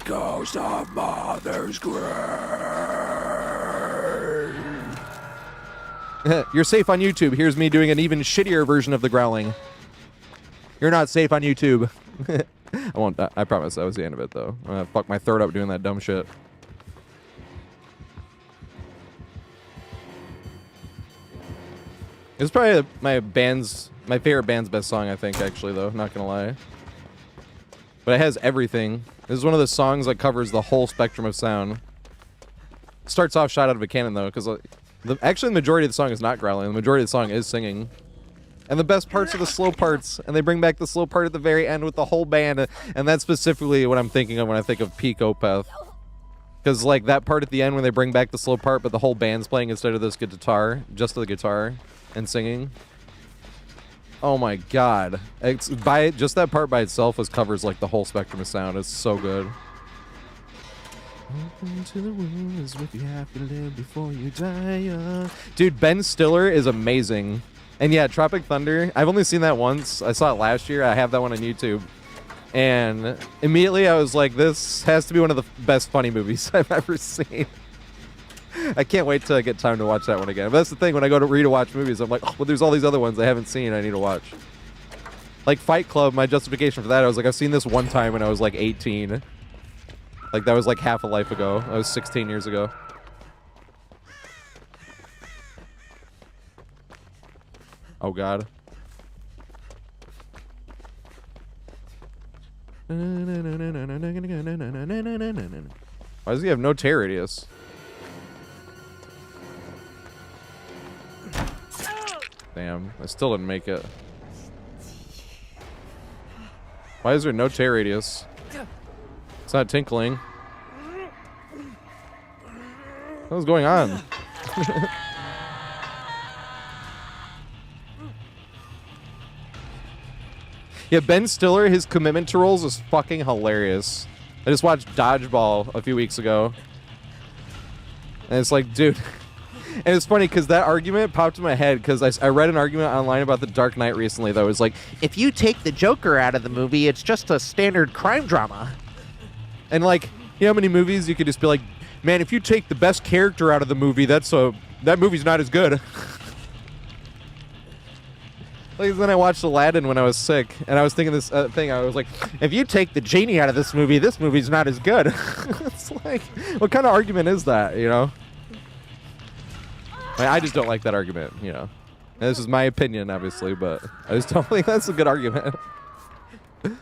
Ghost of Mother's grave. You're safe on YouTube. Here's me doing an even shittier version of the growling. You're not safe on YouTube. I won't. I promise. That was the end of it, though. I'm gonna fuck my throat up doing that dumb shit. It's probably my favorite band's best song, I think, actually, though. Not gonna lie. But it has everything. This is one of the songs that covers the whole spectrum of sound. Starts off shot out of a cannon, though, because actually the majority of the song is not growling. The majority of the song is singing. And the best parts are the slow parts, and they bring back the slow part at the very end with the whole band, and that's specifically what I'm thinking of when I think of peak Opeth. Because, like, that part at the end when they bring back the slow part, but the whole band's playing instead of this guitar, just the guitar, and singing. Oh my god. Just that part by itself covers, like, the whole spectrum of sound. It's so good. Open to the wounds if you have to live before you die young. Dude, Ben Stiller is amazing. And yeah, Tropic Thunder, I've only seen that once. I saw it last year. I have that one on YouTube. And immediately I was like, this has to be one of the best funny movies I've ever seen. I can't wait till I get time to watch that one again. But that's the thing, when I go to watch movies, I'm like, oh, well, there's all these other ones I haven't seen I need to watch. Like Fight Club, my justification for that, I was like, I've seen this one time when I was like 18. Like, that was like half a life ago. That was 16 years ago. Oh, God. Why does he have no tear radius? Damn, I still didn't make it. Why is there no tear radius? It's not tinkling. What's going on? Yeah, Ben Stiller, his commitment to roles is fucking hilarious. I just watched Dodgeball a few weeks ago. And it's like, dude. And it's funny because that argument popped in my head because I read an argument online about The Dark Knight recently that was like, if you take the Joker out of the movie, it's just a standard crime drama. And like, you know how many movies you could just be like, man, if you take the best character out of the movie, that movie's not as good. Like, then I watched Aladdin when I was sick, and I was thinking this thing. I was like, if you take the genie out of this movie's not as good. It's like, what kind of argument is that, you know? I just don't like that argument, you know. And this is my opinion, obviously, but I just don't think that's a good argument. You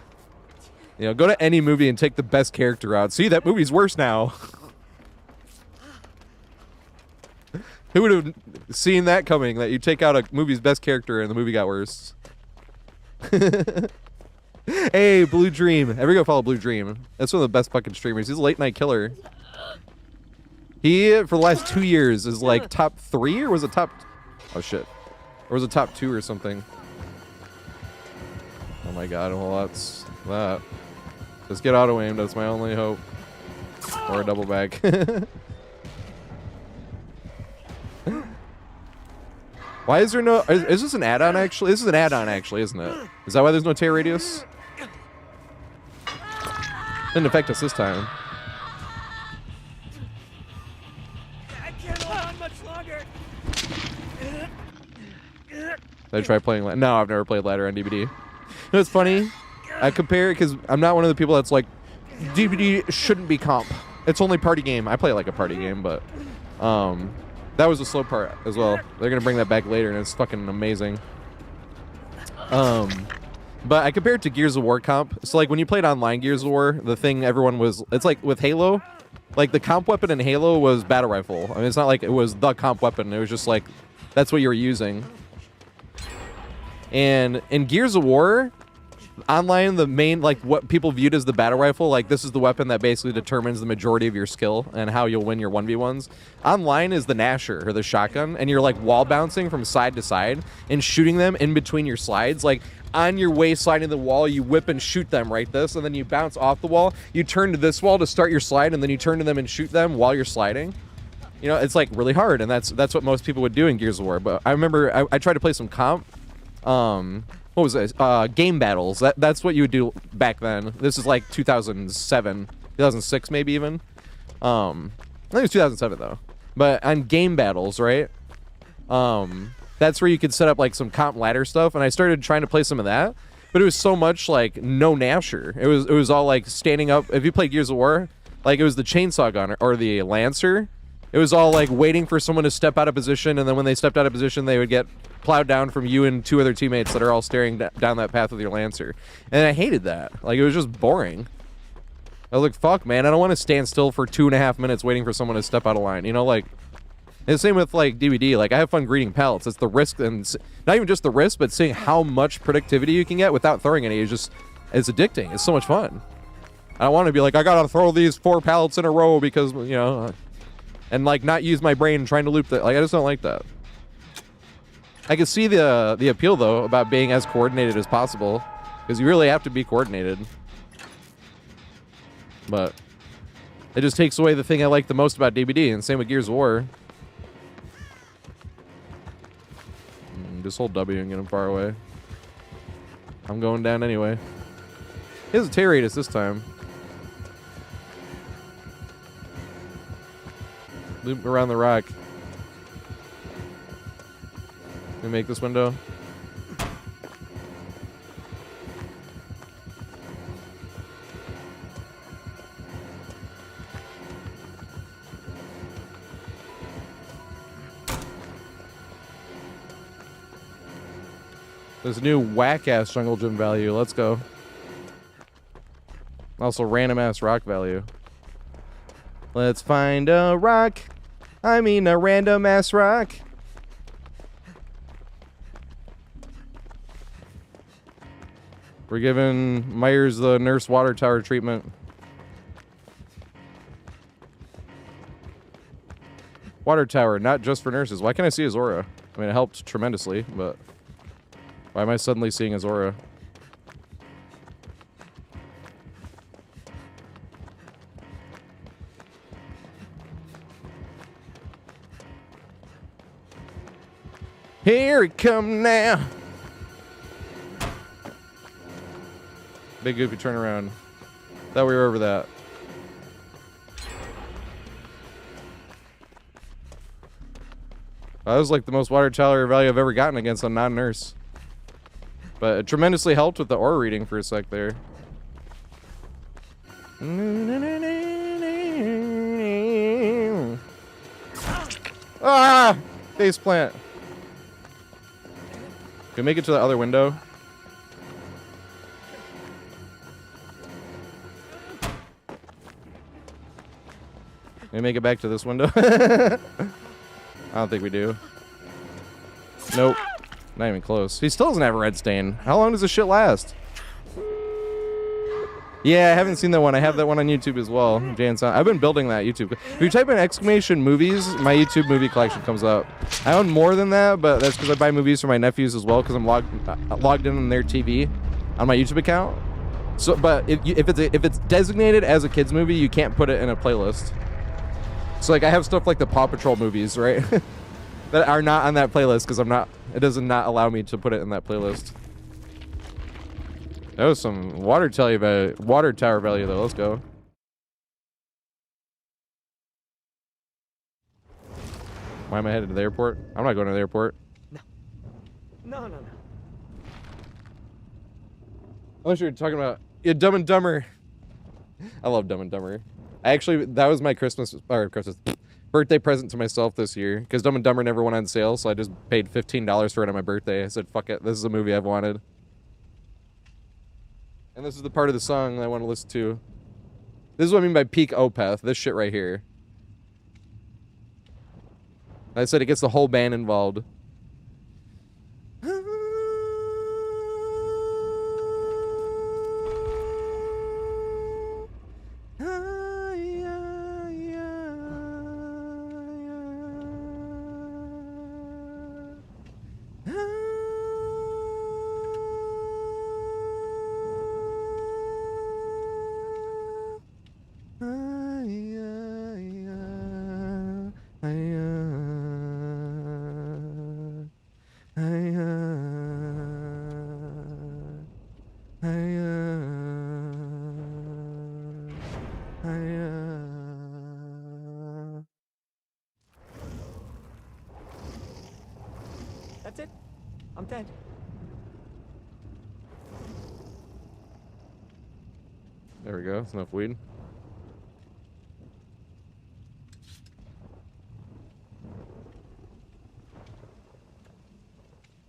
know, go to any movie and take the best character out. See, that movie's worse now. Who would have seen that coming, that you take out a movie's best character and the movie got worse? Hey, Blue Dream. Everybody go follow Blue Dream. That's one of the best fucking streamers. He's a late night killer. He, for the last 2 years, is like top 3, or was it top... Oh, shit. Or was it top 2 or something? Oh my god, well, that's that. Just get auto-aimed, that's my only hope. Or a double back. Why is there no... Is this an add-on, actually? This is an add-on, actually, isn't it? Is that why there's no tear radius? Didn't affect us this time. I can't hold on much longer. Did I try playing... No, I've never played ladder on DVD. You know, it's funny. I compare it because I'm not one of the people that's like, DVD shouldn't be comp. It's only party game. I play like a party game, but... that was the slow part as well. They're gonna bring that back later, and it's fucking amazing. But I compare it to Gears of War comp. So like when you played online Gears of War, the thing everyone was... It's like with Halo, like the comp weapon in Halo was battle rifle. I mean, it's not like it was the comp weapon. It was just like, that's what you were using. And in Gears of War, online, the main, like what people viewed as the battle rifle, like this is the weapon that basically determines the majority of your skill and how you'll win your 1v1s. Online is the Gnasher, or the shotgun, and you're like wall bouncing from side to side and shooting them in between your slides. Like on your way sliding the wall, you whip and shoot them right this, and then you bounce off the wall, you turn to this wall to start your slide, and then you turn to them and shoot them while you're sliding. You know, it's like really hard, and that's what most people would do in Gears of War. But I remember I tried to play some comp. What was this? Game battles. That's what you would do back then. This is like 2007, 2006 maybe even. I think it was 2007 though. But on game battles, right? That's where you could set up like some comp ladder stuff, and I started trying to play some of that. But it was so much like no Gnasher. It was all like standing up. If you play Gears of War, like it was the chainsaw gunner or the Lancer. It was all like waiting for someone to step out of position, and then when they stepped out of position, they would get plowed down from you and 2 other teammates that are all staring down that path with your Lancer. And I hated that. Like, it was just boring. I was like, fuck, man, I don't want to stand still for 2.5 minutes waiting for someone to step out of line. You know, like, and the same with, like, DVD. Like, I have fun greeting pellets. It's the risk, and not even just the risk, but seeing how much productivity you can get without throwing any is just, it's addicting. It's so much fun. I don't want to be like, I gotta throw these 4 pallets in a row because, you know... And like not use my brain trying to loop that. Like I just don't like that. I can see the appeal though about being as coordinated as possible, because you really have to be coordinated. But it just takes away the thing I like the most about DVD, and same with Gears of War. Just hold W and get him far away. I'm going down anyway. He has a tear radius this time. Loop around the rock. Can we make this window? There's a new whack-ass jungle gym value. Let's go. Also random-ass rock value. Let's find a rock. I mean a random-ass rock. We're giving Myers the nurse water tower treatment. Water tower, not just for nurses. Why can't I see his aura? I mean, it helped tremendously, but... why am I suddenly seeing his aura? Here it come now. Big goofy turn around. Thought we were over that. That was like the most water tower value I've ever gotten against a non-nurse. But it tremendously helped with the aura reading for a sec there. Ah! Face plant. Can we make it to the other window? Can we make it back to this window? I don't think we do. Nope. Not even close. He still doesn't have a red stain. How long does this shit last? Yeah, I haven't seen that one. I have that one on YouTube as well. I've been building that YouTube. If you type in exclamation movies, my YouTube movie collection comes up. I own more than that, but that's because I buy movies for my nephews as well because I'm logged in on their TV on my YouTube account. So, but if it's designated as a kids movie, you can't put it in a playlist. So like I have stuff like the Paw Patrol movies, right? that are not on that playlist because it does not allow me to put it in that playlist. That was some water tower value though. Let's go. Why am I headed to the airport? I'm not going to the airport. No. Unless you're talking about Dumb and Dumber. I love Dumb and Dumber. That was my birthday present to myself this year because Dumb and Dumber never went on sale, so I just paid $15 for it on my birthday. I said, fuck it, this is a movie I've wanted. And this is the part of the song that I want to listen to. This is what I mean by peak Opeth, this shit right here. I said it gets the whole band involved. That's it. I'm dead. There we go. That's enough weed.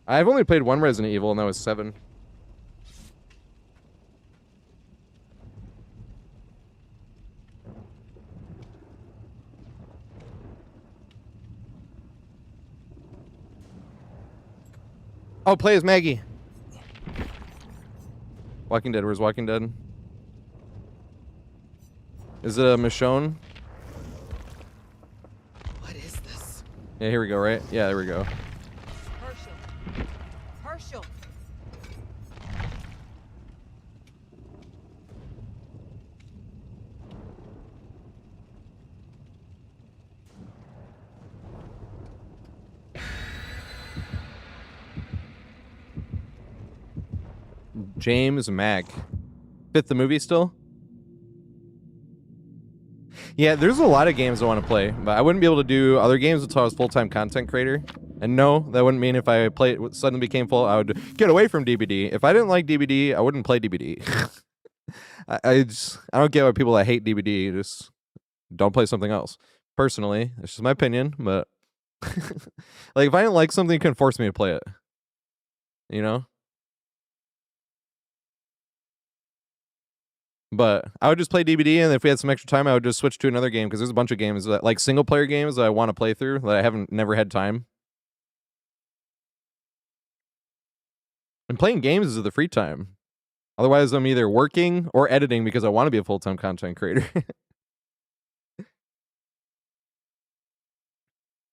I've only played one Resident Evil, and that was 7. Oh, play as Maggie. Walking Dead. Where's Walking Dead? Is it a Michonne? What is this? Yeah, here we go, right? Yeah, there we go. Herschel. James Mack. Fifth the movie still? Yeah, there's a lot of games I want to play, but I wouldn't be able to do other games until I was full-time content creator. And no, that wouldn't mean if I suddenly became full, I would get away from DBD. If I didn't like DBD, I wouldn't play DBD. I don't get why people that hate DBD just don't play something else. Personally, it's just my opinion, but like if I didn't like something, you couldn't force me to play it. You know? But I would just play DBD, and if we had some extra time, I would just switch to another game, because there's a bunch of games that, like single-player games that I want to play through that I never had time. And playing games is the free time. Otherwise, I'm either working or editing because I want to be a full-time content creator.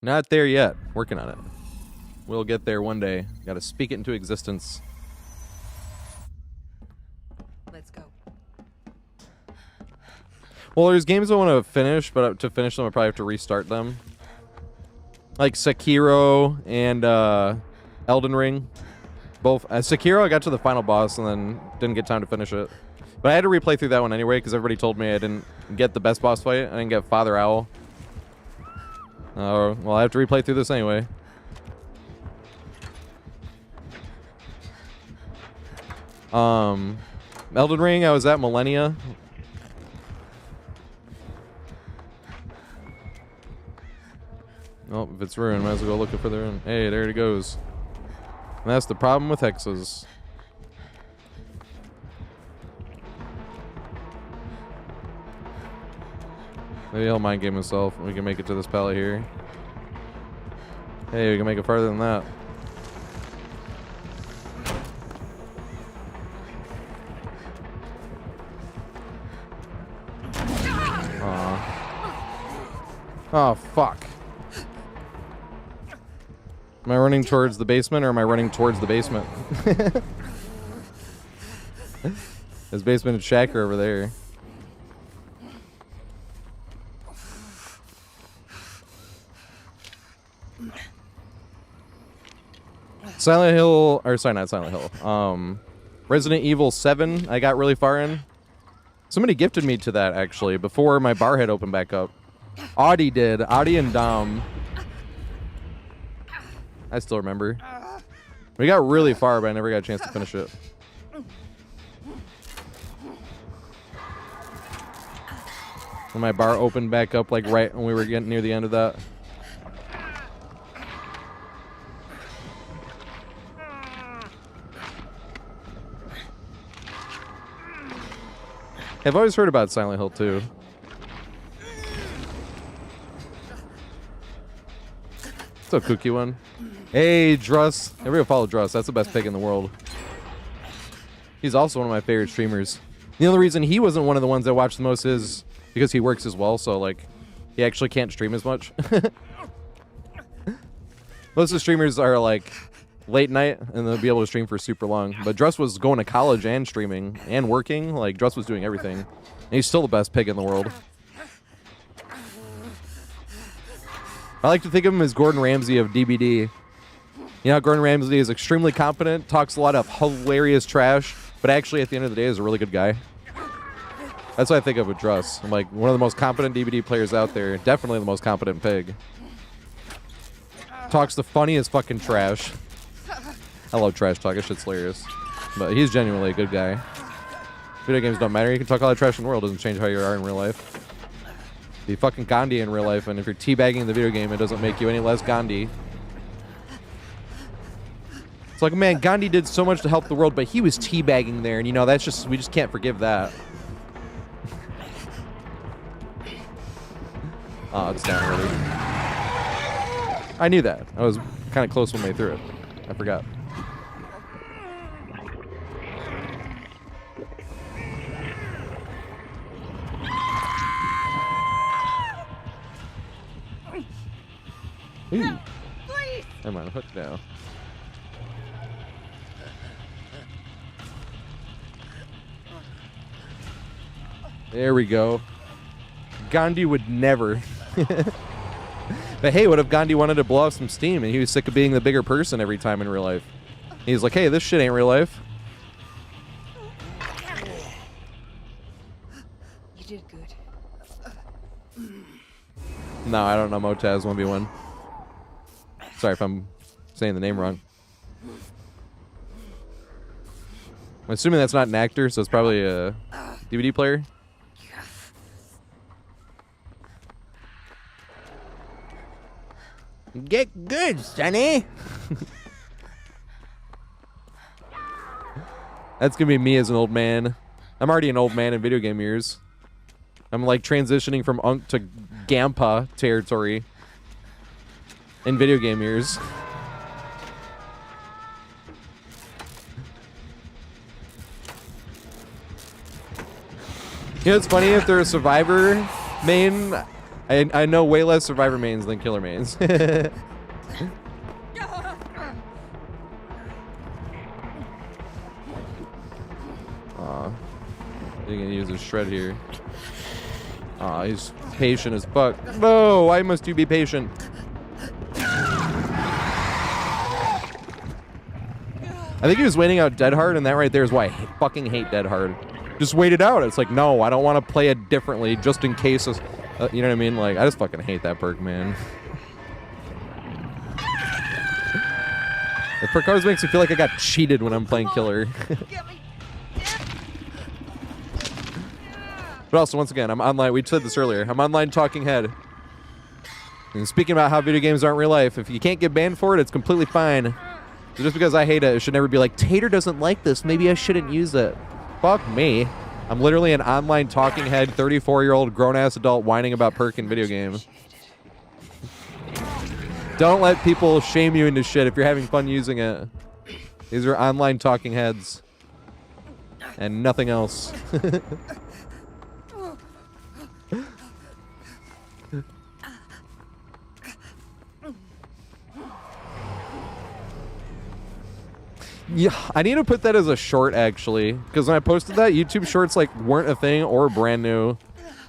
Not there yet. Working on it. We'll get there one day. Got to speak it into existence. Let's go. Well, there's games I want to finish, but to finish them, I probably have to restart them. Like Sekiro and Elden Ring. Both. Sekiro, I got to the final boss and then didn't get time to finish it. But I had to replay through that one anyway because everybody told me I didn't get the best boss fight. I didn't get Father Owl. Well, I have to replay through this anyway. Elden Ring, I was at Millennia. Oh, if it's ruined, might as well go looking for the ruin. Hey, there it goes. And that's the problem with hexes. Maybe he'll mind game himself. We can make it to this pallet here. Hey, we can make it farther than that. Oh, fuck. Am I running towards the basement or am I running towards the basement? There's basement and shacker over there. Silent Hill, or sorry, not Silent Hill. Resident Evil 7, I got really far in. Somebody gifted me to that, actually, before my bar had opened back up. Audie did. Audie and Dom. I still remember. We got really far, but I never got a chance to finish it. When my bar opened back up, like right when we were getting near the end of that. I've always heard about Silent Hill 2. It's a kooky one. Hey, Druss. Everybody follow Druss. That's the best pig in the world. He's also one of my favorite streamers. The only reason he wasn't one of the ones I watched the most is because he works as well, so like he actually can't stream as much. Most of the streamers are like late night and they'll be able to stream for super long. But Druss was going to college and streaming and working. Like Druss was doing everything. And he's still the best pig in the world. I like to think of him as Gordon Ramsay of DBD. You know, Gordon Ramsay is extremely competent, talks a lot of hilarious trash, but actually at the end of the day is a really good guy. That's what I think of with Druss. I'm like one of the most competent DBD players out there. Definitely the most competent pig. Talks the funniest fucking trash. I love trash talk. That shit's hilarious. But he's genuinely a good guy. Video games don't matter. You can talk all the trash in the world. It doesn't change how you are in real life. Be fucking Gandhi in real life, and if you're teabagging in the video game, it doesn't make you any less Gandhi. It's like, man, Gandhi did so much to help the world, but he was teabagging there, and you know, that's just, we just can't forgive that. Oh, it's down already. I knew that. I was kind of close when they threw it. I forgot. Ooh. Never mind, I'm hooked now. There we go. Gandhi would never. But hey, what if Gandhi wanted to blow off some steam and he was sick of being the bigger person every time in real life? He's like, hey, this shit ain't real life. No, I don't know Motaz 1v1. Sorry if I'm saying the name wrong. I'm assuming that's not an actor, so it's probably a DVD player. Get good, Sonny. That's gonna be me as an old man. I'm already an old man in video game years. I'm like transitioning from Unk to Gampa territory in video game years. You know, it's funny, if they're a Survivor main, I know way less Survivor mains than Killer mains. Aw. You're gonna use a shred here. Aw, he's patient as fuck. No, why must you be patient? I think he was waiting out Dead Hard, and that right there is why I fucking hate Dead Hard. Just wait it out. It's like, no, I don't want to play it differently just in case. You know what I mean? Like, I just fucking hate that perk, man. The perk always makes me feel like I got cheated when I'm playing Killer. But also, once again, I'm online. We said this earlier. I'm online talking head. And speaking about how video games aren't real life, if you can't get banned for it, it's completely fine. So just because I hate it, it should never be like, Tater doesn't like this. Maybe I shouldn't use it. Fuck me. I'm literally an online talking head, 34-year-old grown-ass adult whining about perk in video game. Don't let people shame you into shit if you're having fun using it. These are online talking heads. And nothing else. Yeah, I need to put that as a short, actually, because when I posted that, YouTube Shorts like weren't a thing or brand new.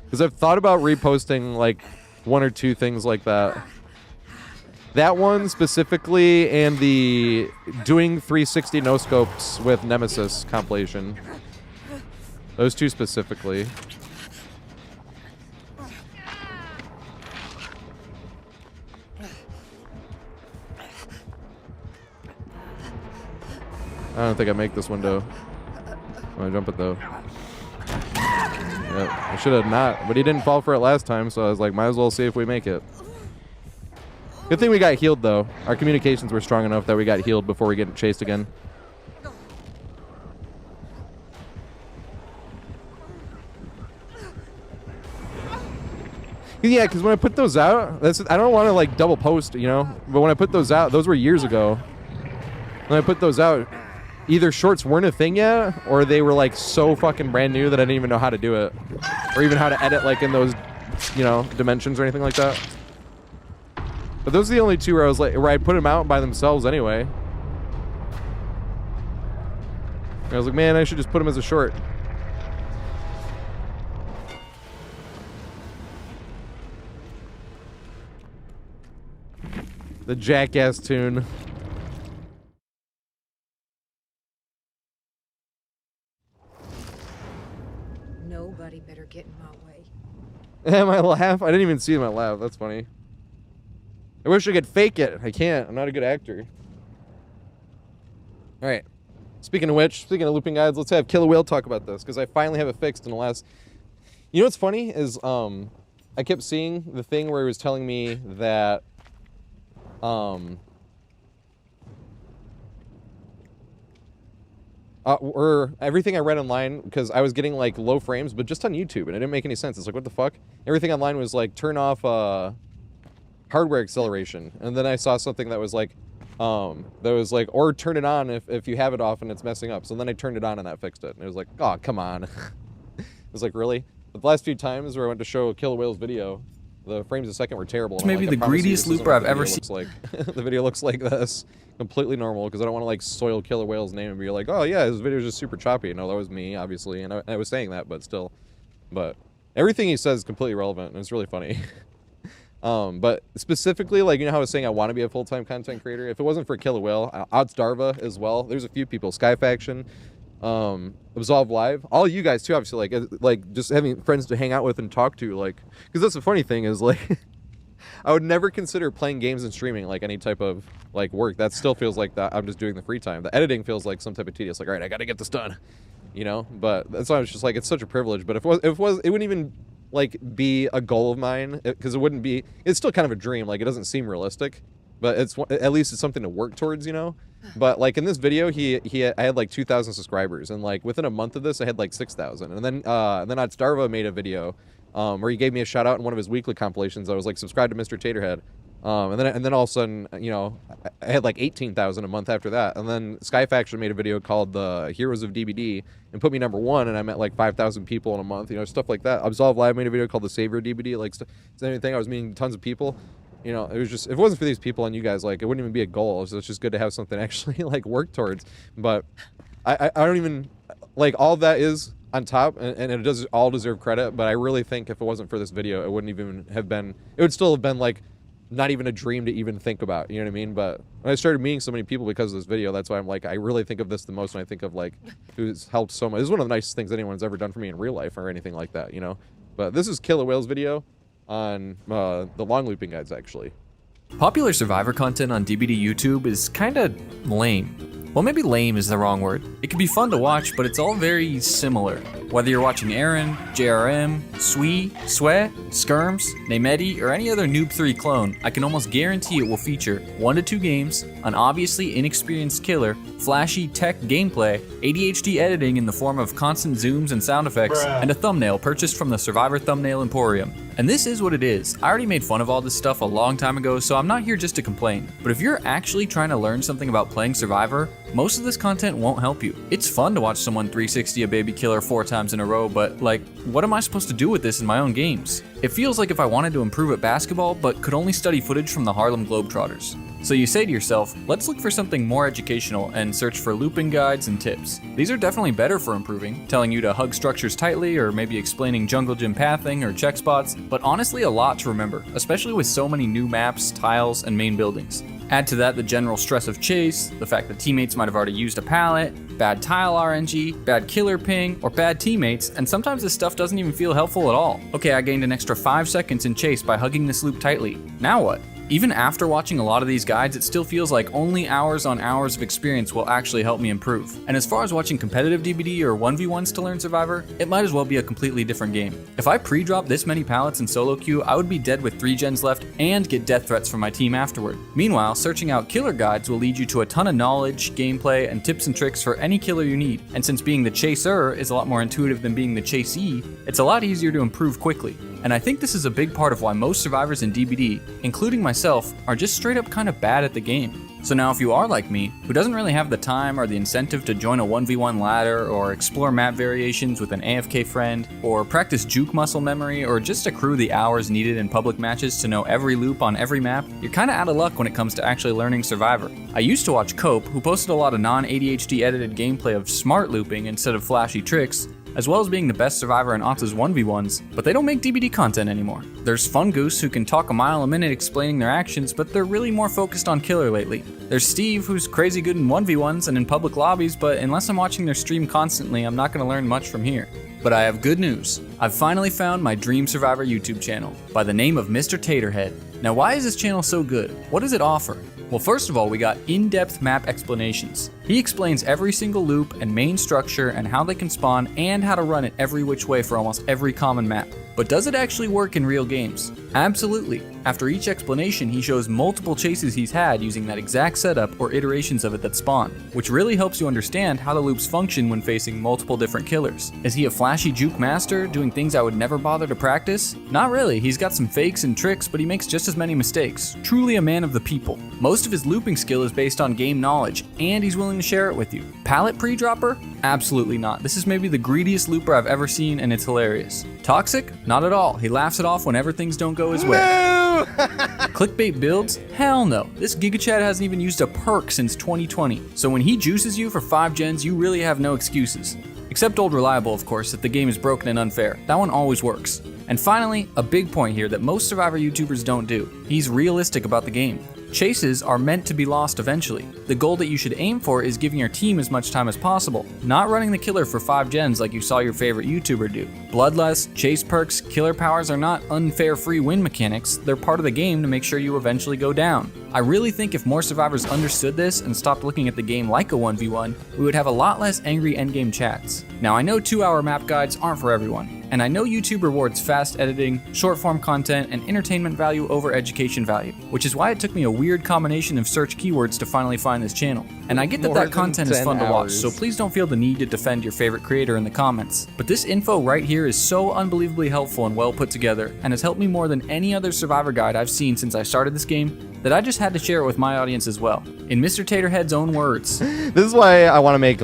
Because I've thought about reposting like one or two things like that. That one specifically, and the doing 360 no scopes with Nemesis compilation. Those two specifically. I don't think I make this window. I'm gonna jump it though. Yep, I should have not, but he didn't fall for it last time, so I was like, might as well see if we make it. Good thing we got healed though. Our communications were strong enough that we got healed before we get chased again. Yeah, because when I put those out, I don't want to like double post, you know. But when I put those out, those were years ago. When I put those out, either shorts weren't a thing yet, or they were like so fucking brand new that I didn't even know how to do it, or even how to edit like in those, you know, dimensions or anything like that. But those are the only two where I was like, where I put them out by themselves anyway. I was like, man, I should just put them as a short. The Jackass tune. Nobody better get in my way. My laugh? I didn't even see my laugh. That's funny. I wish I could fake it. I can't. I'm not a good actor. All right. Speaking of which, speaking of looping guides, let's have Killer Whale talk about this, because I finally have it fixed in the last... You know what's funny is I kept seeing the thing where he was telling me that or everything I read online, because I was getting like low frames, but just on YouTube, and it didn't make any sense. It's like, what the fuck? Everything online was like, turn off hardware acceleration, and then I saw something that was like, or turn it on if you have it off and it's messing up. So then I turned it on and that fixed it. And it was like, oh, come on. It was like, really? But the last few times where I went to show Killer Whale's video, the frames a second were terrible. It's maybe the greediest looper I've ever seen. Like. The video looks like this. Completely normal, because I don't want to like soil Killer Whale's name and be like, oh yeah, his video is just super choppy. No, that was me, obviously, and I was saying that, but still. But everything he says is completely relevant, and it's really funny. But specifically, like, you know how I was saying I want to be a full-time content creator? If it wasn't for Killer Whale, Odds Darva as well. There's a few people, Sky Faction, Absolve Live, all you guys too, obviously, like just having friends to hang out with and talk to, like, because that's the funny thing is, like, I would never consider playing games and streaming like any type of like work. That still feels like that I'm just doing the free time. The editing feels like some type of tedious. Like, all right, I got to get this done, you know. But that's why I was just like, it's such a privilege. But if it wouldn't even like be a goal of mine, because it wouldn't be. It's still kind of a dream. Like, it doesn't seem realistic, but at least it's something to work towards, you know. But like in this video, I had like 2,000 subscribers, and like within a month of this, I had like 6,000. And then Starva made a video where he gave me a shout out in one of his weekly compilations. I was like, subscribe to Mr. TatorHead. And then all of a sudden, you know, I had like 18,000 a month after that. And then Skyfaction made a video called the Heroes of DBD and put me #1, and I met like 5,000 people in a month, you know, stuff like that. Absolve Live made a video called the Savior DBD, like same thing. I was meeting tons of people. You know, it was just, if it wasn't for these people and you guys, like, it wouldn't even be a goal. So it's just good to have something actually like work towards. But I don't even, like, all that is on top, and it does all deserve credit. But I really think if it wasn't for this video, it wouldn't even have been, it would still have been like not even a dream to even think about, you know what I mean? But when I started meeting so many people because of this video, that's why I'm like, I really think of this the most when I think of like who's helped so much. This is one of the nicest things anyone's ever done for me in real life or anything like that, you know? But this is Killer Whale's video on the long looping guides, actually. Popular Survivor content on DBD YouTube is kinda lame. Well, maybe lame is the wrong word. It can be fun to watch, but it's all very similar. Whether you're watching Aaron, JRM, Swee, Swe, Skirms, Namedi, or any other Noob 3 clone, I can almost guarantee it will feature 1 to 2 games, an obviously inexperienced killer, flashy tech gameplay, ADHD editing in the form of constant zooms and sound effects, and a thumbnail purchased from the Survivor Thumbnail Emporium. And this is what it is. I already made fun of all this stuff a long time ago, so I'm not here just to complain. But if you're actually trying to learn something about playing Survivor, most of this content won't help you. It's fun to watch someone 360 a baby killer 4 times in a row, but like, what am I supposed to do with this in my own games? It feels like if I wanted to improve at basketball, but could only study footage from the Harlem Globetrotters. So you say to yourself, let's look for something more educational and search for looping guides and tips. These are definitely better for improving, telling you to hug structures tightly or maybe explaining jungle gym pathing or check spots, but honestly a lot to remember, especially with so many new maps, tiles, and main buildings. Add to that the general stress of chase, the fact that teammates might have already used a pallet, bad tile RNG, bad killer ping, or bad teammates, and sometimes this stuff doesn't even feel helpful at all. Okay, I gained an extra 5 seconds in chase by hugging this loop tightly. Now what? Even after watching a lot of these guides, it still feels like only hours on hours of experience will actually help me improve. And as far as watching competitive DBD or 1v1s to learn Survivor, it might as well be a completely different game. If I pre-dropped this many pallets in solo queue, I would be dead with 3 gens left and get death threats from my team afterward. Meanwhile, searching out killer guides will lead you to a ton of knowledge, gameplay, and tips and tricks for any killer you need. And since being the chaser is a lot more intuitive than being the chasee, it's a lot easier to improve quickly. And I think this is a big part of why most survivors in DBD, including myself, are just straight up kind of bad at the game. So now if you are like me, who doesn't really have the time or the incentive to join a 1v1 ladder or explore map variations with an AFK friend, or practice juke muscle memory, or just accrue the hours needed in public matches to know every loop on every map, you're kinda out of luck when it comes to actually learning Survivor. I used to watch Cope, who posted a lot of non-ADHD edited gameplay of smart looping instead of flashy tricks, as well as being the best survivor in Otza's 1v1s, but they don't make DBD content anymore. There's Fun Goose, who can talk a mile a minute explaining their actions, but they're really more focused on killer lately. There's Steve, who's crazy good in 1v1s and in public lobbies, but unless I'm watching their stream constantly, I'm not going to learn much from here. But I have good news. I've finally found my Dream Survivor YouTube channel, by the name of Mr. TatorHead. Now why is this channel so good? What does it offer? Well, first of all, we got in-depth map explanations. He explains every single loop and main structure and how they can spawn and how to run it every which way for almost every common map. But does it actually work in real games? Absolutely. After each explanation, he shows multiple chases he's had using that exact setup or iterations of it that spawn, which really helps you understand how the loops function when facing multiple different killers. Is he a flashy juke master, doing things I would never bother to practice? Not really, he's got some fakes and tricks, but he makes just as many mistakes. Truly a man of the people. Most of his looping skill is based on game knowledge, and he's willing to share it with you. Pallet pre-dropper? Absolutely not. This is maybe the greediest looper I've ever seen, and it's hilarious. Toxic? Not at all. He laughs it off whenever things don't go his way. No! Clickbait builds? Hell no. This GigaChad hasn't even used a perk since 2020. So when he juices you for 5 gens, you really have no excuses. Except Old Reliable, of course, if the game is broken and unfair. That one always works. And finally, a big point here that most Survivor YouTubers don't do. He's realistic about the game. Chases are meant to be lost eventually. The goal that you should aim for is giving your team as much time as possible, not running the killer for 5 gens like you saw your favorite YouTuber do. Bloodlust, chase perks, killer powers are not unfair free win mechanics, they're part of the game to make sure you eventually go down. I really think if more survivors understood this and stopped looking at the game like a 1v1, we would have a lot less angry endgame chats. Now I know 2-hour map guides aren't for everyone, and I know YouTube rewards fast editing, short form content, and entertainment value over education value, which is why it took me a weird combination of search keywords to finally find this channel. And I get that that content is fun to watch, so please don't feel the need to defend your favorite creator in the comments. But this info right here is so unbelievably helpful and well put together, and has helped me more than any other Survivor guide I've seen since I started this game, that I just had to share it with my audience as well. In Mr. TatorHead's own words. This is why I want to make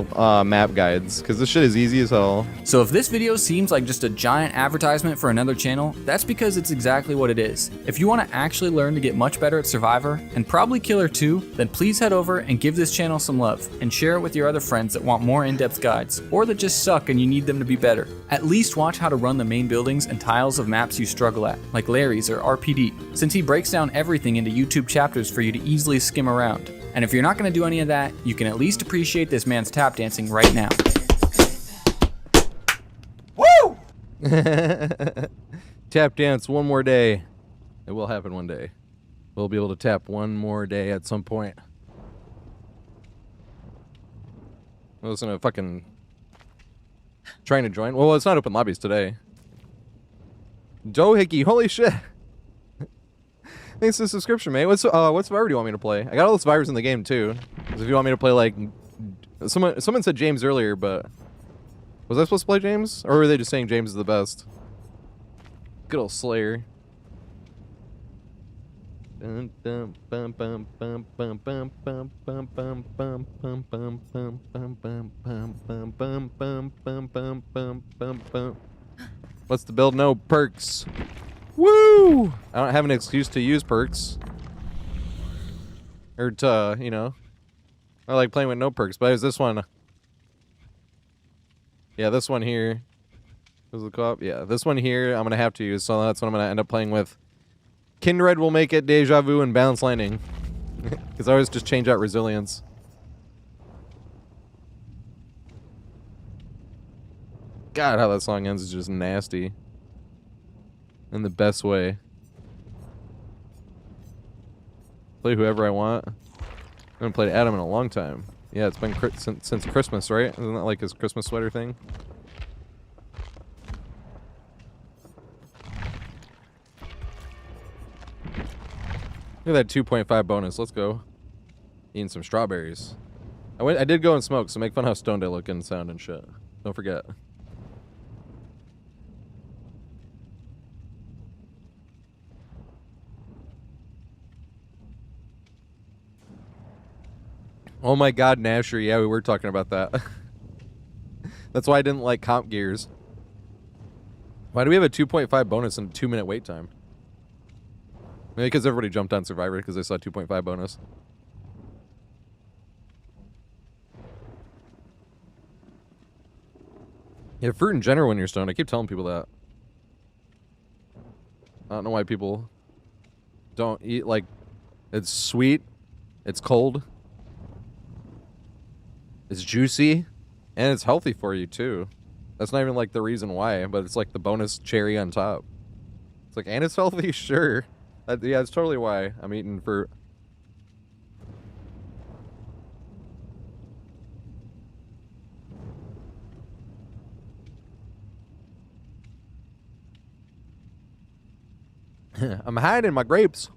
map guides, because this shit is easy as hell. So if this video seems like just a giant advertisement for another channel, that's because it's exactly what it is. If you want to actually learn to get much better at Survivor, and probably Killer too, then please head over and give this channel some love, and share it with your other friends that want more in-depth guides, or that just suck and you need them to be better. At least watch how to run the main buildings and tiles of maps you struggle at, like Larry's or RPD, since he breaks down everything into YouTube chapters for you to easily skim around. And if you're not going to do any of that, you can at least appreciate this man's tap dancing right now. Woo! Tap dance one more day. It will happen one day. We'll be able to tap one more day at some point. I was gonna fucking trying to join. Well, it's not open lobbies today. Doohickey, holy shit! Thanks for the subscription, mate. What Survivor do you want me to play? I got all the Survivors in the game too. So if you want me to play like someone said James earlier, but was I supposed to play James, or were they just saying James is the best? Good old Slayer. What's the build? No perks. Woo! I don't have an excuse to use perks. Or to, you know. I like playing with no perks, but it's this one. Yeah, this one here. Is the co-op? Yeah, this one here I'm going to have to use, so that's what I'm going to end up playing with. Kindred will make it Deja Vu and Balance Landing. Because I always just change out resilience. God, how that song ends is just nasty. In the best way. Play whoever I want. I haven't played Adam in a long time. Yeah, it's been since Christmas, right? Isn't that like his Christmas sweater thing? Look at that 2.5 bonus. Let's go. Eating some strawberries. I did go and smoke, so make fun how stoned I look and sound and shit. Don't forget. Oh my god, Nasher. Yeah, we were talking about that. That's why I didn't like comp gears. Why do we have a 2.5 bonus and 2-minute wait time? Maybe because everybody jumped on Survivor because they saw 2.5 bonus. Yeah, fruit in general when you're stoned. I keep telling people that. I don't know why people don't eat, like, it's sweet, it's cold, it's juicy, and it's healthy for you too. That's not even like the reason why, but it's like the bonus cherry on top. It's like, and it's healthy, sure. Yeah, it's totally why I'm eating fruit. I'm hiding my grapes.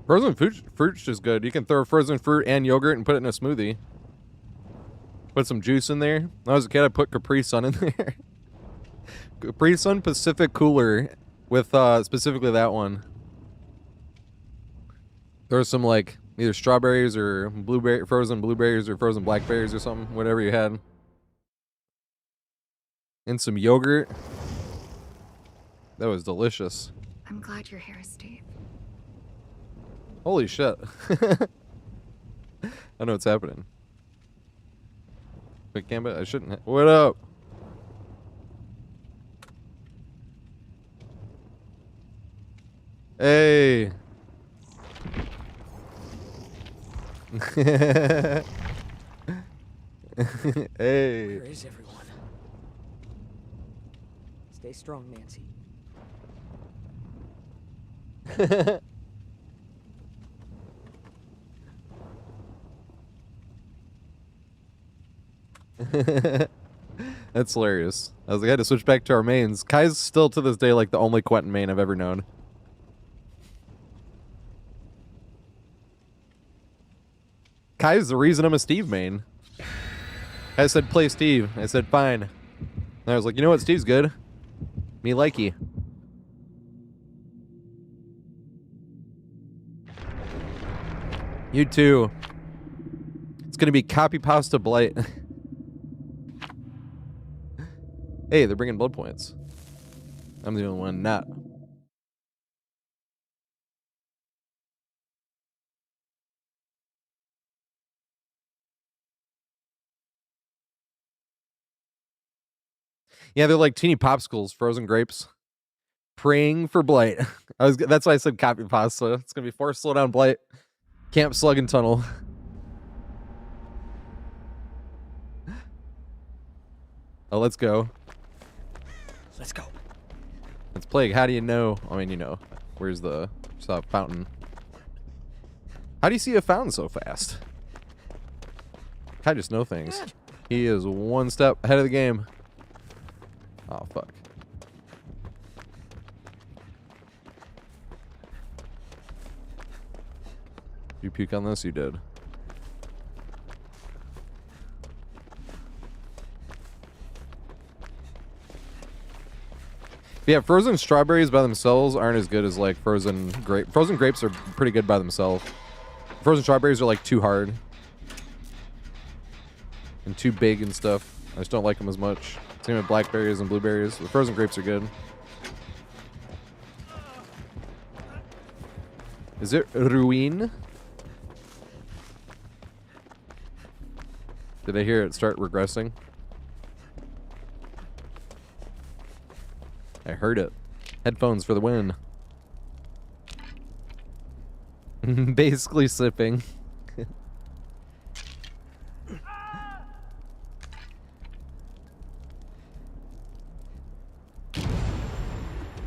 Frozen fruit's just good. You can throw frozen fruit and yogurt and put it in a smoothie. Put some juice in there. When I was a kid, I put Capri Sun in there. Capri Sun Pacific Cooler with specifically that one. There was some like either strawberries or blueberry, frozen blueberries or frozen blackberries or something, whatever you had. And some yogurt. That was delicious. I'm glad you're here, Steve. Holy shit. I know what's happening. Quick gambit, I shouldn't what up? Hey. Hey. Where is everyone? Stay strong, Nancy. That's hilarious. I was like, I had to switch back to our mains. Kai's still to this day like the only Quentin main I've ever known. Kai's the reason I'm a Steve main. I said play Steve. I said fine. And I was like, you know what? Steve's good. Me likey. You too. It's gonna be copy pasta blight. Hey, they're bringing blood points. I'm the only one not. Yeah, they're like teeny popsicles, frozen grapes. Praying for blight. That's why I said copy pasta. It's gonna be forced slow down blight. Camp slug and tunnel. Oh, let's go. Let's go. It's Plague. How do you know? I mean, you know. Where's the fountain? How do you see a fountain so fast? I just know things. He is one step ahead of the game. Oh, fuck. You puke on this? You did. Yeah, frozen strawberries by themselves aren't as good as like frozen grape. Frozen grapes are pretty good by themselves. Frozen strawberries are like too hard and too big and stuff. I just don't like them as much. Same with blackberries and blueberries. The frozen grapes are good. Is it Ruin? Did I hear it start regressing? I heard it. Headphones for the win. Basically sipping.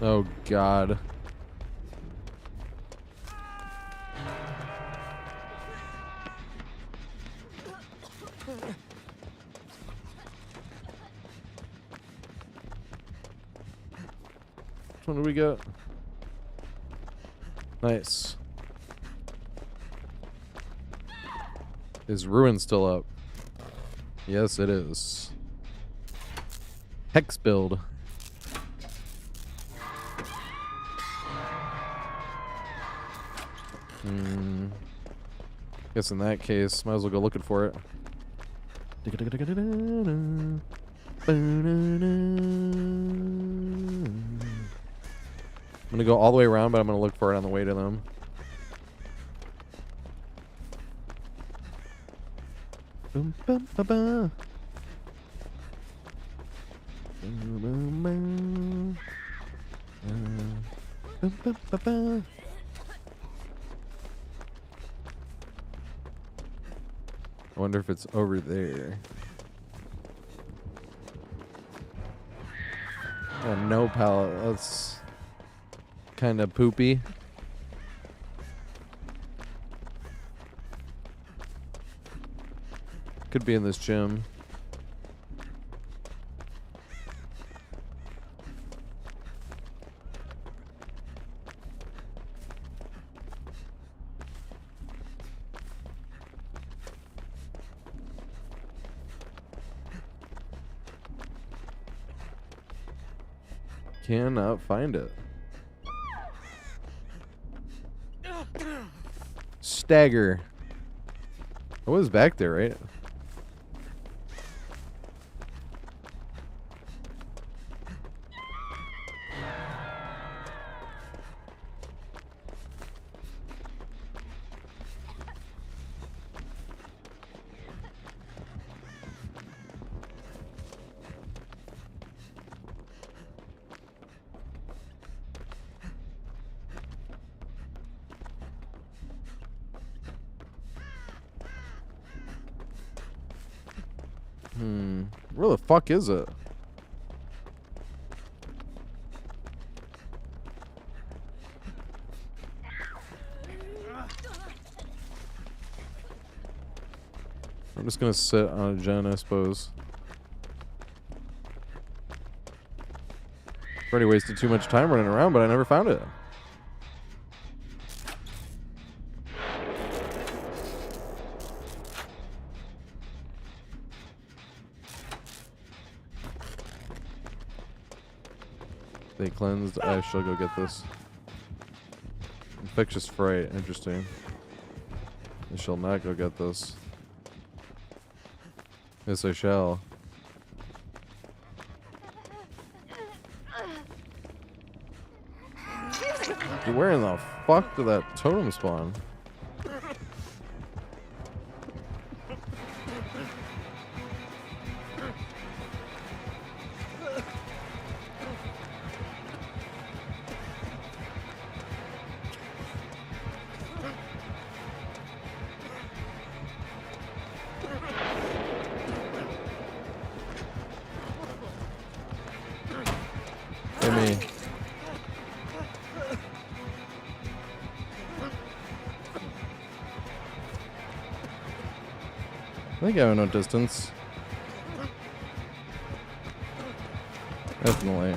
Oh God. Which one do we got? Nice. Is Ruin still up? Yes, it is. Hex build. Guess in that case, might as well go looking for it. I'm gonna go all the way around, but I'm gonna look for it on the way to them. Boom, bum, ba, ba. Boom, boom, boom. Boom, bum, ba, ba. I wonder if it's over there. Oh, no pallet. That's kind of poopy. Could be in this gym. Cannot find it. Stagger. It was back there, right? Where the fuck is it? I'm just gonna sit on a gen, I suppose. Already wasted too much time running around, but I never found it. They cleansed. I shall go get this. Infectious fright. Interesting. I shall not go get this. Yes, I shall. Dude, where in the fuck did that totem spawn? Hit me. I think I have no distance. Definitely.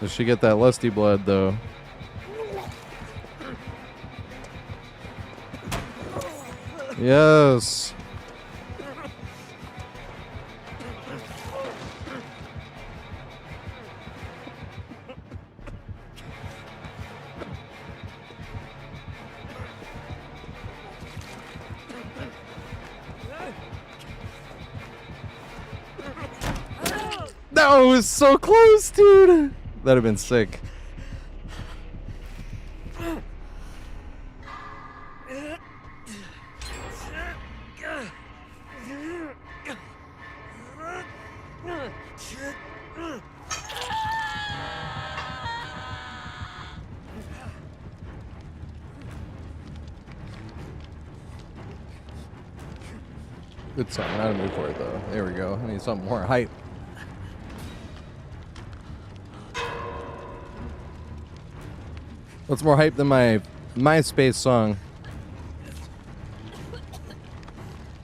Does she get that lusty blood though? Yes. No, it was so close, dude. That'd have been sick. Good song. I gotta move for it though. There we go. I need something more hype. What's more hype than my MySpace song?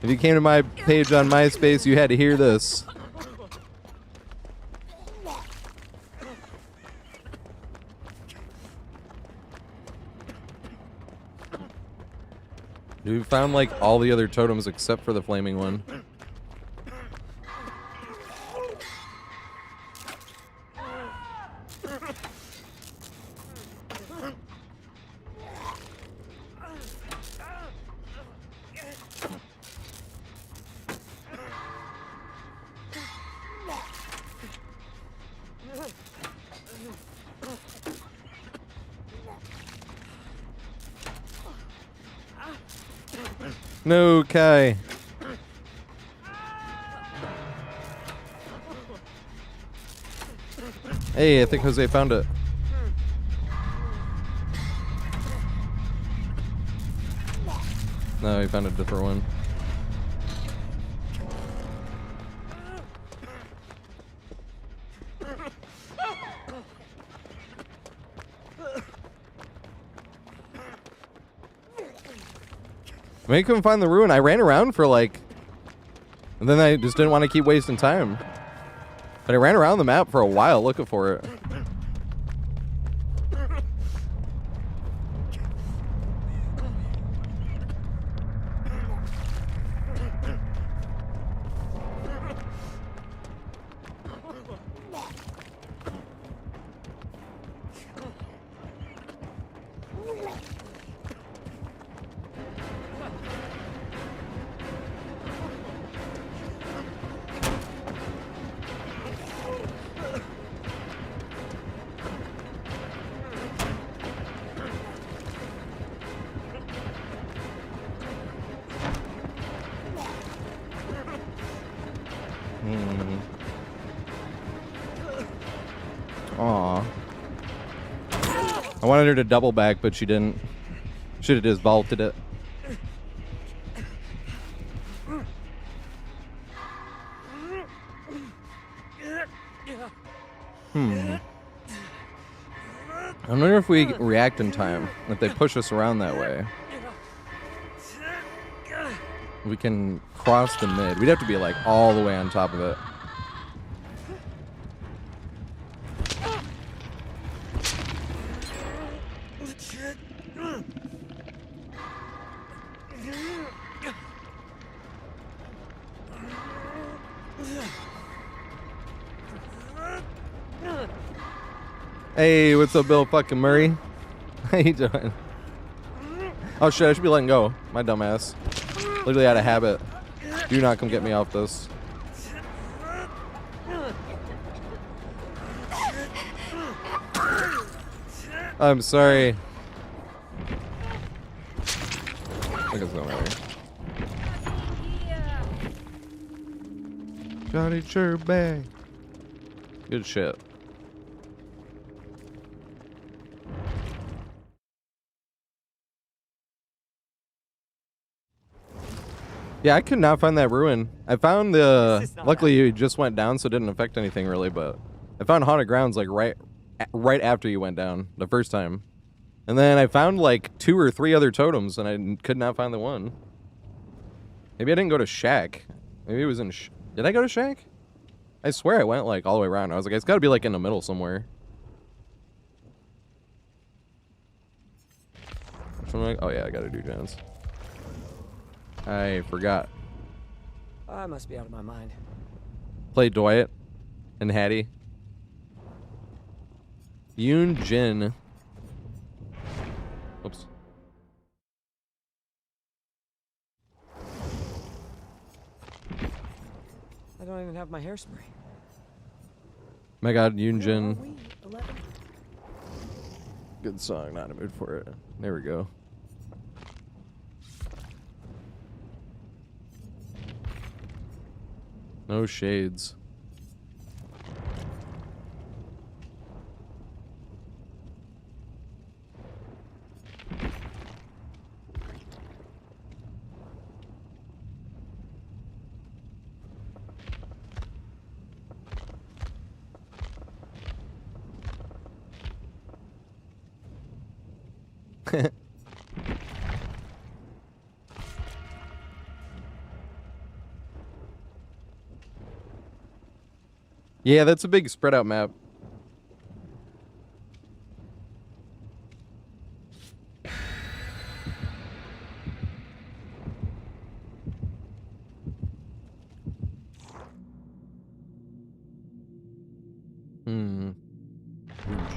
If you came to my page on MySpace, you had to hear this. We found like all the other totems except for the flaming one. No, Kai. Hey, I think Jose found it. No, he found a different one. I couldn't find the ruin. I ran around for like... And then I just didn't want to keep wasting time. But I ran around the map for a while looking for it. Aw. I wanted her to double back, but she didn't. Should have just vaulted it. I wonder if we react in time, if they push us around that way. We can cross the mid. We'd have to be like all the way on top of it. Hey, what's up, Bill fucking Murray? How you doing? Oh shit, I should be letting go. My dumb ass. Literally out of habit. Do not come get me off this. I'm sorry. I guess no matter. Johnny Sherbag. Good shit. Yeah, I could not find that ruin. I found the... Luckily, you just went down, so it didn't affect anything really, but... I found Haunted Grounds, like, right after you went down, the first time. And then I found, like, 2 or 3 other totems, and I could not find the one. Maybe I didn't go to Shack. Maybe it was in... Did I go to Shack? I swear I went, like, all the way around. I was like, it's gotta be, like, in the middle somewhere. So I'm like, oh yeah, I gotta do Jones. I forgot. I must be out of my mind. Play Dwight and Hattie. Yoon Jin. Oops. I don't even have my hairspray. My god, Yoon Where are Jin. we? 11? Good song, not in the mood for it. There we go. No shades. Yeah, that's a big spread out map.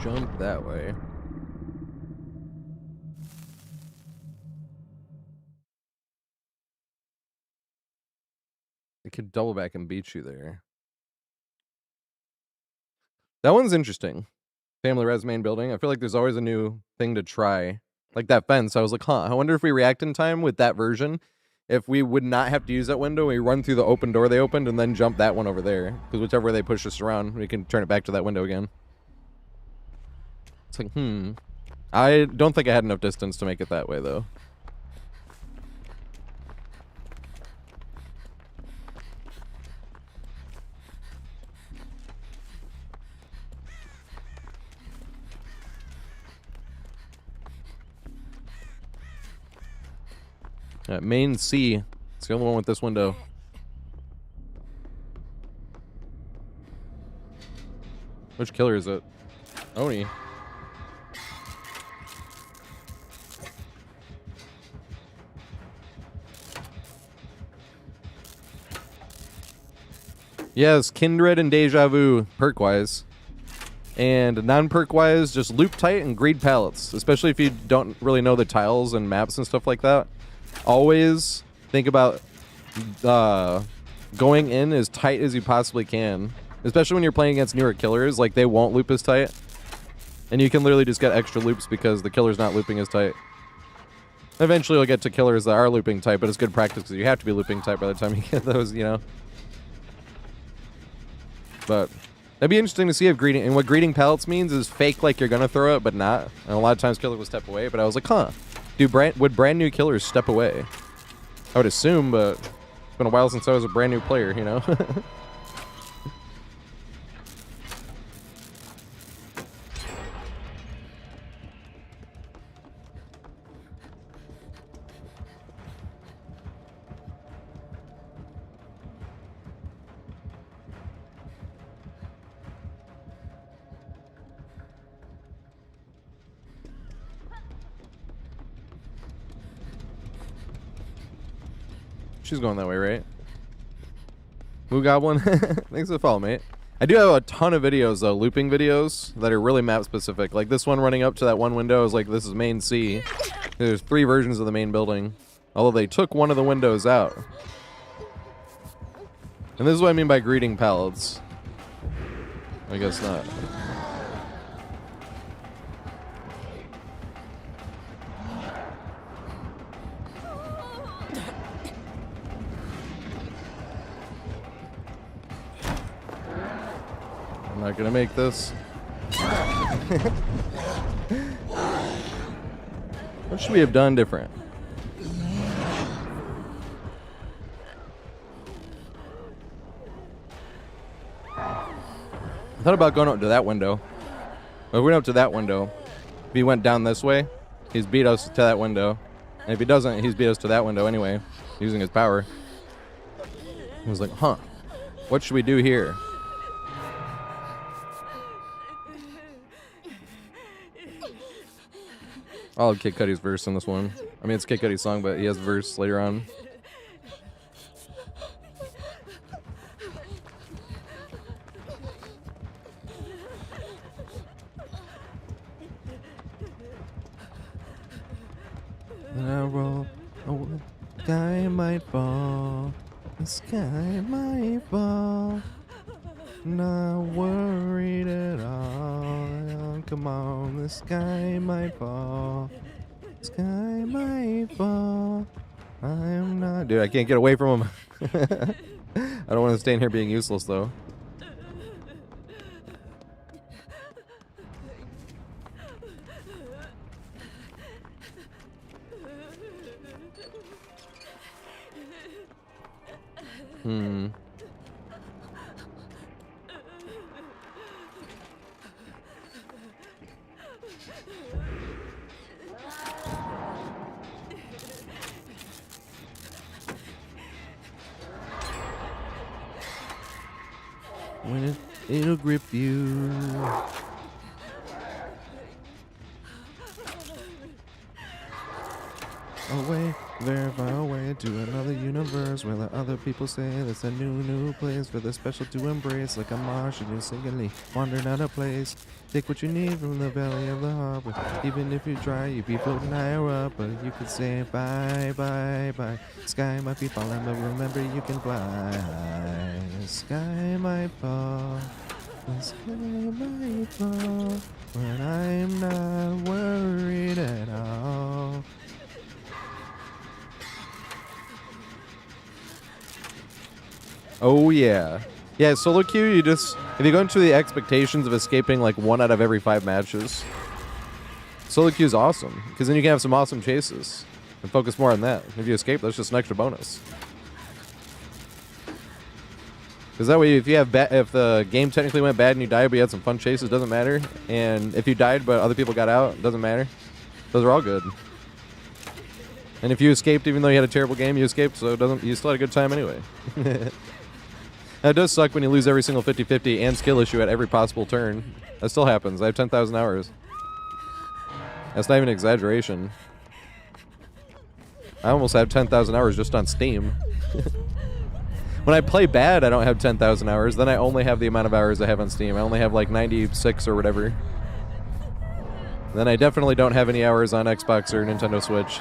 Jump that way. I could double back and beat you there. That one's interesting. Family res main building. I feel like there's always a new thing to try. Like that fence. I was like, huh, I wonder if we react in time with that version. If we would not have to use that window, we run through the open door they opened and then jump that one over there. Because whichever way they push us around, we can turn it back to that window again. It's like, I don't think I had enough distance to make it that way, though. Main C. It's the only one with this window. Which killer is it? Oni. Yes, Kindred and Deja Vu, perk-wise. And non-perk-wise, just loop tight and greed pallets. Especially if you don't really know the tiles and maps and stuff like that. Always think about going in as tight as you possibly can. Especially when you're playing against newer killers, like they won't loop as tight. And you can literally just get extra loops because the killer's not looping as tight. Eventually you'll get to killers that are looping tight, but it's good practice because you have to be looping tight by the time you get those, you know. But that'd be interesting to see if greeting, and what greeting pallets means is fake like you're gonna throw it, but not. And a lot of times killer will step away, but I was like, huh. Dude, would brand new killers step away? I would assume, but it's been a while since I was a brand new player, you know? She's going that way, right? Moo Goblin, thanks for the follow, mate. I do have a ton of videos, though, looping videos that are really map specific. Like this one running up to that one window is like, this is main C. There's 3 versions of the main building. Although they took one of the windows out. And this is what I mean by greeting pallets. I guess not. I'm not gonna make this. What should we have done different? I thought about going up to that window. If we went up to that window, if he went down this way, he's beat us to that window. And if he doesn't, he's beat us to that window anyway, using his power. He was like, huh, what should we do here? I'll have Kid Cudi's verse in this one. I mean, it's Kid Cudi's song, but he has a verse later on. When I roll, oh, the sky might fall. The sky might fall. Not worried at all. Come on, the sky might fall. The sky might fall. I'm not. Dude, I can't get away from him. I don't want to stay in here being useless, though. When it'll grip you. Away, very far away to another universe where the other people say there's a new place for the special to embrace. Like a Martian, you're singly wandering out of place. Take what you need from the belly of the harbor. Even if you try, you'd be floating higher up. But you could say bye, bye, bye. Sky might be falling, but remember you can fly. The sky might fall. The sky might fall. When I'm not worried at all. Oh yeah. Yeah, solo queue, you just, if you go into the expectations of escaping like 1 out of every 5 matches, solo queue is awesome, because then you can have some awesome chases and focus more on that. If you escape, that's just an extra bonus. Because that way, if you have if the game technically went bad and you died, but you had some fun chases, doesn't matter. And if you died but other people got out, doesn't matter. Those are all good. And if you escaped, even though you had a terrible game, you escaped, so it doesn't. You still had a good time anyway. That does suck when you lose every single 50-50 and skill issue at every possible turn. That still happens. I have 10,000 hours. That's not even an exaggeration. I almost have 10,000 hours just on Steam. When I play bad, I don't have 10,000 hours. Then I only have the amount of hours I have on Steam. I only have like 96 or whatever. Then I definitely don't have any hours on Xbox or Nintendo Switch.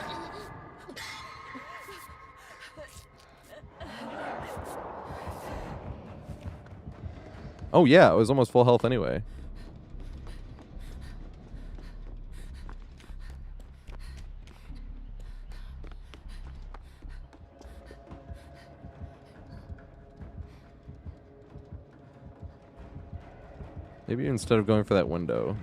Oh yeah, it was almost full health anyway. Maybe instead of going for that window.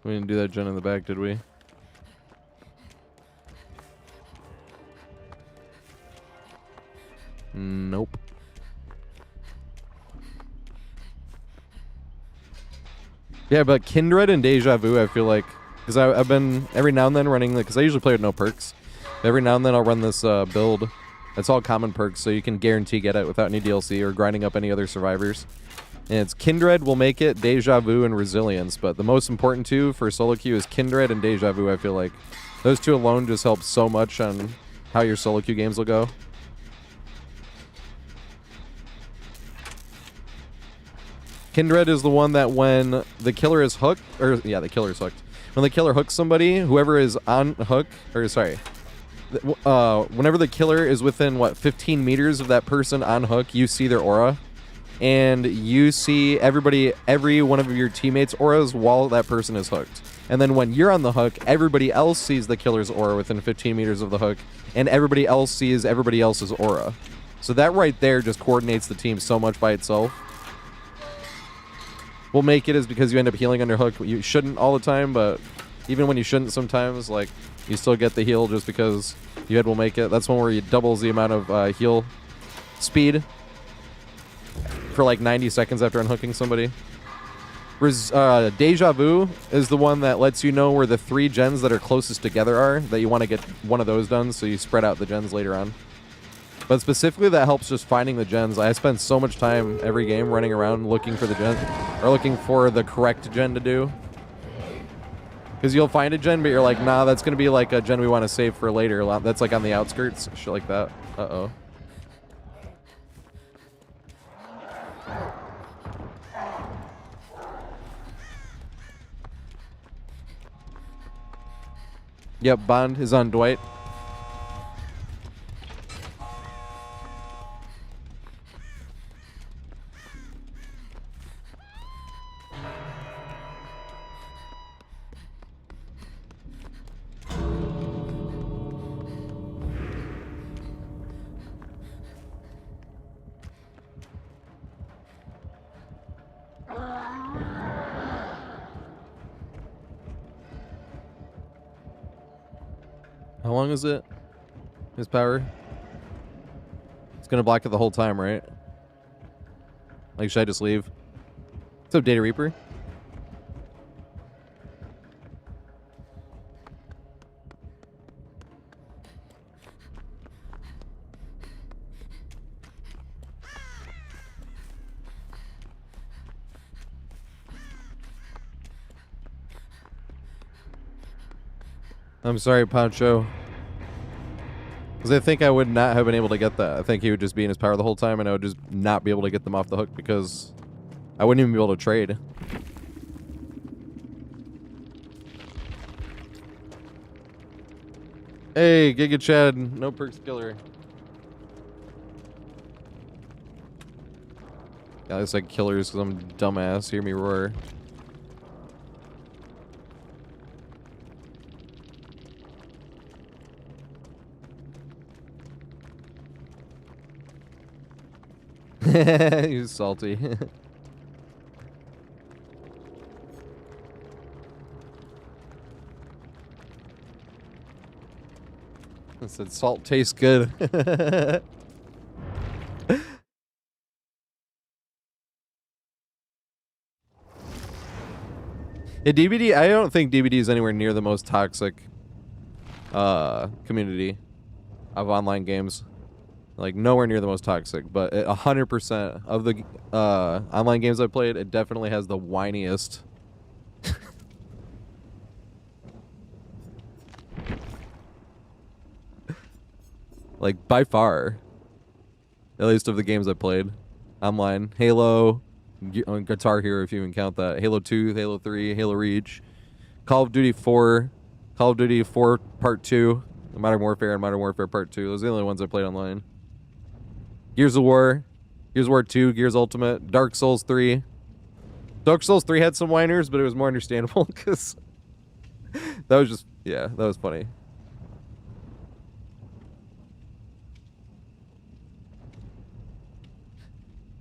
We didn't do that gen in the back, did we? Nope. Yeah, but Kindred and Deja Vu, I feel like, because I've been every now and then running, because I usually play with no perks. Every now and then I'll run this build. It's all common perks, so you can guarantee get it without any DLC or grinding up any other survivors. And it's Kindred will make it, Deja Vu, and Resilience. But the most important two for solo queue is Kindred and Deja Vu, I feel like. Those two alone just help so much on how your solo queue games will go. Kindred is the one that when the killer is hooked, or yeah, the killer's hooked. When the killer hooks somebody, whoever is on hook, or sorry, whenever the killer is within, 15 meters of that person on hook, you see their aura. And you see every one of your teammates' auras while that person is hooked. And then when you're on the hook, everybody else sees the killer's aura within 15 meters of the hook, and everybody else sees everybody else's aura. So that right there just coordinates the team so much by itself. Will make it is because you end up healing under hook. You shouldn't all the time, but even when you shouldn't sometimes, like, you still get the heal just because you had will make it. That's one where you doubles the amount of heal speed for like 90 seconds after unhooking somebody. Deja Vu is the one that lets you know where the 3 gens that are closest together are, that you want to get one of those done, so you spread out the gens later on. But specifically, that helps just finding the gens. I spend so much time every game running around looking for the gen, or looking for the correct gen to do. Because you'll find a gen, but you're like, nah, that's going to be like a gen we want to save for later. That's like on the outskirts, shit like that. Uh-oh. Yep, Bond is on Dwight. How long is it? His power? It's gonna block it the whole time, right? Like, should I just leave? What's up, Data Reaper? I'm sorry, Poncho. Because I think I would not have been able to get that. I think he would just be in his power the whole time, and I would just not be able to get them off the hook because I wouldn't even be able to trade. Hey, Giga Chad, no perks killer. Yeah, it's like killers because I'm dumbass. Hear me roar. He's salty. I said salt tastes good. Yeah, DBD, I don't think DBD is anywhere near the most toxic community of online games. Like, nowhere near the most toxic, but 100% of the online games I've played, it definitely has the whiniest. Like, by far. At least of the games I played online. Halo, Guitar Hero, if you even count that. Halo 2, Halo 3, Halo Reach. Call of Duty 4, Call of Duty 4 Part 2, Modern Warfare and Modern Warfare Part 2. Those are the only ones I played online. Gears of War, Gears of War 2, Gears Ultimate, Dark Souls 3. Dark Souls 3 had some whiners, but it was more understandable because that was just, yeah, that was funny.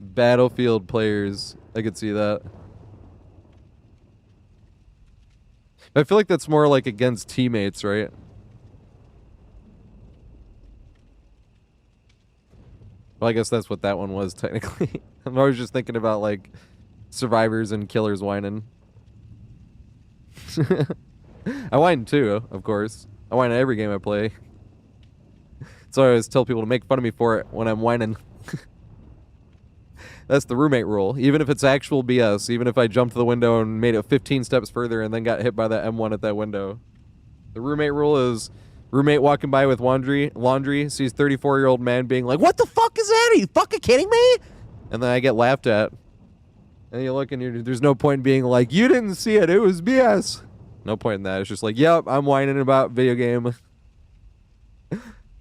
Battlefield players, I could see that. I feel like that's more like against teammates, right? Well, I guess that's what that one was technically. I'm always just thinking about like survivors and killers whining. I whine too, of course. I whine at every game I play. So I always tell people to make fun of me for it when I'm whining. That's the roommate rule. Even if it's actual BS, even if I jumped the window and made it 15 steps further and then got hit by that M1 at that window. The roommate rule is roommate walking by with laundry, sees 34-year-old man being like, "What the fuck is that? Are you fucking kidding me?" And then I get laughed at. And you look and there's no point in being like, "You didn't see it. It was BS." No point in that. It's just like, "Yep, I'm whining about video game."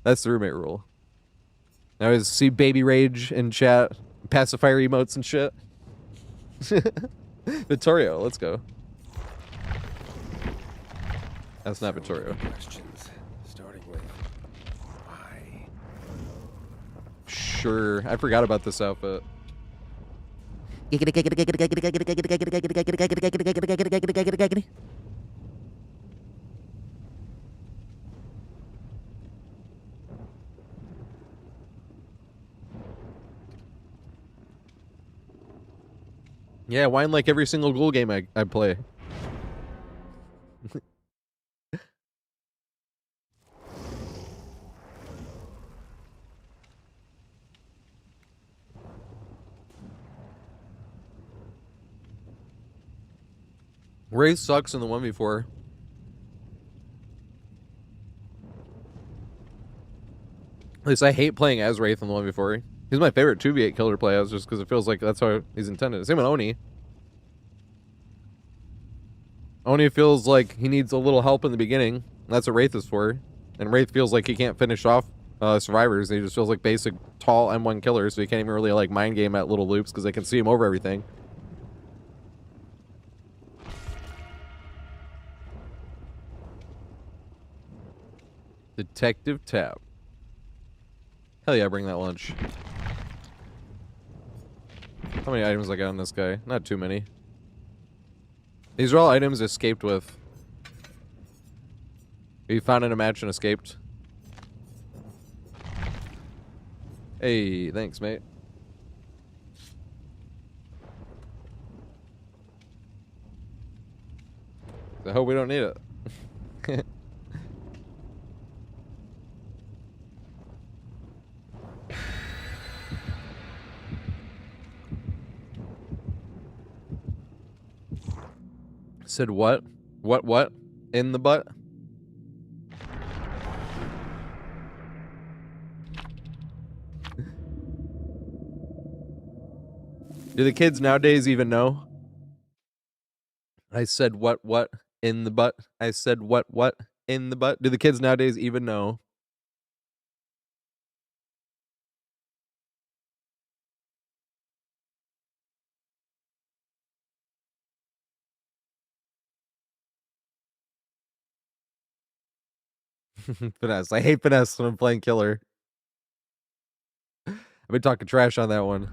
That's the roommate rule. I always see baby rage in chat, pacifier emotes and shit. Vittorio, let's go. That's not Vittorio. Questions, starting with why? Sure, I forgot about this outfit. Yeah, whine like every single ghoul game I play. Wraith sucks in the 1v4. At least I hate playing as Wraith in the 1v4. He's my favorite 2v8 killer to play as just because it feels like that's how he's intended. Same with Oni. Oni feels like he needs a little help in the beginning. That's what Wraith is for. And Wraith feels like he can't finish off survivors. He just feels like basic tall M1 killer, so he can't even really like mind game at little loops because they can see him over everything. Detective Tap. Hell yeah, bring that lunch. How many items I got on this guy? Not too many. These are all items escaped with. You found in a match and escaped. Hey, thanks, mate. I hope we don't need it. Said what? What? In the butt? Do the kids nowadays even know? I said what? In the butt? I said what? In the butt? Do the kids nowadays even know? Finesse. I hate finesse when I'm playing killer. I've been talking trash on that one.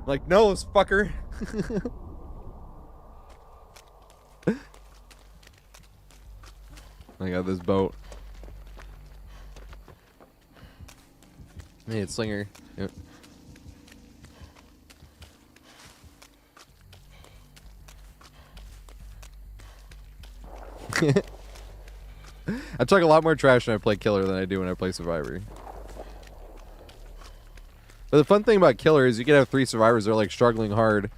Like, nose, fucker. I got this boat. Hey, it's Slinger. Yep. I talk a lot more trash when I play Killer than I do when I play Survivor. But the fun thing about Killer is you can have 3 survivors that are like struggling hard.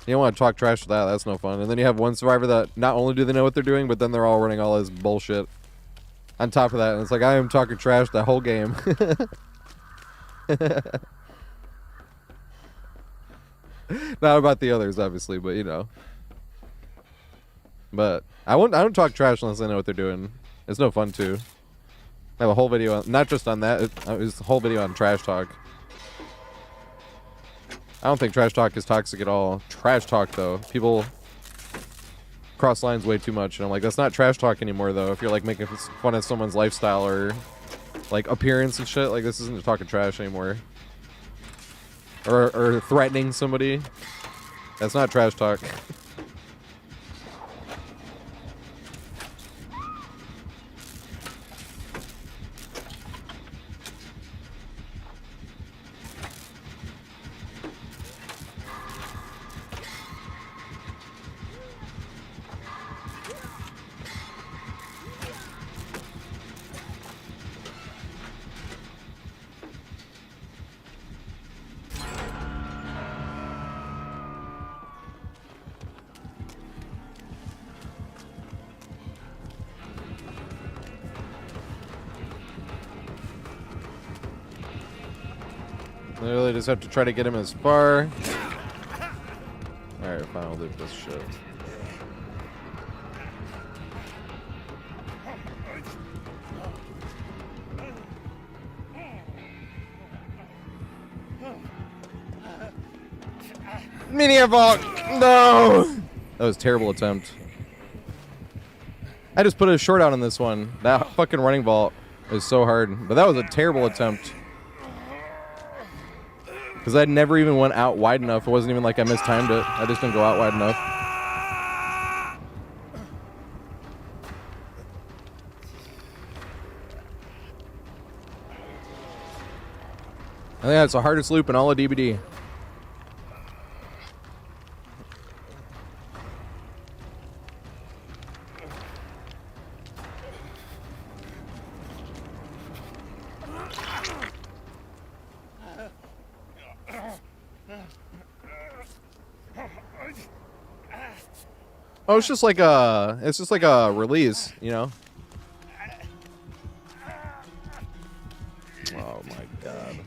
You don't want to talk trash to that. That's no fun. And then you have one survivor that not only do they know what they're doing, but then they're all running all this bullshit on top of that. And it's like, I am talking trash the whole game. Not about the others, obviously, but you know. But I don't talk trash unless I know what they're doing. It's no fun to. I have a whole video on, not just on that, it was a whole video on trash talk. I don't think trash talk is toxic at all. Trash talk, though. People cross lines way too much. And I'm like, that's not trash talk anymore, though. If you're, like, making fun of someone's lifestyle or, like, appearance and shit, like, this isn't talking trash anymore. Or threatening somebody. That's not trash talk. Literally just have to try to get him as far. Alright, fine, I'll loop this shit. Mini air vault! No! That was a terrible attempt. I just put a short out on this one. That fucking running vault is so hard. But that was a terrible attempt. Because I never even went out wide enough. It wasn't even like I mistimed it. I just didn't go out wide enough. I think that's the hardest loop in all of DBD. Oh, it's just like a release, you know? Oh my god.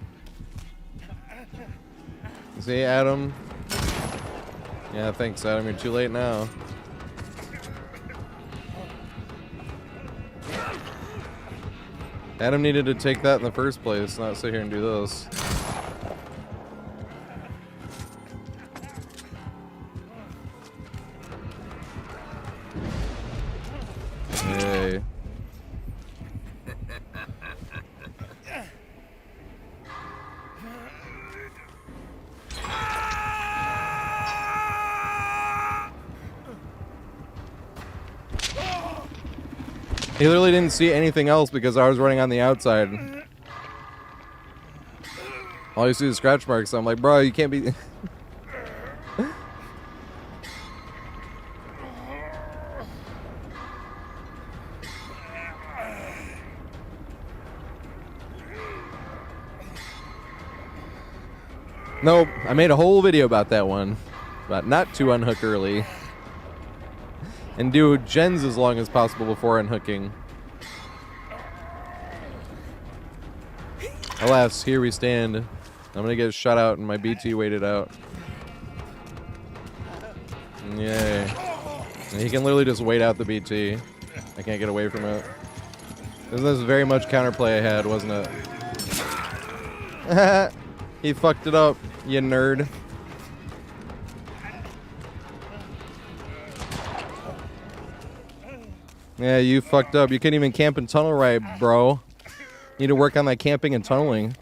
See, Adam? Yeah, thanks, Adam. You're too late now. Adam needed to take that in the first place, not sit here and do this. Yay. He literally didn't see anything else because I was running on the outside. All you see is scratch marks. So I'm like, bro, you can't be... Nope, I made a whole video about that one. About not to unhook early. And do gens as long as possible before unhooking. Alas, here we stand. I'm gonna get shot out and my BT waited out. Yay. And he can literally just wait out the BT. I can't get away from it. This was very much counterplay I had, wasn't it? He fucked it up, you nerd. Yeah, you fucked up. You couldn't even camp and tunnel right, bro. You need to work on that camping and tunneling.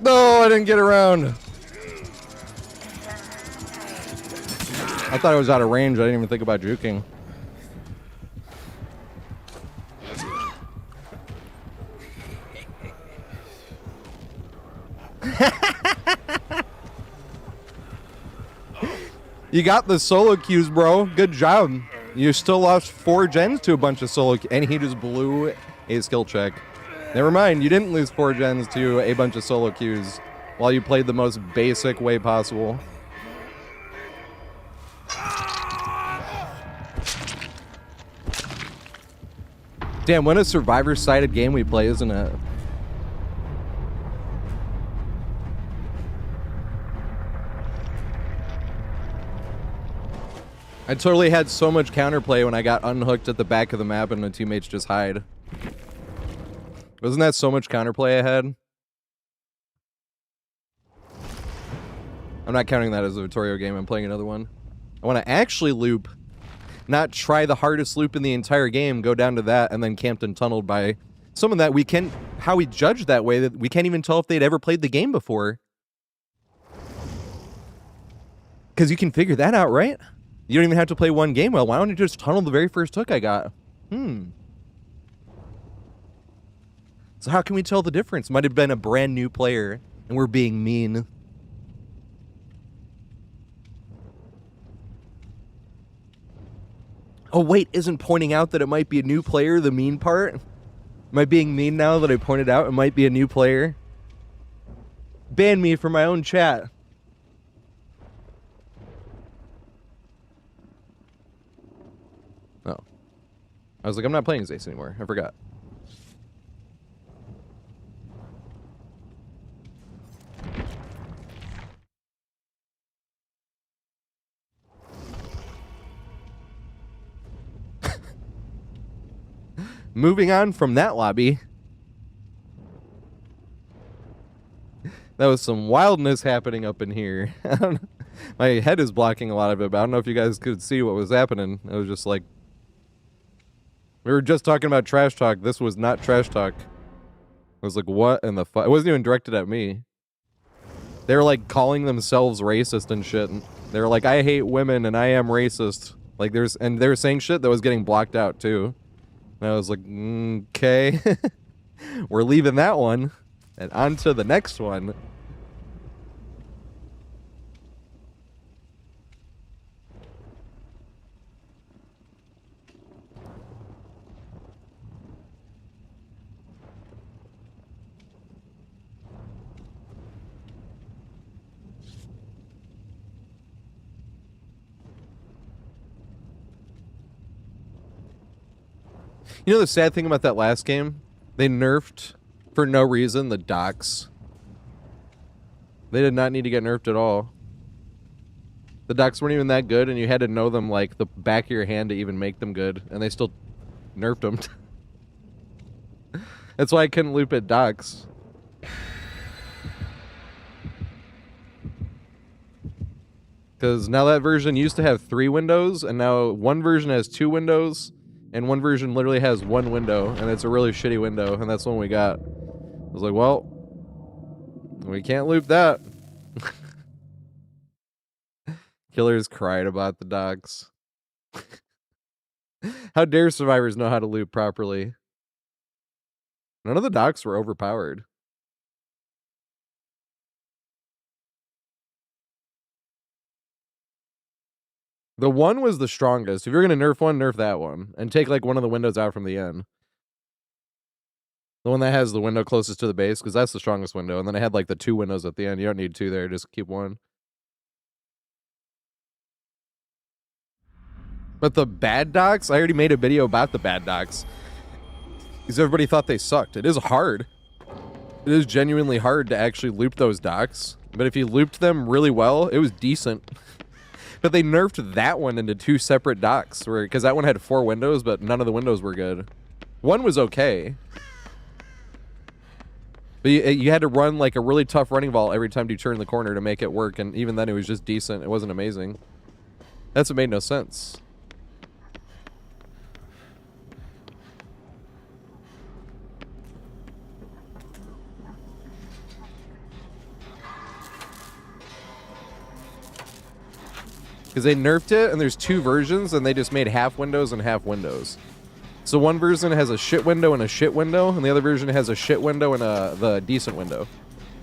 No, I didn't get around. I thought I was out of range. I didn't even think about juking. You got the solo queues, bro. Good job. You still lost 4 gens to a bunch of solo, and he just blew a skill check. Never mind, you didn't lose 4 gens to a bunch of solo queues while you played the most basic way possible. Damn, what a survivor-sided game we play, isn't it? I totally had so much counterplay when I got unhooked at the back of the map and the teammates just hide. Wasn't that so much counterplay I had? I'm not counting that as a Vittorio game. I'm playing another one. I want to actually loop, not try the hardest loop in the entire game, go down to that, and then camped and tunneled by someone that we can... How we judge that way, that we can't even tell if they'd ever played the game before. Because you can figure that out, right? You don't even have to play one game. Well, why don't you just tunnel the very first hook I got? So how can we tell the difference? Might have been a brand new player, and we're being mean. Oh wait, isn't pointing out that it might be a new player the mean part? Am I being mean now that I pointed out it might be a new player? Ban me from my own chat. Oh. I was like, I'm not playing as Ace anymore. I forgot. Moving on from that lobby. That was some wildness happening up in here. I don't know. My head is blocking a lot of it, but I don't know if you guys could see what was happening. It was just like... We were just talking about trash talk. This was not trash talk. I was like, what in the fuck? It wasn't even directed at me. They were like calling themselves racist and shit. And they were like, I hate women and I am racist. Like and they were saying shit that was getting blocked out too. And I was like, okay. We're leaving that one. And on to the next one. You know the sad thing about that last game? They nerfed, for no reason, the docks. They did not need to get nerfed at all. The docks weren't even that good, and you had to know them like the back of your hand to even make them good, and they still nerfed them. That's why I couldn't loop at docks. Because now that version used to have 3 windows, and now one version has 2 windows. And one version literally has 1 window, and it's a really shitty window, and that's the one we got. I was like, well, we can't loop that. Killers cried about the docks. How dare survivors know how to loop properly? None of the docks were overpowered. The one was the strongest. If you're going to nerf one, nerf that one. And take like one of the windows out from the end. The one that has the window closest to the base, because that's the strongest window. And then I had like the 2 windows at the end. You don't need 2 there, just keep 1. But the bad docks, I already made a video about the bad docks. Because everybody thought they sucked. It is hard. It is genuinely hard to actually loop those docks. But if you looped them really well, it was decent. But they nerfed that one into 2 separate docks, because that one had 4 windows, but none of the windows were good. One was okay. But you had to run like a really tough running vault every time you turn the corner to make it work, and even then it was just decent. It wasn't amazing. That's what made no sense. Because they nerfed it, and there's 2 versions, and they just made half windows and half windows. So one version has a shit window and a shit window, and the other version has a shit window and the decent window.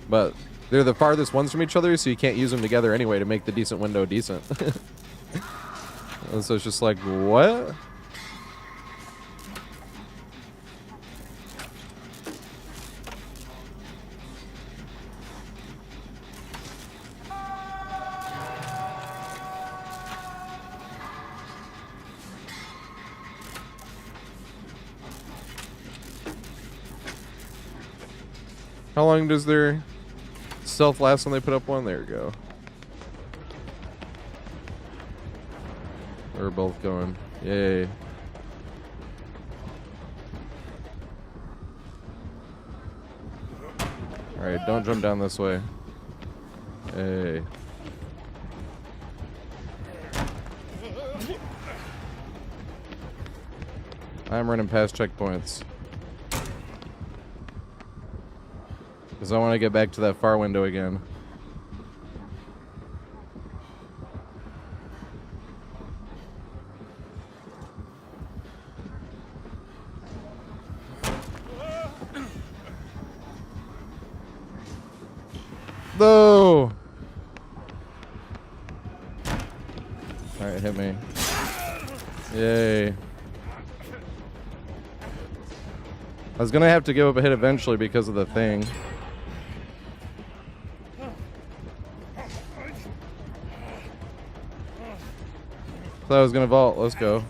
But they're the farthest ones from each other, so you can't use them together anyway to make the decent window decent. And so it's just like, what? How long does their stealth last when they put up one? There we go. We're both going. Yay. Alright, don't jump down this way. Hey. I'm running past checkpoints. Because I want to get back to that far window again. No! Alright, hit me. Yay. I was gonna have to give up a hit eventually because of the thing. Thought I was gonna vault. Let's go.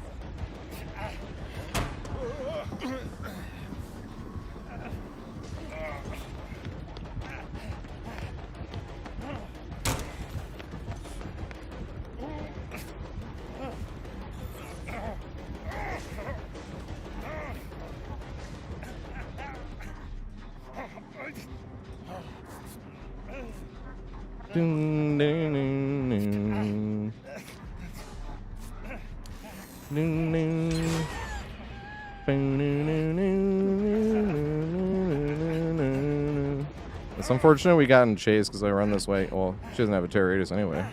Dun, dun, dun, dun. Dun, dun. Dun, dun, dun, dun, dun. It's unfortunate we got in chase because I run this way. Well, she doesn't have a terror radius anyway.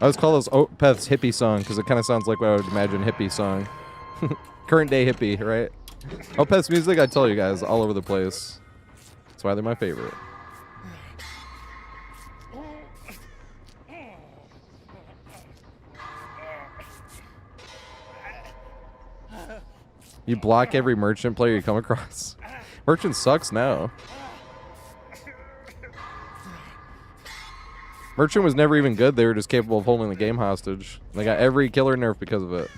I always call this Opeth's hippie song because it kind of sounds like what I would imagine hippie song. Current day hippie, right? Opeth's music, I tell you guys, all over the place. That's why they're my favorite. You block every merchant player you come across. Merchant sucks now. Merchant was never even good. They were just capable of holding the game hostage. They got every killer nerf because of it.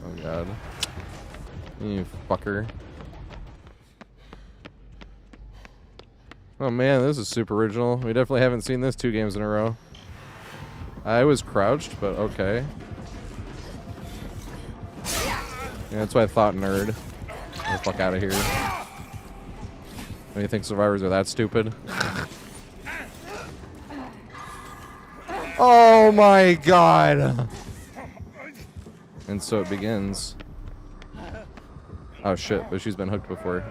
Oh god. You fucker. Oh man, this is super original. We definitely haven't seen this 2 games in a row. I was crouched, but okay. Yeah, that's why I thought nerd. Get the fuck out of here. Do you think survivors are that stupid? Oh my god! And so it begins. Oh shit, but she's been hooked before.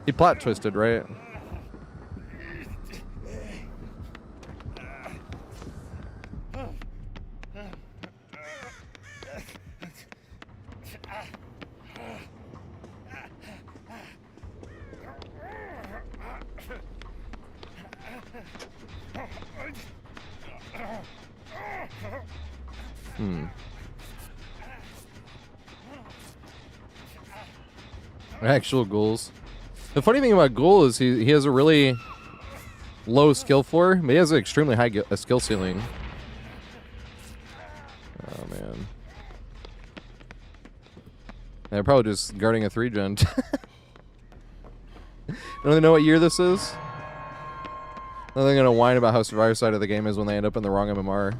He plot twisted, right? Actual ghouls. The funny thing about Ghoul is he has a really low skill floor, but he has an extremely high skill ceiling. Oh man. They're probably just guarding a 3-gen. Don't really know what year this is. They're gonna whine about how Survivor side of the game is when they end up in the wrong MMR.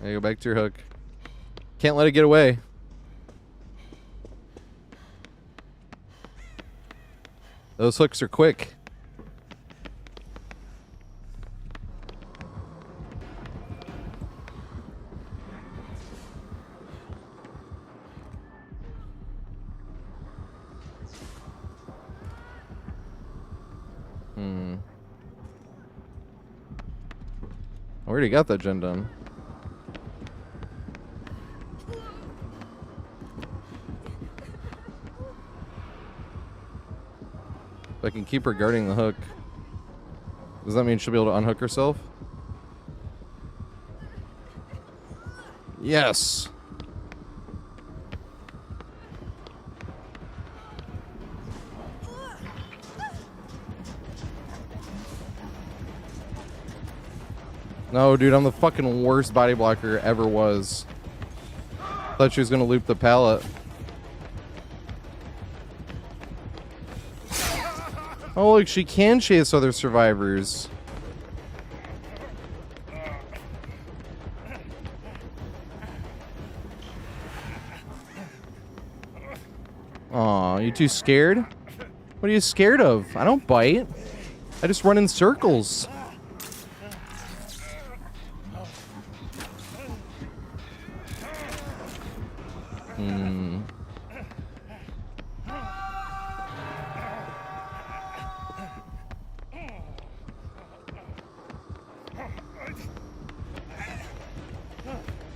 There you go, back to your hook. Can't let it get away. Those hooks are quick. I already got that gen done. If I can keep her guarding the hook, does that mean she'll be able to unhook herself? Yes. No, dude, I'm the fucking worst body blocker ever was. Thought she was gonna loop the pallet. Oh, look, she can chase other survivors. Aw, you too scared? What are you scared of? I don't bite. I just run in circles.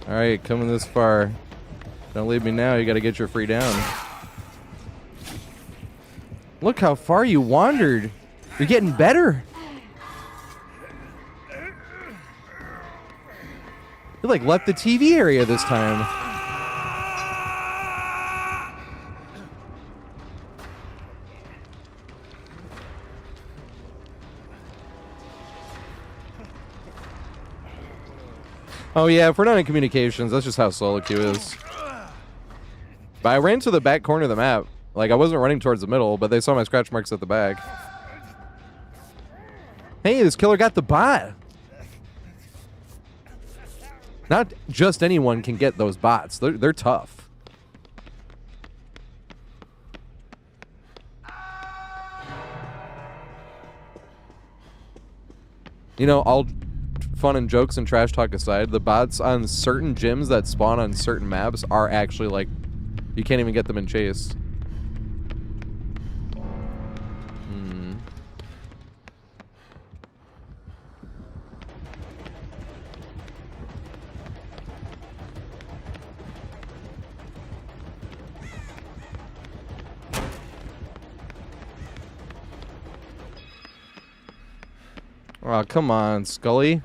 Alright, coming this far. Don't leave me now, you gotta get your free down. Look how far you wandered. You're getting better. You like left the TV area this time. Oh yeah, if we're not in communications, that's just how solo queue is. But I ran to the back corner of the map. Like, I wasn't running towards the middle, but they saw my scratch marks at the back. Hey, this killer got the bot. Not just anyone can get those bots. They're tough. You know, all fun and jokes and trash talk aside, the bots on certain gyms that spawn on certain maps are actually like, you can't even get them in chase. Oh, come on, Scully.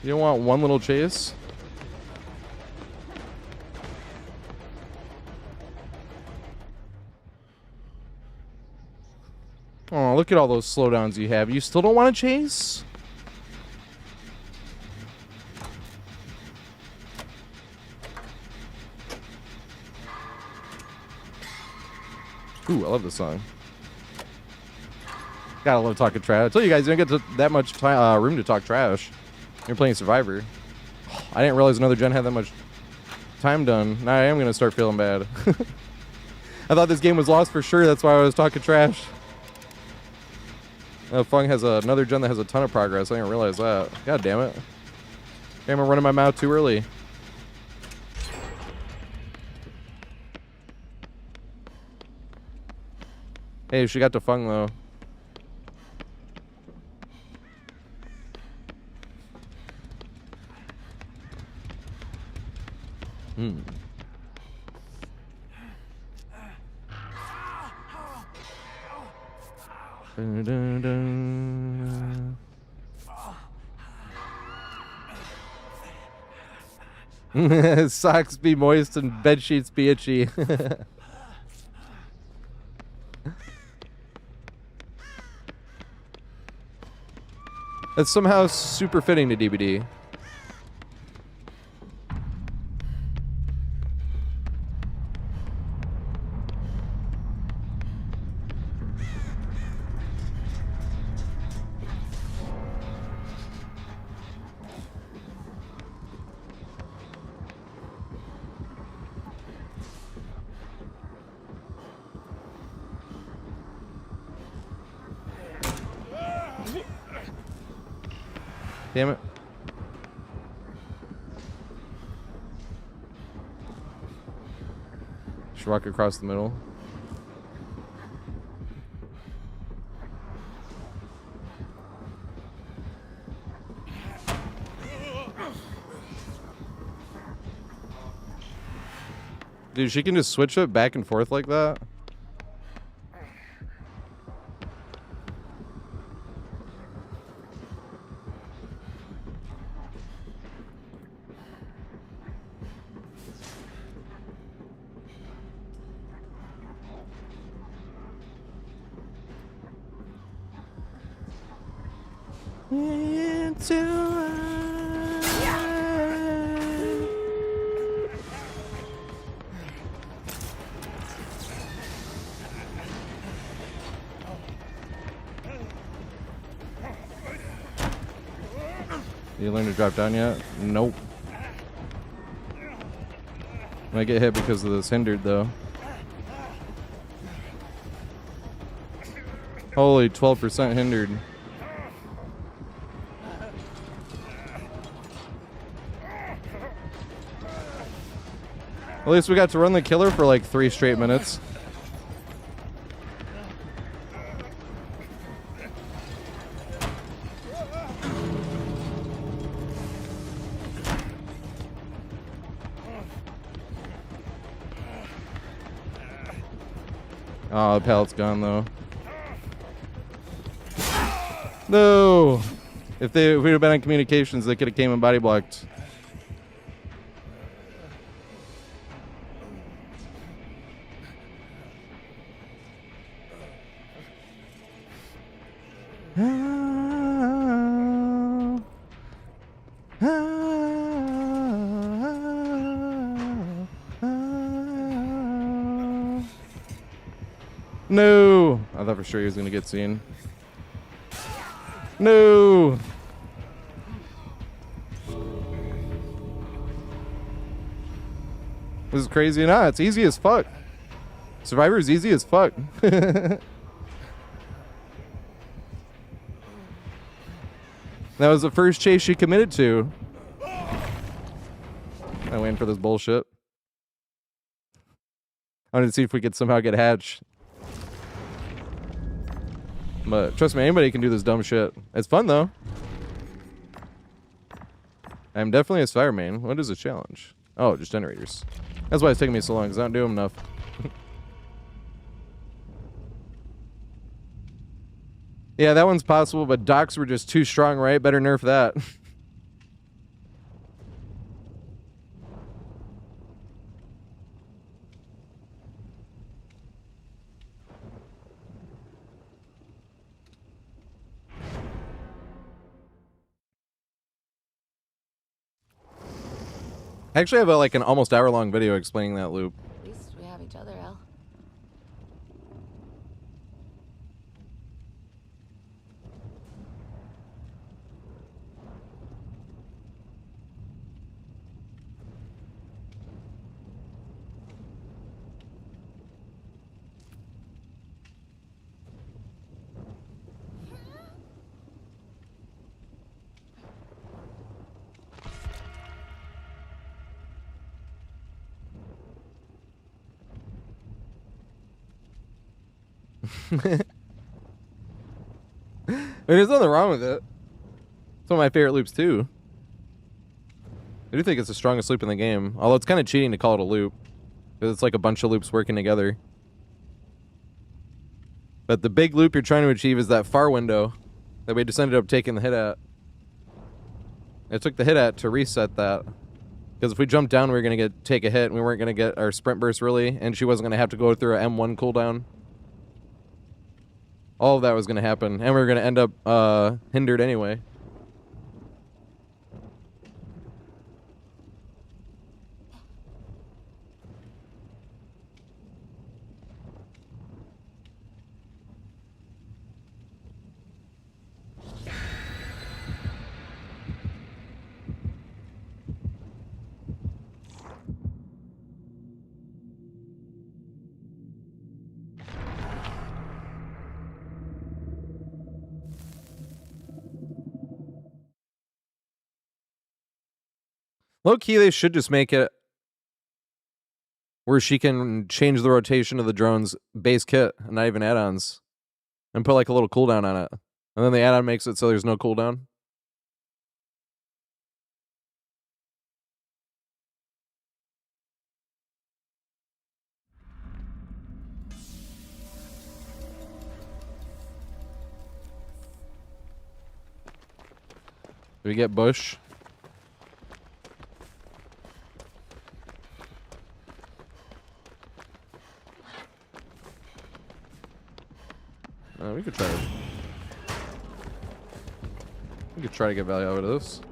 You don't want one little chase? Oh, look at all those slowdowns you have. You still don't want to chase? Ooh, I love this song. Gotta love talking trash. I told you guys, you don't get that much room to talk trash. You're playing Survivor. I didn't realize another gen had that much time done. Now I am gonna start feeling bad. I thought this game was lost for sure. That's why I was talking trash. Fung has another gen that has a ton of progress. I didn't realize that. God damn it. Damn, I'm running my mouth too early. Hey, she got to Fung though. Socks be moist and bed sheets be itchy. That's somehow super fitting to DBD. Damn it. Just walk across the middle. Dude, she can just switch it back and forth like that. You learn to drop down yet? Nope. Might get hit because of this hindered though. Holy, 12% hindered. At least we got to run the killer for like 3 straight minutes. Oh, the pallet's gone though. No! If we'd have been on communications, they could have came and body blocked. No! I thought for sure he was gonna get seen. No! This is crazy or not? It's easy as fuck. Survivor is easy as fuck. That was the first chase she committed to. I'm waiting for this bullshit. I wanted to see if we could somehow get hatched. But trust me, anybody can do this dumb shit. It's fun though. I'm definitely a Spire main. What is a challenge? Oh, just generators. That's why it's taking me so long, because I don't do them enough. Yeah, that one's possible, but docks were just too strong, right? Better nerf that. I actually have like an almost hour-long video explaining that loop. At least we have each other, El. I mean, there's nothing wrong with it. It's one of my favorite loops too. I do think it's the strongest loop in the game. Although it's kind of cheating to call it a loop, because it's like a bunch of loops working together. But the big loop you're trying to achieve is that far window that we just ended up taking the hit at. It took the hit at to reset that. Because if we jumped down, we were going to take a hit, and we weren't going to get our sprint burst really, and she wasn't going to have to go through a M1 cooldown. All of that was going to happen, and we were going to end up hindered anyway. Low key, they should just make it where she can change the rotation of the drone's base kit, and not even add-ons, and put like a little cooldown on it. And then the add-on makes it so there's no cooldown. Do we get Bush? We could try. We could try to get value out of this.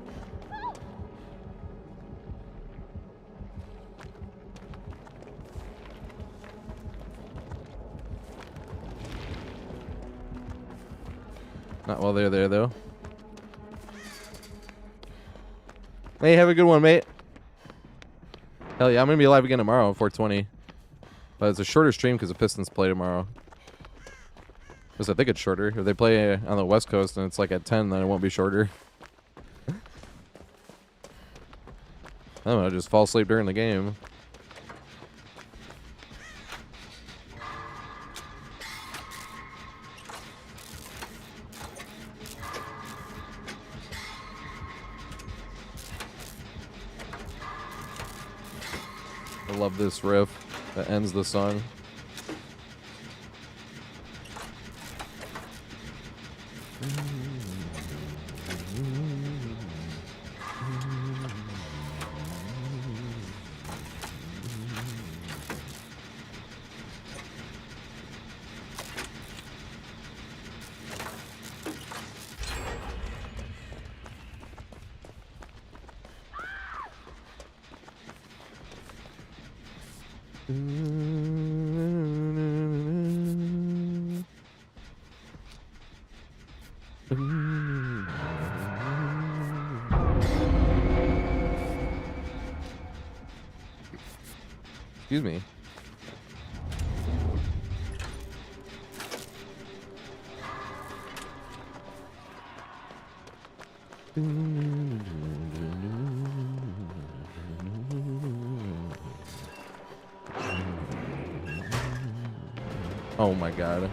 Not while they're there, though. Hey, have a good one, mate. Hell yeah, I'm gonna be live again tomorrow, 420. But it's a shorter stream because the Pistons play tomorrow. Because I think it's shorter. If they play on the West Coast and it's like at 10, then it won't be shorter. I don't know, just fall asleep during the game. I love this riff that ends the song. Excuse me. Oh my god.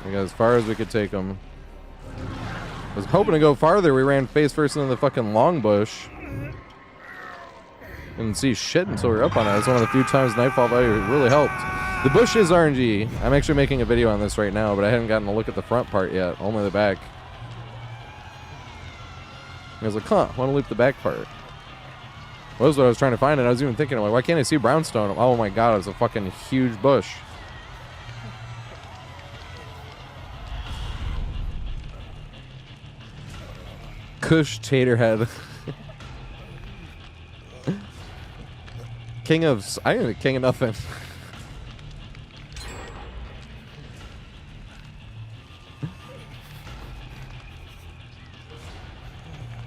We got as far as we could take them. I was hoping to go farther. We ran face first into the fucking long bush. Didn't see shit until we were up on it. It's one of the few times Nightfall value really helped. The bush is RNG. I'm actually making a video on this right now, but I haven't gotten a look at the front part yet. Only the back. I was like, huh, I want to loop the back part. Well, that was what I was trying to find, and I was even thinking, I'm like, why can't I see brownstone? Oh my god, it's a fucking huge bush. Kush TatorHead. King of... I ain't king of nothing.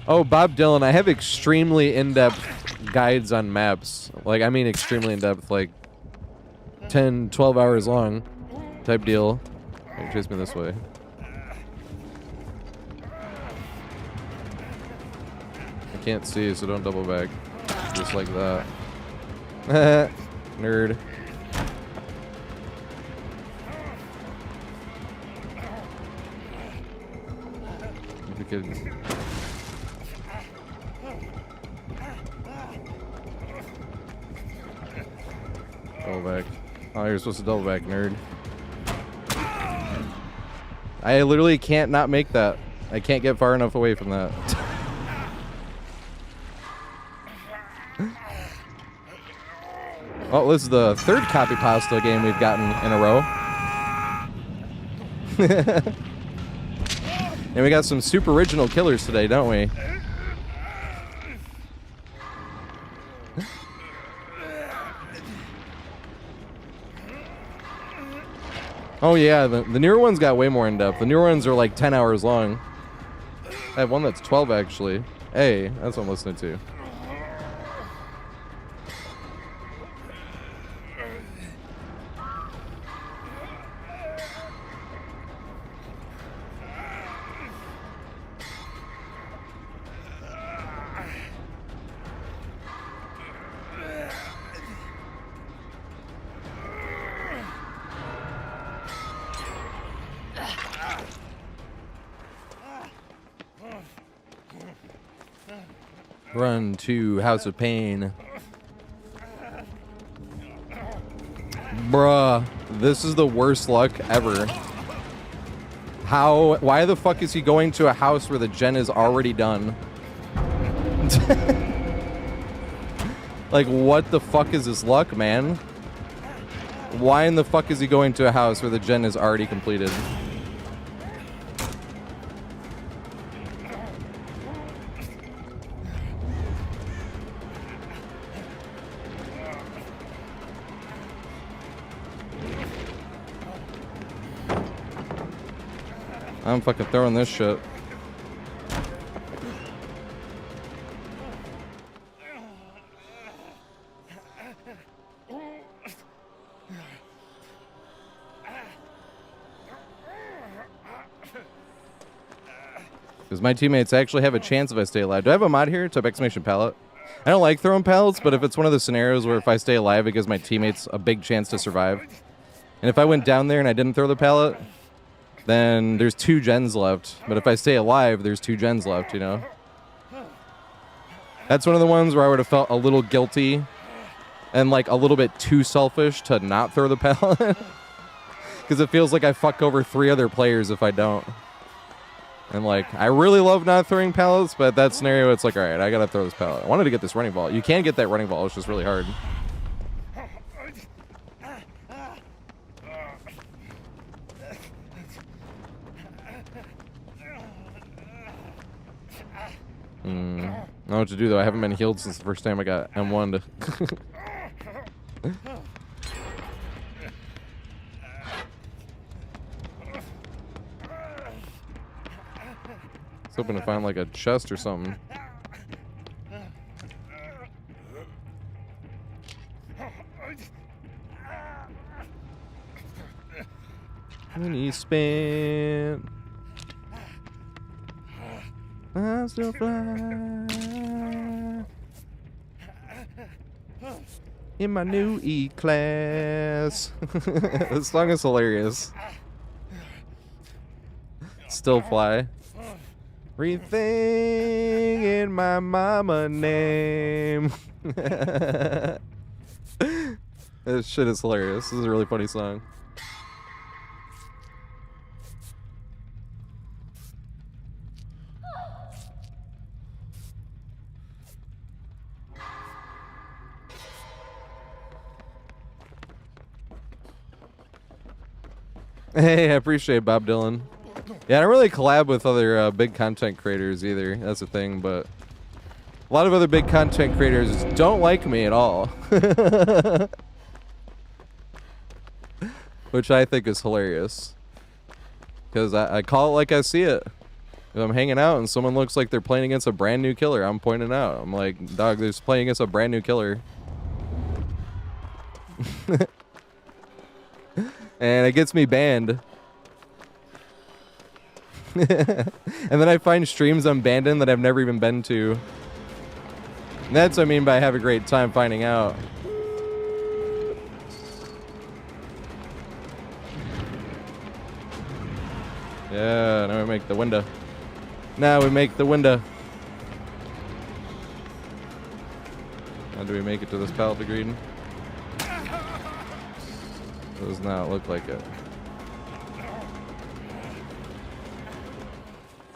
Oh, Bob Dylan, I have extremely in-depth guides on maps. Like, I mean extremely in-depth, like 10, 12 hours long type deal. Hey, chase me this way. I can't see, so don't double back. Just like that. Nerd. We could... Double back. Oh, you're supposed to double back, nerd. I literally can't not make that. I can't get far enough away from that. Oh, this is the third copy pasta game we've gotten in a row. And we got some super original killers today, don't we? Oh yeah, the newer ones got way more in depth. The newer ones are like 10 hours long. I have one that's 12 actually. Hey, that's what I'm listening to. Run to House of Pain. Bruh, this is the worst luck ever. How? Why the fuck is he going to a house where the gen is already done? Like, what the fuck is this luck, man? Why in the fuck is he going to a house where the gen is already completed? I'm fucking throwing this shit. Because my teammates actually have a chance if I stay alive. Do I have a mod here? Type exclamation pallet. I don't like throwing pallets, but if it's one of the scenarios where if I stay alive, it gives my teammates a big chance to survive. And if I went down there and I didn't throw the pallet, then there's 2 gens left. But if I stay alive, there's 2 gens left, you know? That's one of the ones where I would have felt a little guilty and like a little bit too selfish to not throw the pallet. Because it feels like I fuck over 3 other players if I don't. And like, I really love not throwing pallets, but that scenario, it's like, all right, I gotta throw this pallet. I wanted to get this running ball. You can get that running ball, it's just really hard. I don't know what to do though. I haven't been healed since the first time I got M1'd. I was hoping to find like a chest or something. Money spent. I'm still fly in my new E-class. This song is hilarious. Still fly. Everything in my mama name. This shit is hilarious. This is a really funny song. Hey, I appreciate Bob Dylan. Yeah, I don't really collab with other big content creators either. That's the thing, but a lot of other big content creators don't like me at all. Which I think is hilarious. Because I call it like I see it. If I'm hanging out and someone looks like they're playing against a brand new killer, I'm pointing out. I'm like, dog, they're just playing against a brand new killer. And it gets me banned. And then I find streams I'm banned in that I've never even been to. And that's what I mean by have a great time finding out. Yeah, now we make the window. Now we make the window. How do we make it to this pallet degree? Does not look like it.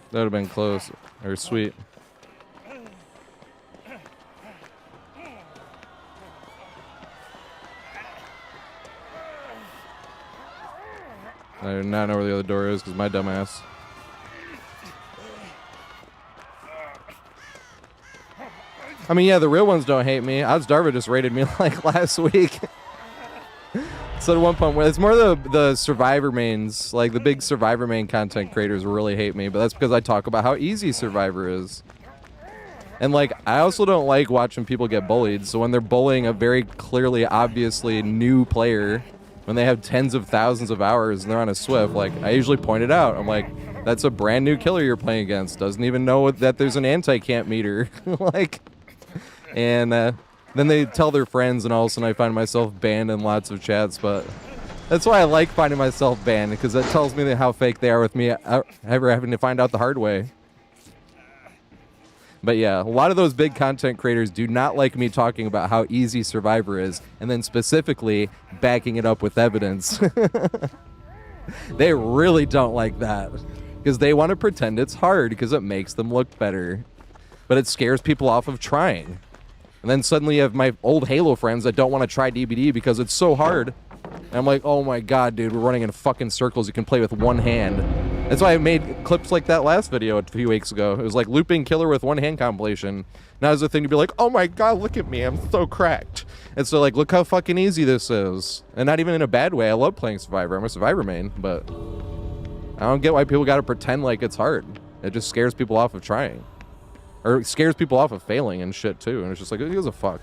That would have been close or sweet. I do not know where the other door is because my dumbass. I mean, yeah, the real ones don't hate me. Odds Darva just raided me like last week. So at one point, where it's more the Survivor mains, like the big Survivor main content creators really hate me, but that's because I talk about how easy Survivor is. And like, I also don't like watching people get bullied, so when they're bullying a very clearly, obviously new player, when they have tens of thousands of hours and they're on a Swift, like, I usually point it out. I'm like, that's a brand new killer you're playing against, doesn't even know that there's an anti-camp meter. Like, and then they tell their friends, and all of a sudden I find myself banned in lots of chats, but that's why I like finding myself banned, because that tells me how fake they are with me ever having to find out the hard way. But yeah, a lot of those big content creators do not like me talking about how easy Survivor is, and then specifically backing it up with evidence. They really don't like that, because they want to pretend it's hard because it makes them look better. But it scares people off of trying. And then suddenly you have my old Halo friends that don't want to try DBD because it's so hard. And I'm like, oh my god, dude, we're running in fucking circles. You can play with one hand. That's why I made clips like that last video a few weeks ago. It was like looping killer with one hand compilation. Now is the thing to be like, oh my god, look at me, I'm so cracked. And so like, look how fucking easy this is. And not even in a bad way. I love playing Survivor. I'm a Survivor main, but I don't get why people got to pretend like it's hard. It just scares people off of trying. Or it scares people off of failing and shit, too. And it's just like, who gives a fuck?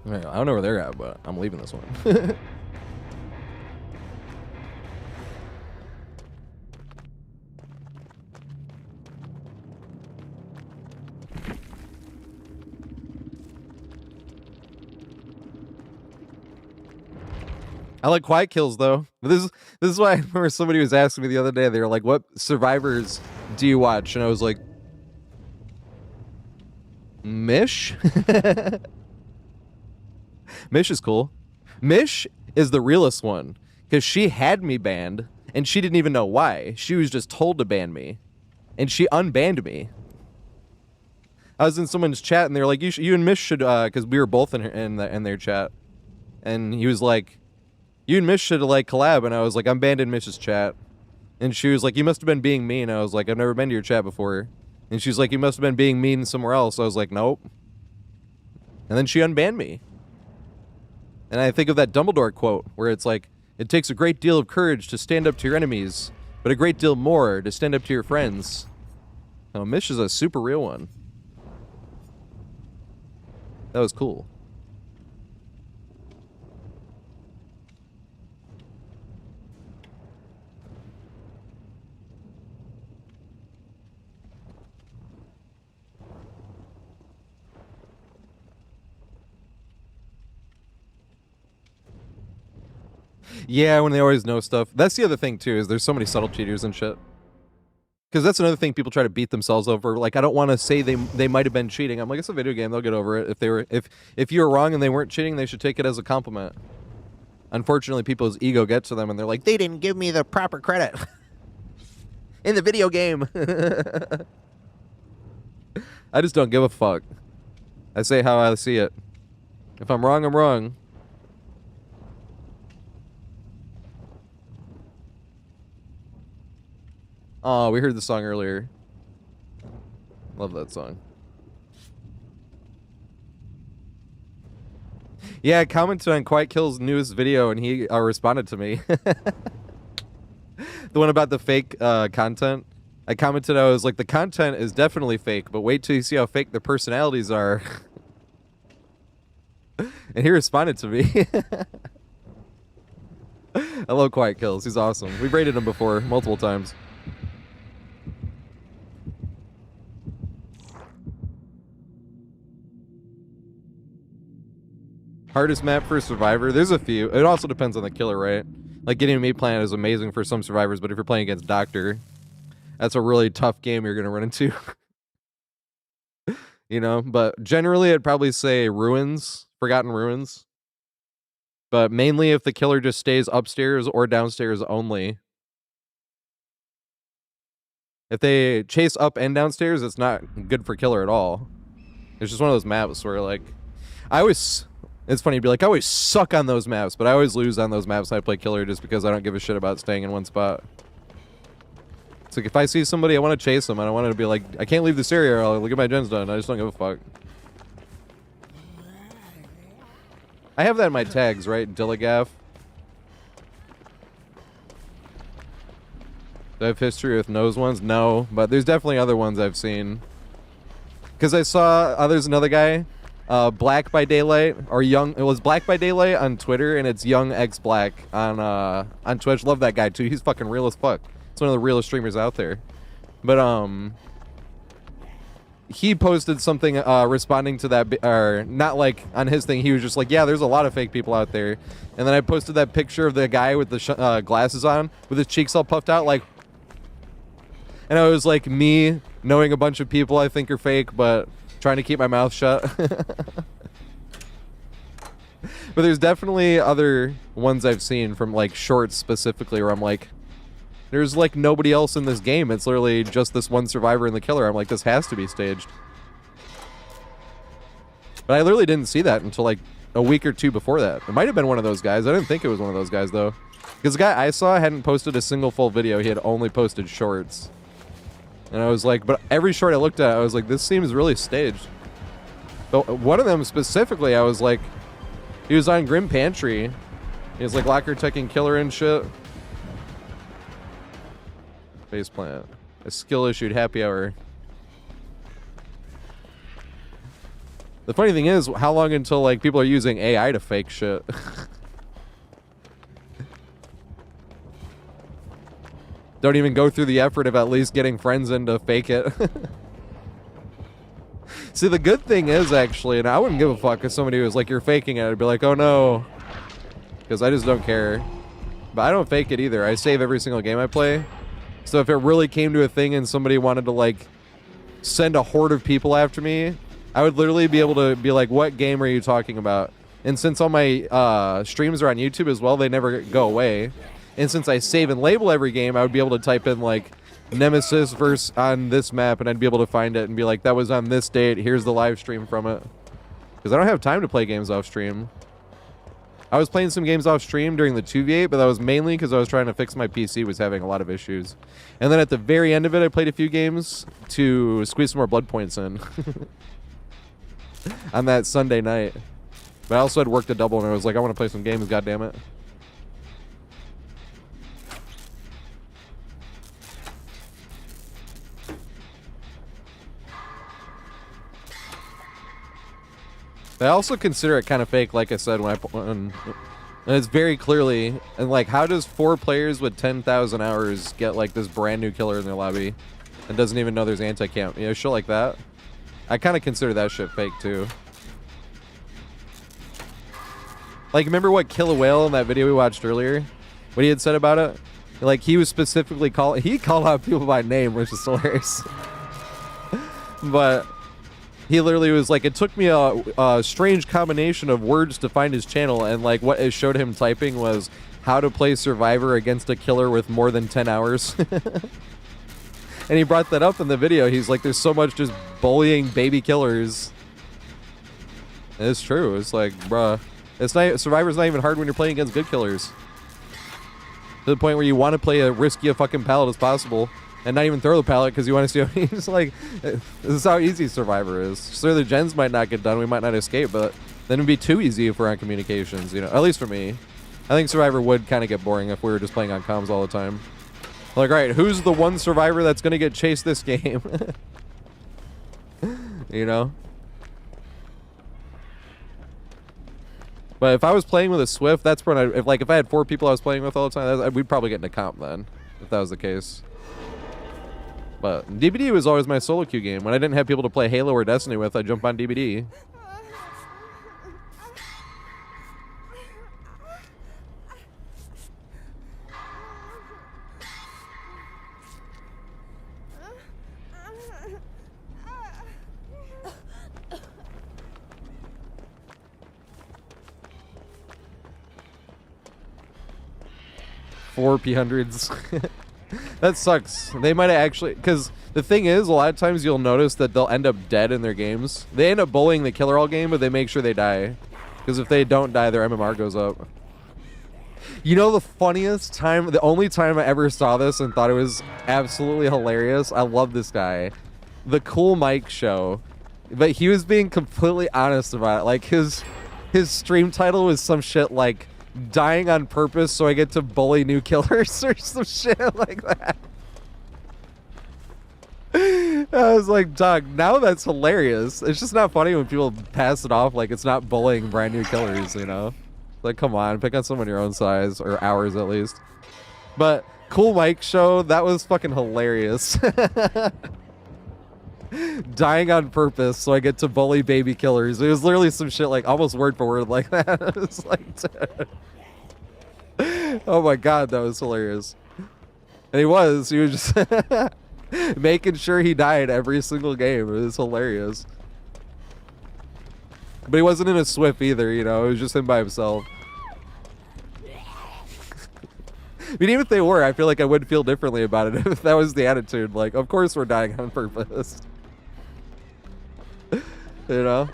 I don't know where they're at, but I'm leaving this one. I like quiet kills though. This is why I remember somebody was asking me the other day. They were like, "What survivors do you watch?" And I was like, "Mish." Mish is cool. Mish is the realest one because she had me banned and she didn't even know why. She was just told to ban me, and she unbanned me. I was in someone's chat and they were like, "You and Mish should," because we were both in their chat, and he was like, "You and Mish should like collab," and I was like, "I'm banned in Mish's chat," and she was like, "You must have been being mean." I was like, "I've never been to your chat before," and she's like, "You must have been being mean somewhere else." I was like, "Nope," and then she unbanned me. And I think of that Dumbledore quote where it's like, "It takes a great deal of courage to stand up to your enemies, but a great deal more to stand up to your friends." Oh, Mish is a super real one. That was cool. Yeah, when they always know stuff. That's the other thing too, is there's so many subtle cheaters and shit. Because that's another thing people try to beat themselves over. Like, I don't want to say they might have been cheating. I'm like, it's a video game. They'll get over it. If you were wrong and they weren't cheating, they should take it as a compliment. Unfortunately, people's ego gets to them, and they're like, they didn't give me the proper credit in the video game. I just don't give a fuck. I say how I see it. If I'm wrong, I'm wrong. Oh, we heard the song earlier. Love that song. Yeah, I commented on Quiet Kill's newest video, and he responded to me. The one about the fake content. I commented, I was like, the content is definitely fake, but wait till you see how fake the personalities are. And he responded to me. I love Quiet Kills. He's awesome. We've rated him before, multiple times. Hardest map for Survivor? There's a few. It also depends on the killer, right? Like, getting a meat plant is amazing for some survivors, but if you're playing against Doctor, that's a really tough game you're going to run into. You know? But generally, I'd probably say Ruins. Forgotten Ruins. But mainly if the killer just stays upstairs or downstairs only. If they chase up and downstairs, it's not good for killer at all. It's just one of those maps where, like, it's funny to be like, I always suck on those maps, but I always lose on those maps when I play killer just because I don't give a shit about staying in one spot. It's like, if I see somebody, I want to chase them. I don't want to be like, I can't leave this area or I'll look at my gen's done. I just don't give a fuck. I have that in my tags, right? Dilligaff. Do I have history with nose ones? No, but there's definitely other ones I've seen. Because I saw, there's another guy, Black by Daylight, or Young, it was Black by Daylight on Twitter, and it's Young X Black on Twitch. Love that guy too. He's fucking real as fuck. It's one of the realest streamers out there. But he posted something responding to that, or not like on his thing. He was just like, yeah, there's a lot of fake people out there. And then I posted that picture of the guy with the glasses on, with his cheeks all puffed out, like. And I was like, me knowing a bunch of people I think are fake, but trying to keep my mouth shut. But there's definitely other ones I've seen from like shorts specifically where I'm like, there's like nobody else in this game. It's literally just this one survivor and the killer. I'm like, this has to be staged. But I literally didn't see that until like a week or two before that. It might have been one of those guys. I didn't think it was one of those guys though. Because the guy I saw hadn't posted a single full video. He had only posted shorts. And I was like, but every short I looked at, I was like, this seems really staged. But one of them specifically, I was like, he was on Grim Pantry. He was like locker teching killer and shit. Faceplant. A skill issued happy hour. The funny thing is, how long until like people are using AI to fake shit? Don't even go through the effort of at least getting friends in to fake it. See, the good thing is actually, and I wouldn't give a fuck if somebody was like, you're faking it. I'd be like, oh no. Because I just don't care. But I don't fake it either. I save every single game I play. So if it really came to a thing and somebody wanted to like send a horde of people after me, I would literally be able to be like, what game are you talking about? And since all my streams are on YouTube as well, they never go away. And since I save and label every game, I would be able to type in like Nemesis verse on this map, and I'd be able to find it and be like, that was on this date. Here's the live stream from it. Because I don't have time to play games off stream. I was playing some games off stream during the 2v8, but that was mainly because I was trying to fix my PC was having a lot of issues. And then at the very end of it, I played a few games to squeeze some more blood points in. On that Sunday night. But I also had worked a double, and I was like, I want to play some games, goddammit. I also consider it kind of fake, like I said, and it's very clearly, and like, how does 4 players with 10,000 hours get like this brand new killer in their lobby and doesn't even know there's anti-camp? You know, shit like that. I kind of consider that shit fake too. Like, remember what Kill a Whale in that video we watched earlier? What he had said about it? Like, he was specifically he called out people by name, which is hilarious. But he literally was like, it took me a strange combination of words to find his channel, and like what it showed him typing was how to play Survivor against a killer with more than 10 hours. And he brought that up in the video. He's like, there's so much just bullying baby killers. And it's true. It's like, bruh. It's not, Survivor's not even hard when you're playing against good killers. To the point where you want to play as risky a fucking pallet as possible. And not even throw the pallet because you want to see how he's like, this is how easy Survivor is. So the gens might not get done. We might not escape, but then it'd be too easy if we're on communications, you know, at least for me. I think Survivor would kind of get boring if we were just playing on comms all the time. Like, all right, who's the one survivor that's going to get chased this game? You know? But if I was playing with a Swift, that's when if I had 4 people I was playing with all the time, we'd probably get into comp then, if that was the case. But DBD was always my solo queue game. When I didn't have people to play Halo or Destiny with, I'd jump on DBD. Four P100s. That sucks. They might have actually, because the thing is, a lot of times you'll notice that they'll end up dead in their games. They end up bullying the killer all game, but they make sure they die. Because if they don't die, their MMR goes up. You know the funniest time, the only time I ever saw this and thought it was absolutely hilarious? I love this guy. The Cool Mike Show. But he was being completely honest about it. Like, his stream title was some shit like, dying on purpose so I get to bully new killers or some shit like that. I was like, dog, now that's hilarious. It's just not funny when people pass it off like it's not bullying brand new killers, you know? Like, come on, pick on someone your own size, or ours at least. But Cool Mike Show, that was fucking hilarious. Dying on purpose so I get to bully baby killers. It was literally some shit like almost word for word like that. It was like, oh my god, that was hilarious. And he was just making sure he died every single game. It was hilarious. But he wasn't in a Swift either, you know, it was just him by himself. I mean, even if they were, I feel like I would feel differently about it if that was the attitude. Like, of course we're dying on purpose. You know?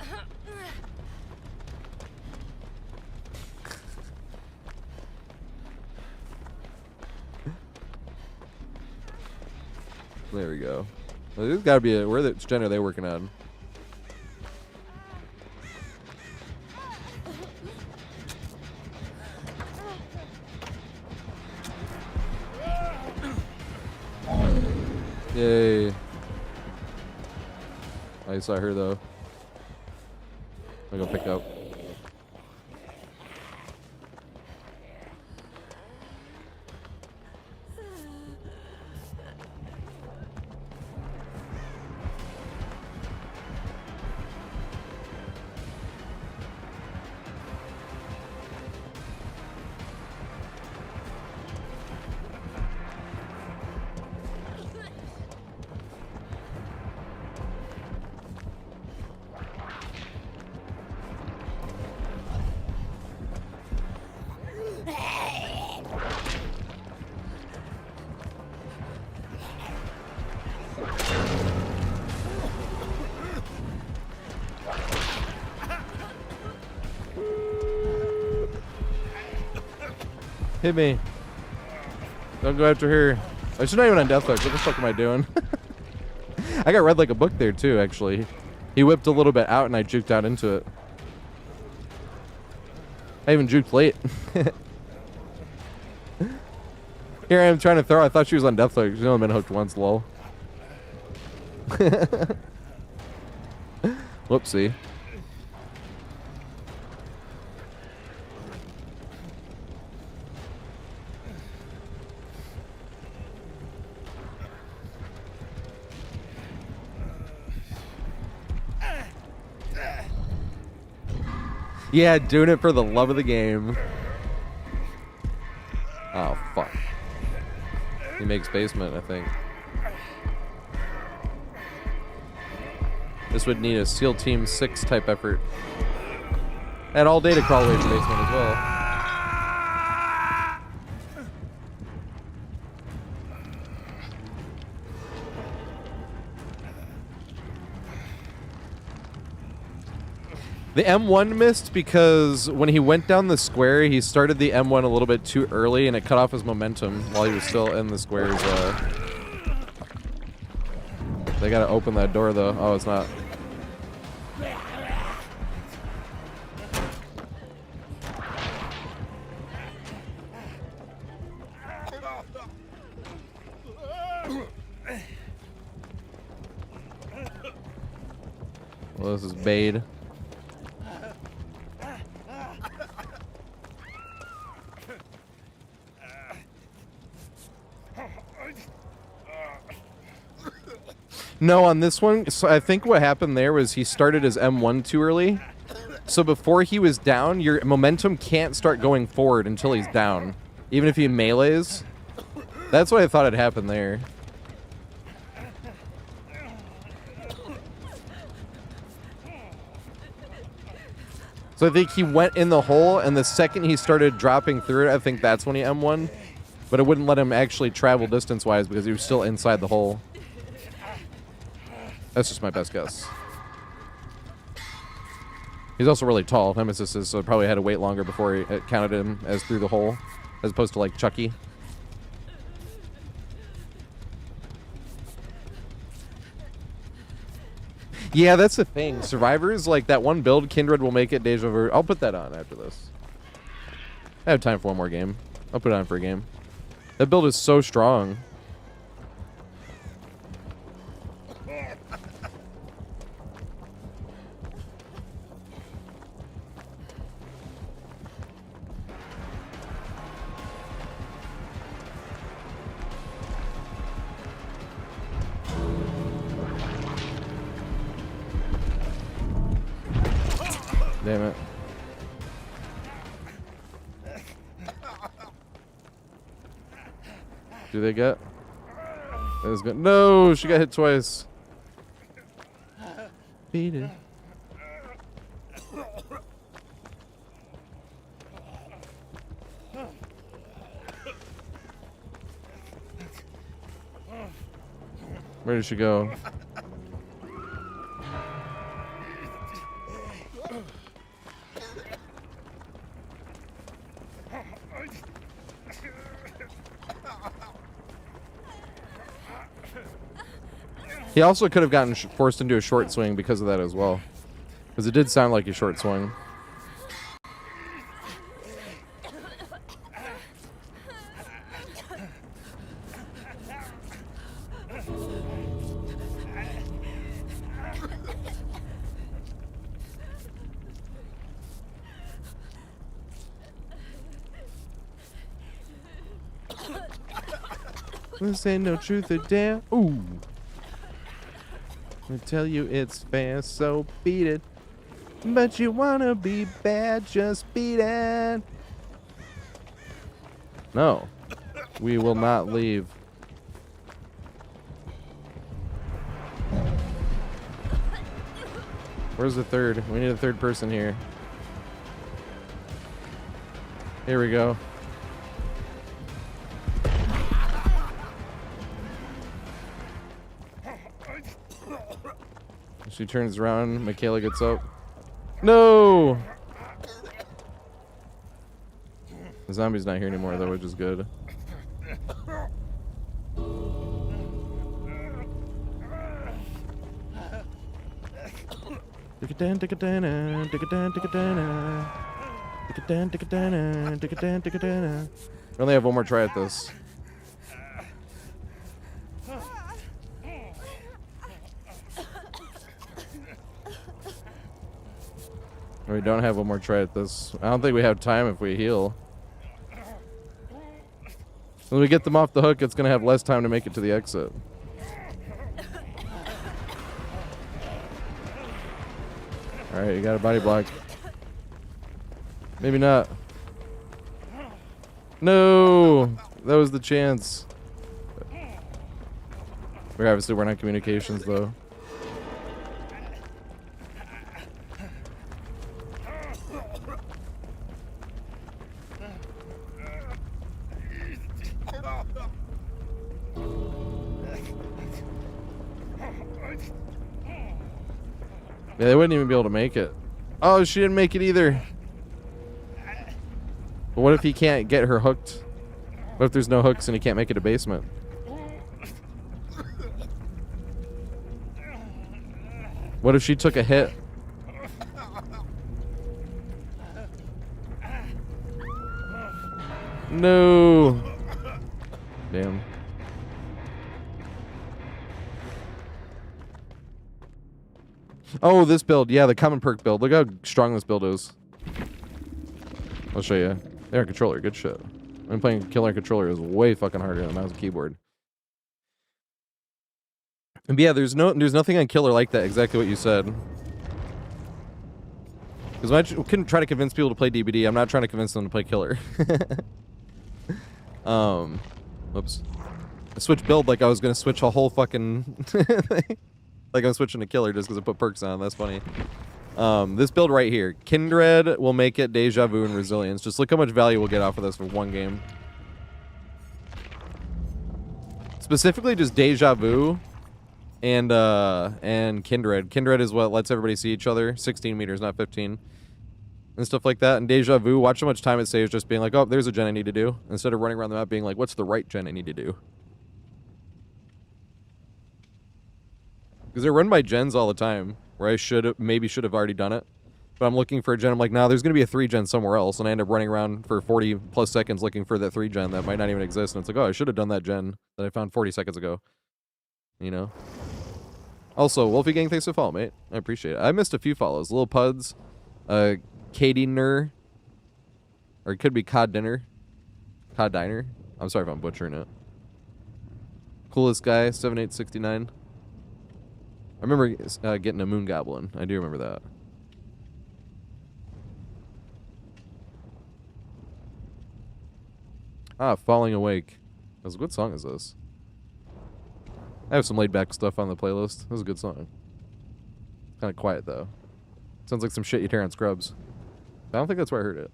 There we go. Well, there's gotta be a, where the gen are they working on? Yay. I saw her though. I'll go pick up. Hit me. Don't go after her. Oh, she's not even on death hook. What the fuck am I doing? I got read like a book there too, actually. He whipped a little bit out and I juked out into it. I even juked late. Here I am trying to throw. I thought she was on death hook. She's only been hooked once, lol. Whoopsie. Yeah, doing it for the love of the game. Oh, fuck. He makes basement, I think. This would need a SEAL Team 6 type effort. And all day to crawl away from basement as well. The M1 missed because when he went down the square, he started the M1 a little bit too early and it cut off his momentum while he was still in the squares. They gotta open that door though. Oh, it's not. Well, this is Bade. No, on this one, so I think what happened there was he started his M1 too early. So before he was down, your momentum can't start going forward until he's down. Even if he melees. That's what I thought had happened there. So I think he went in the hole, and the second he started dropping through it, I think that's when he M1. But it wouldn't let him actually travel distance-wise because he was still inside the hole. That's just my best guess. He's also really tall. Nemesis is, so probably had to wait longer before it counted him as through the hole, as opposed to like Chucky. Yeah, that's the thing. Survivors, like that one build, Kindred will make it Deja Vu. I'll put that on after this. I have time for one more game. I'll put it on for a game. That build is so strong. Damn it. Do they get? That was good. No, she got hit twice. Beat it. Where did she go? He also could have gotten forced into a short swing because of that as well. Because it did sound like a short swing. This ain't no truth or dare. Ooh. I tell you it's fair, so beat it. But you wanna be bad, just beat it. No. We will not leave. Where's the third? We need a third person here. Here we go. She turns around. Michaela gets up. No! The zombie's not here anymore, though, which is good. We only have one more try at this. We don't have one more try at this. I don't think we have time if we heal. When we get them off the hook, it's going to have less time to make it to the exit. Alright, you got a body block. Maybe not. No! That was the chance. We're obviously working on communications, though. Yeah, they wouldn't even be able to make it. Oh, she didn't make it either. But what if he can't get her hooked? What if there's no hooks and he can't make it to basement? What if she took a hit? No. Damn. Oh, this build. Yeah, the common perk build. Look how strong this build is. I'll show you. Air controller. Good shit. I'm playing killer controller is way fucking harder than mouse and keyboard. And yeah, there's nothing on killer like that. Exactly what you said. Because when I couldn't try to convince people to play DBD, I'm not trying to convince them to play killer. Whoops. I switched build like I was gonna switch a whole fucking thing. Like I'm switching to killer just because I put perks on. That's funny. This build right here. Kindred will make it Deja Vu and Resilience. Just look how much value we'll get off of this for one game. Specifically just Deja Vu and Kindred. Kindred is what lets everybody see each other. 16 meters, not 15. And stuff like that. And Deja Vu, watch how much time it saves just being like, oh, there's a gen I need to do. Instead of running around the map being like, what's the right gen I need to do? Because they're run by gens all the time, where I maybe should have already done it. But I'm looking for a gen, I'm like, nah, there's going to be a 3 gen somewhere else. And I end up running around for 40 plus seconds looking for that 3 gen that might not even exist. And it's like, oh, I should have done that gen that I found 40 seconds ago. You know? Also, Wolfie Gang, thanks for the follow, mate. I appreciate it. I missed a few follows. Little Puds, Katie Ner, or it could be Cod Dinner. Cod Diner. I'm sorry if I'm butchering it. Coolest Guy, 7869. I remember getting a Moon Goblin. I do remember that. Ah, Falling Awake. What song is this? I have some laid back stuff on the playlist. This is a good song. Kind of quiet though. Sounds like some shit you'd hear on Scrubs. I don't think that's where I heard it.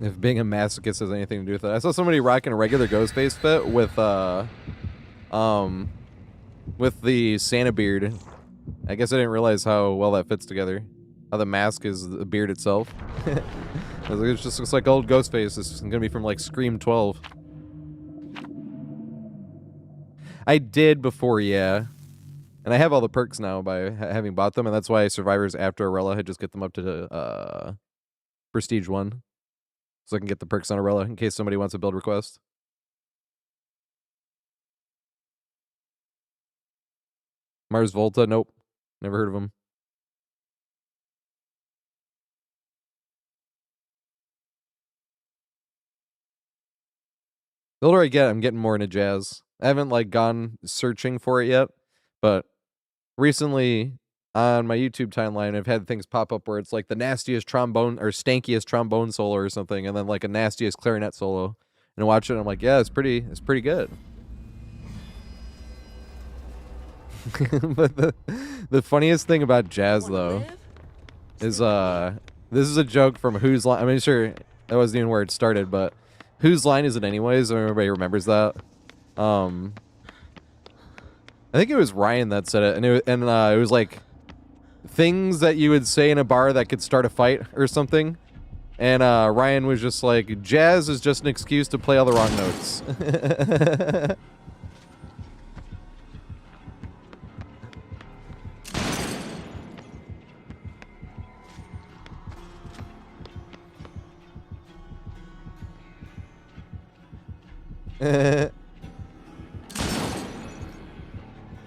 If being a masochist has anything to do with it. I saw somebody rocking a regular Ghostface fit with the Santa beard. I guess I didn't realize how well that fits together. How the mask is the beard itself. It just looks like old Ghostface. This is gonna be from like Scream 12. I did before, yeah. And I have all the perks now by having bought them, and that's why Survivors after Arella had just get them up to Prestige 1. So I can get the perks on Arella in case somebody wants a build request. Mars Volta, nope. Never heard of him. The older I get, I'm getting more into jazz. I haven't like gone searching for it yet, but recently on my YouTube timeline, I've had things pop up where it's like the nastiest trombone or stankiest trombone solo or something, and then like a nastiest clarinet solo. And I watch it, and I'm like, yeah, it's pretty good. But the funniest thing about jazz though is this is a joke from Whose Line. I mean, sure that wasn't even where it started, but Whose Line Is It Anyways? Everybody remembers that. I think it was Ryan that said it, and it was like things that you would say in a bar that could start a fight or something. And Ryan was just like, jazz is just an excuse to play all the wrong notes.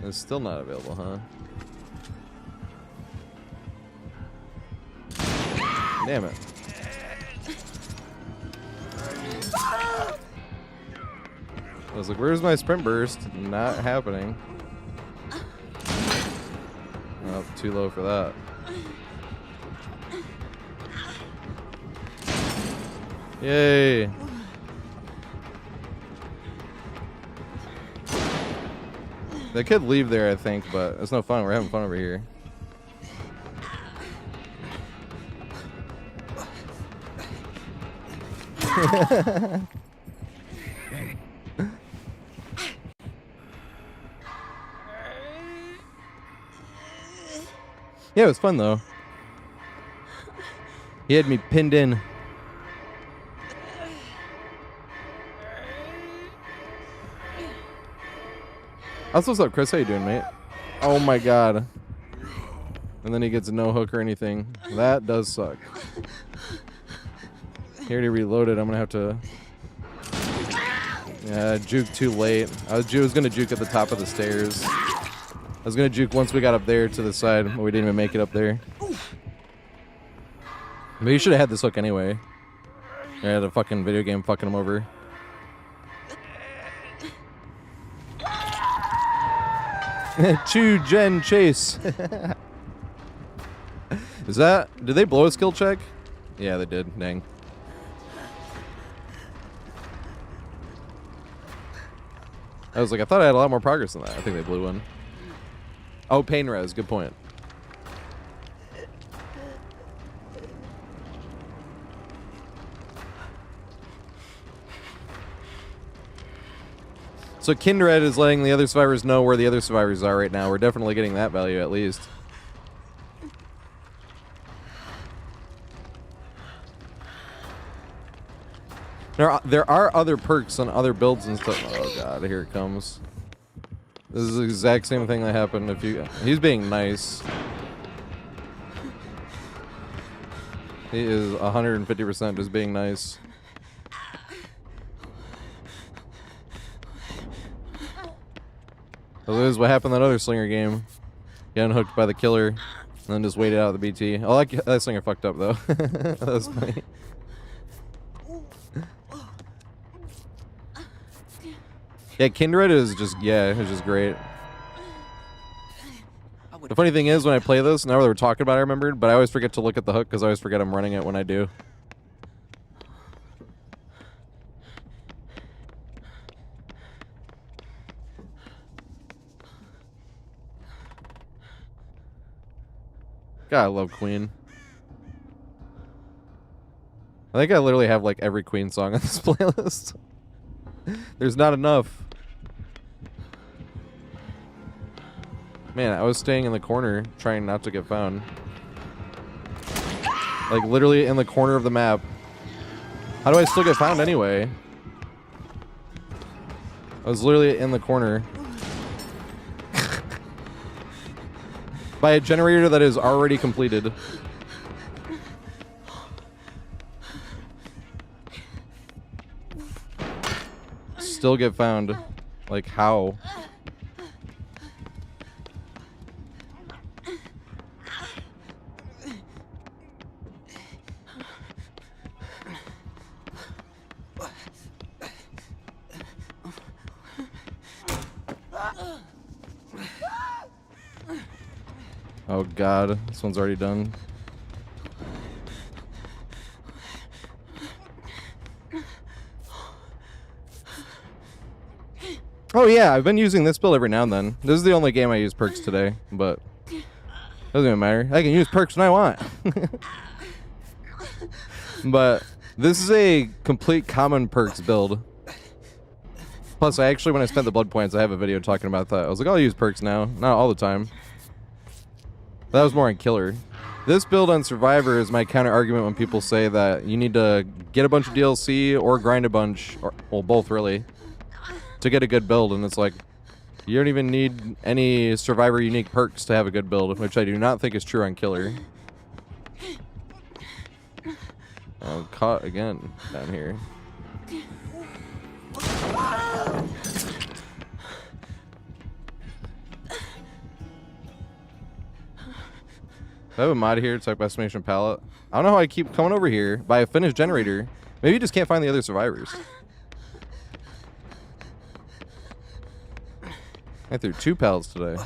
It's still not available, huh? Damn it. I was like, where's my sprint burst? Not happening. Oh, too low for that. Yay. They could leave there, I think, but it's no fun. We're having fun over here. Yeah, it was fun though. He had me pinned in. What's up, Chris? How you doing, mate? Oh my god. And then he gets no hook or anything. That does suck. He already reloaded. I'm gonna have to... Yeah, juke too late. I was gonna juke at the top of the stairs. I was gonna juke once we got up there to the side, but we didn't even make it up there. But you should have had this hook anyway. I had a fucking video game fucking him over. Chew Gen Chase. Is that... Did they blow a skill check? Yeah, they did. Dang. I was like, I thought I had a lot more progress than that. I think they blew one. Oh, pain res. Good point. So Kindred is letting the other survivors know where the other survivors are right now. We're definitely getting that value at least. There are other perks on other builds and stuff. Oh god, here it comes. This is the exact same thing that happened if you... He's being nice. He is 150% just being nice. So this is what happened in that other Slinger game. Getting hooked by the killer, and then just waited out the BT. Oh, that Slinger fucked up though. That was funny. Yeah, Kindred is just, yeah, it's just great. The funny thing is, when I play this, now that we're talking about it, I remembered, but I always forget to look at the hook because I always forget I'm running it when I do. God, I love Queen. I think I literally have like every Queen song on this playlist. There's not enough. Man, I was staying in the corner trying not to get found. Like literally in the corner of the map. How do I still get found anyway? I was literally in the corner. By a generator that is already completed. still get found. Like, how? Oh god, this one's already done. Oh yeah, I've been using this build every now and then. This is the only game I use perks today, but doesn't even matter. I can use perks when I want. But this is a complete common perks build. Plus, I actually, when I spent the blood points, I have a video talking about that. I was like, I'll use perks now. Not all the time. That was more on killer. This build on Survivor is my counter argument when people say that you need to get a bunch of DLC or grind a bunch, or well, both really, to get a good build. And it's like, you don't even need any Survivor unique perks to have a good build, which I do not think is true on killer. Oh, caught again down here. I have a mod here, type estimation palette. I don't know how I keep coming over here by a finished generator. Maybe you just can't find the other survivors. I threw 2 pallets today.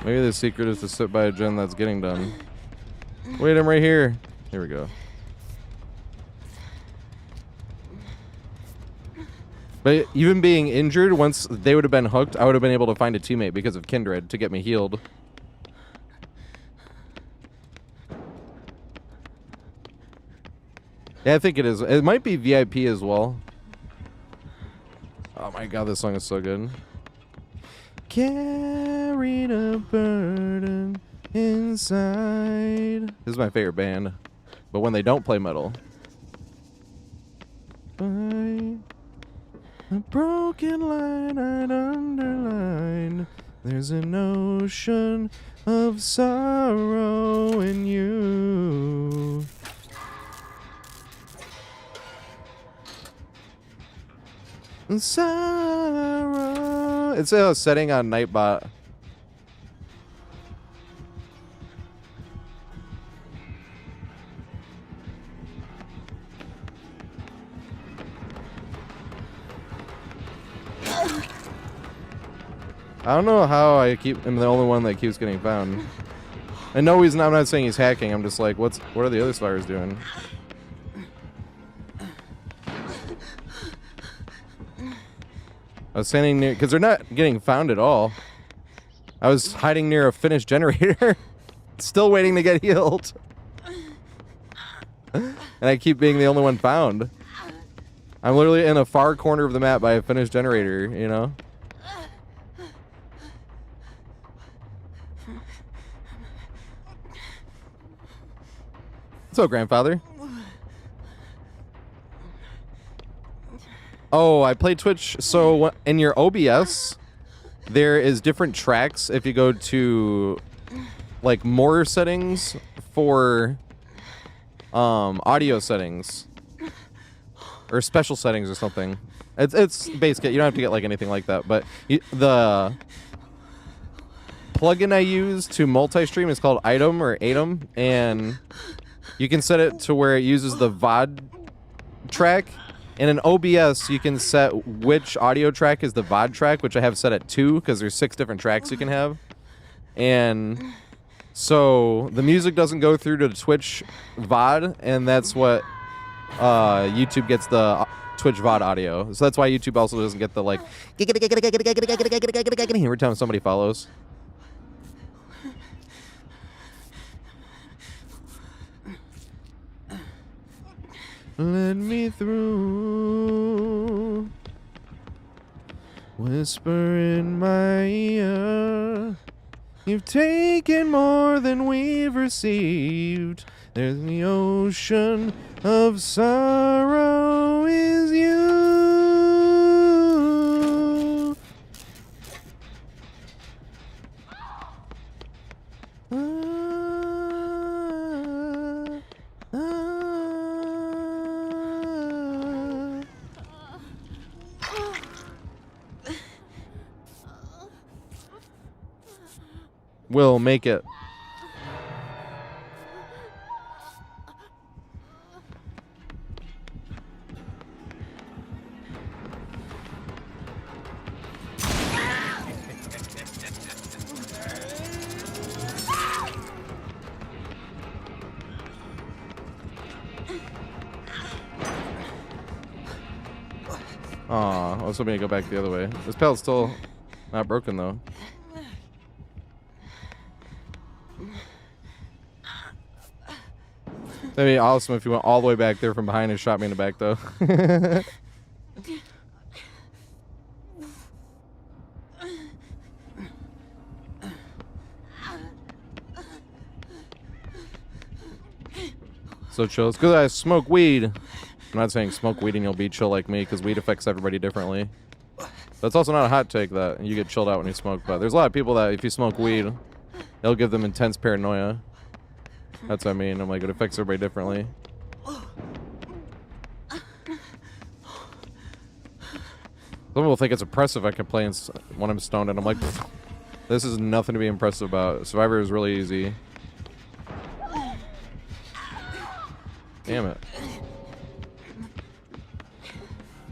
Maybe the secret is to sit by a gen that's getting done. Wait, I'm right here. Here we go. But even being injured, once they would have been hooked, I would have been able to find a teammate because of Kindred to get me healed. Yeah, I think it is. It might be VIP as well. Oh my god, this song is so good. Carried a burden inside. This is my favorite band. But when they don't play metal. By a broken line I'd underline. There's an ocean of sorrow in you. Sorrow. It's a setting on Nightbot. I don't know how I'm the only one that keeps getting found. And no, I'm not saying he's hacking. I'm just like, what are the other survivors doing? I was standing near, because they're not getting found at all. I was hiding near a finished generator, still waiting to get healed. And I keep being the only one found. I'm literally in a far corner of the map by a finished generator, you know? What's up, grandfather? Oh, I play Twitch. So in your OBS, there is different tracks. If you go to like more settings for audio settings or special settings or something. It's basic. You don't have to get like anything like that. But the plugin I use to multi-stream is called Item or Atom, and you can set it to where it uses the VOD track. And in OBS, you can set which audio track is the VOD track, which I have set at 2 because there's 6 different tracks you can have. And so the music doesn't go through to the Twitch VOD, and that's what YouTube gets the Twitch VOD audio. So that's why YouTube also doesn't get the like every time somebody follows. Let me through. Whisper in my ear. You've taken more than we've received. There's the ocean of sorrow is you. Will make it. Aw, I was hoping to go back the other way. This pallet's still not broken, though. That'd be awesome if you went all the way back there from behind and shot me in the back, though. So chill. It's because I smoke weed. I'm not saying smoke weed and you'll be chill like me, because weed affects everybody differently. That's also not a hot take that you get chilled out when you smoke, but there's a lot of people that if you smoke weed, it'll give them intense paranoia. That's what I mean. I'm like, it affects everybody differently. Some people think it's oppressive. I complain when I'm stoned, and I'm like, this is nothing to be impressive about. Survivor is really easy. Damn it.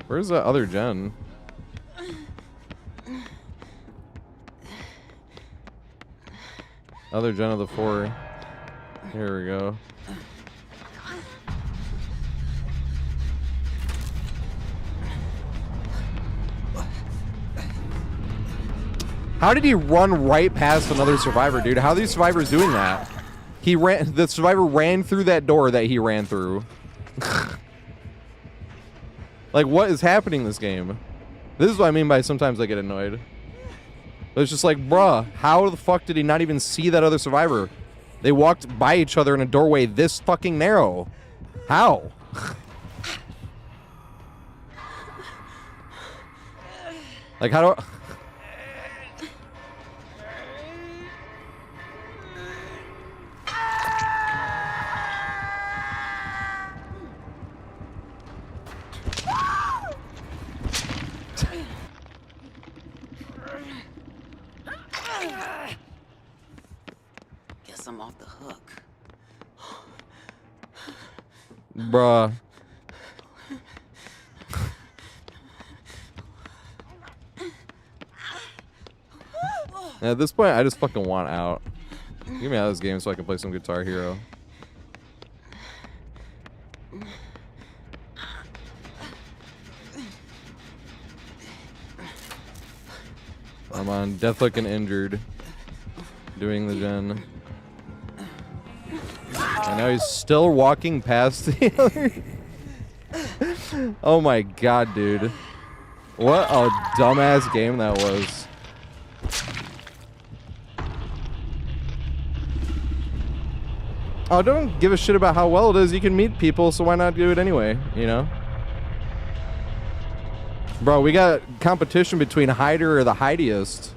Where's that other gen? Other gen of the 4. Here we go. How did he run right past another survivor, dude? How are these survivors doing that? The survivor ran through that door that he ran through. Like, what is happening in this game? This is what I mean by sometimes I get annoyed. But it's just like, bruh, how the fuck did he not even see that other survivor? They walked by each other in a doorway this fucking narrow. How? Like, how do I... Guess I'm off the hook. Bruh. At this point, I just fucking want out. Get me out of this game so I can play some Guitar Hero. I'm on death looking injured. Doing the gen. And now he's still walking past the other. Oh my god, dude. What a dumbass game that was. Oh, don't give a shit about how well it is. You can meet people, so why not do it anyway, you know? Bro, we got competition between Hider or the Hidiest.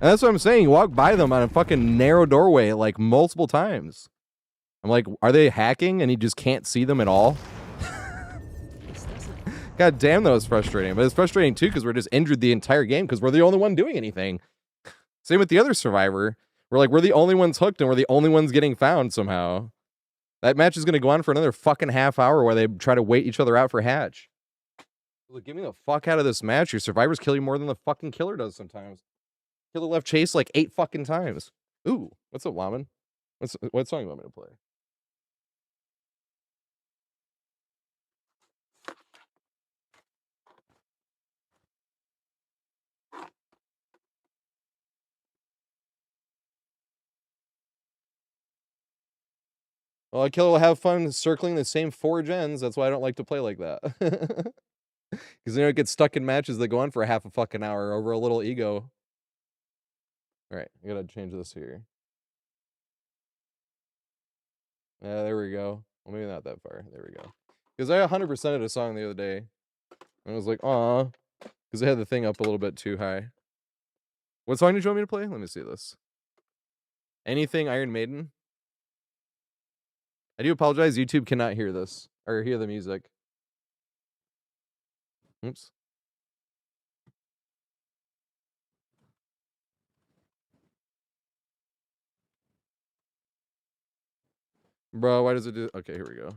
And that's what I'm saying. You walk by them on a fucking narrow doorway like multiple times. I'm like, are they hacking and you just can't see them at all? God damn, that was frustrating. But it's frustrating too because we're just injured the entire game because we're the only one doing anything. Same with the other survivor. We're the only ones hooked and we're the only ones getting found somehow. That match is going to go on for another fucking half hour where they try to wait each other out for hatch. Like, get me the fuck out of this match. Your survivors kill you more than the fucking killer does sometimes. Killer left chase like 8 fucking times. Ooh, what's up, Laman? What song you want me to play? Well, a killer will have fun circling the same 4 gens. That's why I don't like to play like that. Because it gets stuck in matches that go on for a half a fucking hour over a little ego. All right, I gotta change this here. Yeah, there we go. Well, maybe not that far. There we go. Because I 100%ed a song the other day. And I was like, aw. Because I had the thing up a little bit too high. What song did you want me to play? Let me see this. Anything Iron Maiden? I do apologize. YouTube cannot hear this. Or hear the music. Oops. Bro, why does it do? Okay, here we go.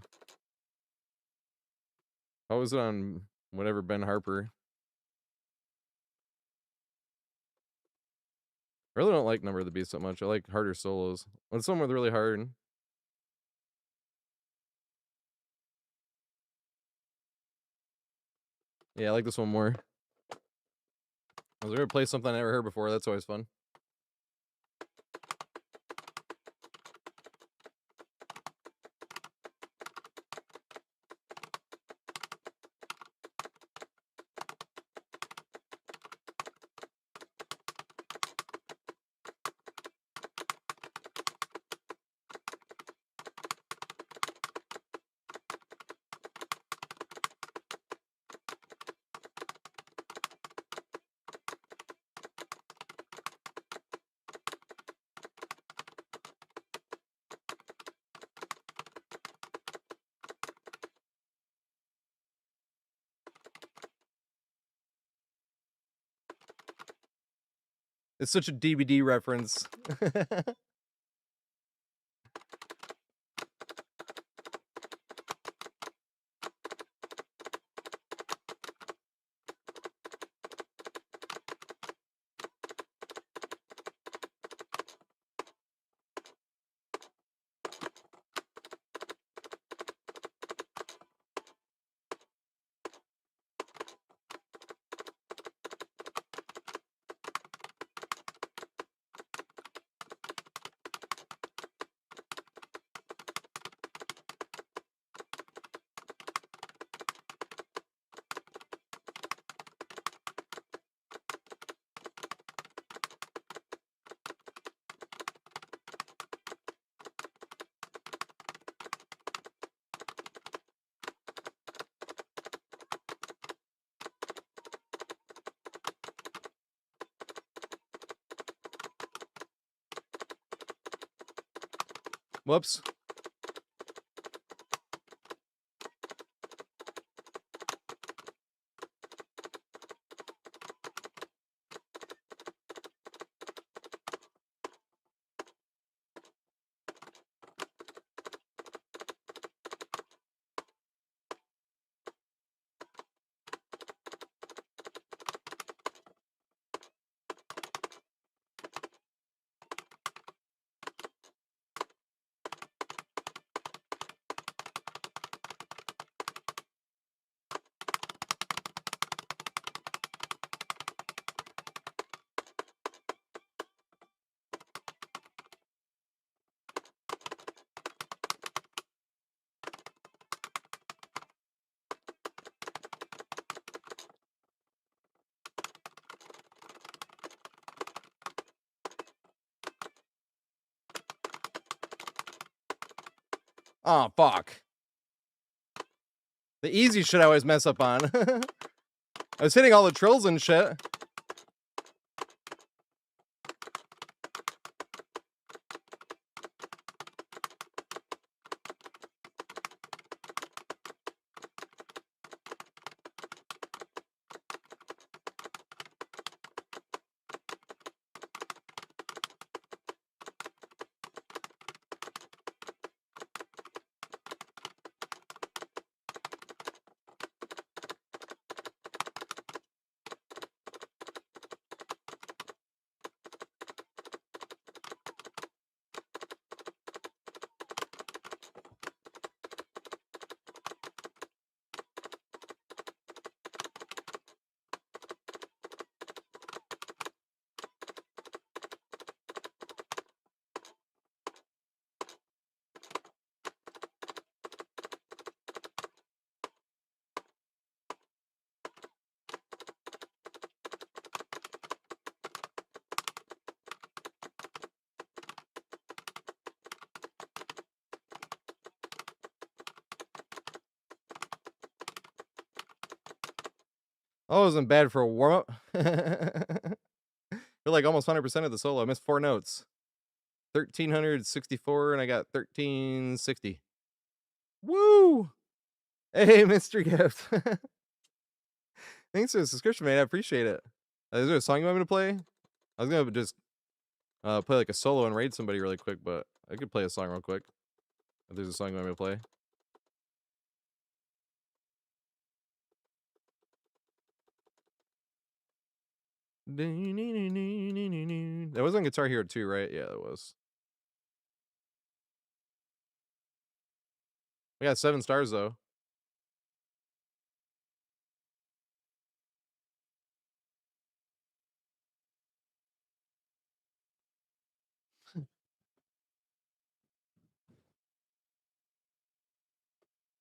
How was it on whatever Ben Harper? I really don't like Number of the Beast that much. I like harder solos. When someone's really hard. Yeah, I like this one more. I was gonna play something I never heard before. That's always fun. It's such a DVD reference. Whoops. Oh, fuck. The easy shit I always mess up on. I was hitting all the trills and shit. Oh, it wasn't bad for a warm up. You're like almost 100% of the solo. I missed 4 notes. 1364 and I got 1360. Woo! Hey, Mr. Gift. Thanks for the subscription, man. I appreciate it. Is there a song you want me to play? I was gonna just play like a solo and raid somebody really quick, but I could play a song real quick. If there's a song you want me to play. That was on Guitar Hero 2, right? Yeah, that was. We got 7 stars though.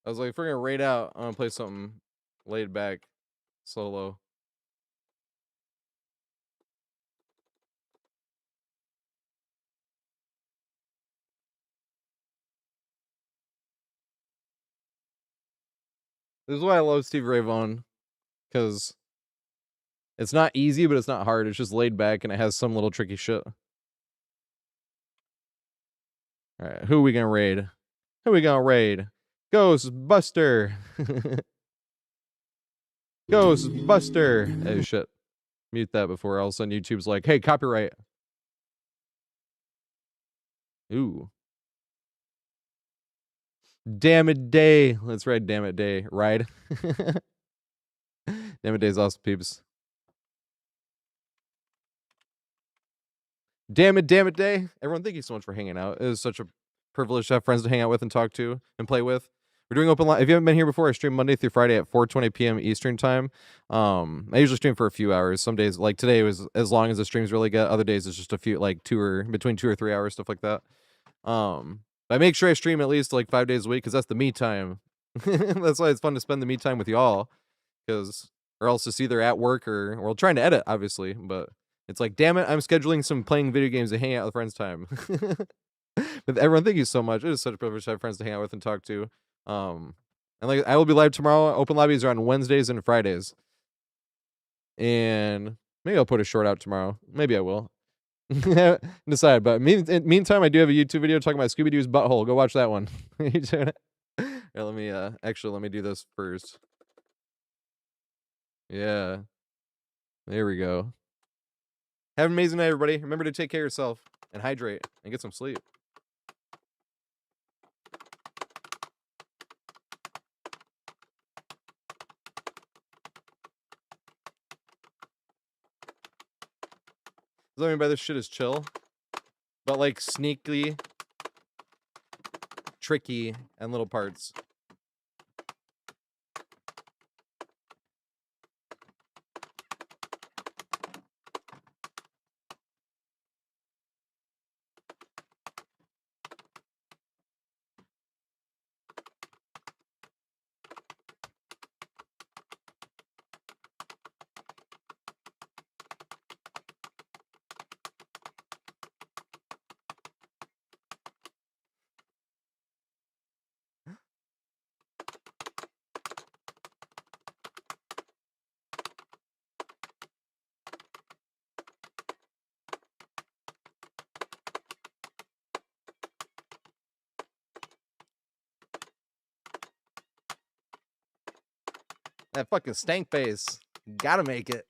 I was like, if we're gonna raid out, I'm gonna play something laid back, solo. This is why I love Steve Ray Vaughan, because it's not easy, but it's not hard. It's just laid back and it has some little tricky shit. All right, who we gonna raid? Who we gonna raid? Ghostbuster. Ghostbuster. Oh shit. Mute that before all of a sudden YouTube's like, hey, copyright. Ooh. Damn it day. Let's ride Damn it day. Ride. Damn it day's awesome, peeps. Damn it day. Everyone, thank you so much for hanging out. It is such a privilege to have friends to hang out with and talk to and play with. We're doing open live. If you haven't been here before, I stream Monday through Friday at 4:20 p.m. Eastern time. I usually stream for a few hours. Some days, like today, was as long as the streams really get. Other days, it's just a few, like between 2 or 3 hours, stuff like that. I make sure I stream at least like 5 days a week because that's the me time. That's why it's fun to spend the me time with y'all, because or else it's either at work or well, trying to edit, obviously, but it's like, damn it, I'm scheduling some playing video games to hang out with friends time. But everyone, thank you so much. It is such a privilege to have friends to hang out with and talk to. And like, I will be live tomorrow. Open lobbies are on Wednesdays and Fridays. And maybe I'll put a short out tomorrow. Maybe I will. Decide. But meantime, I do have a YouTube video talking about Scooby Doo's butthole. Go watch that one. You doing it? Here, let me do this first. Yeah. There we go. Have an amazing night, everybody. Remember to take care of yourself and hydrate and get some sleep. What I mean by this shit is chill, but like sneaky, tricky, and little parts. That fucking stank face. Gotta make it.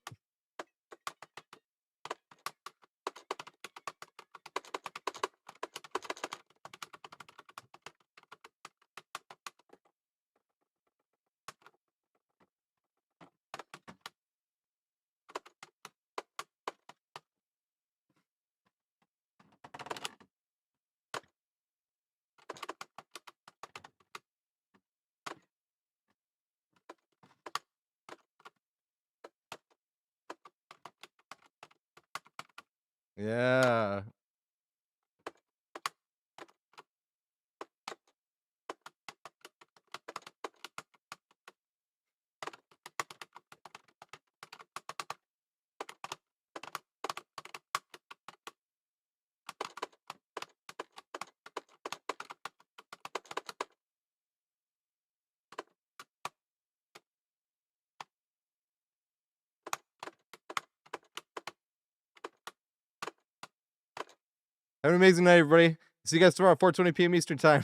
Yeah. Have an amazing night, everybody. See you guys tomorrow at 4:20 p.m. Eastern time.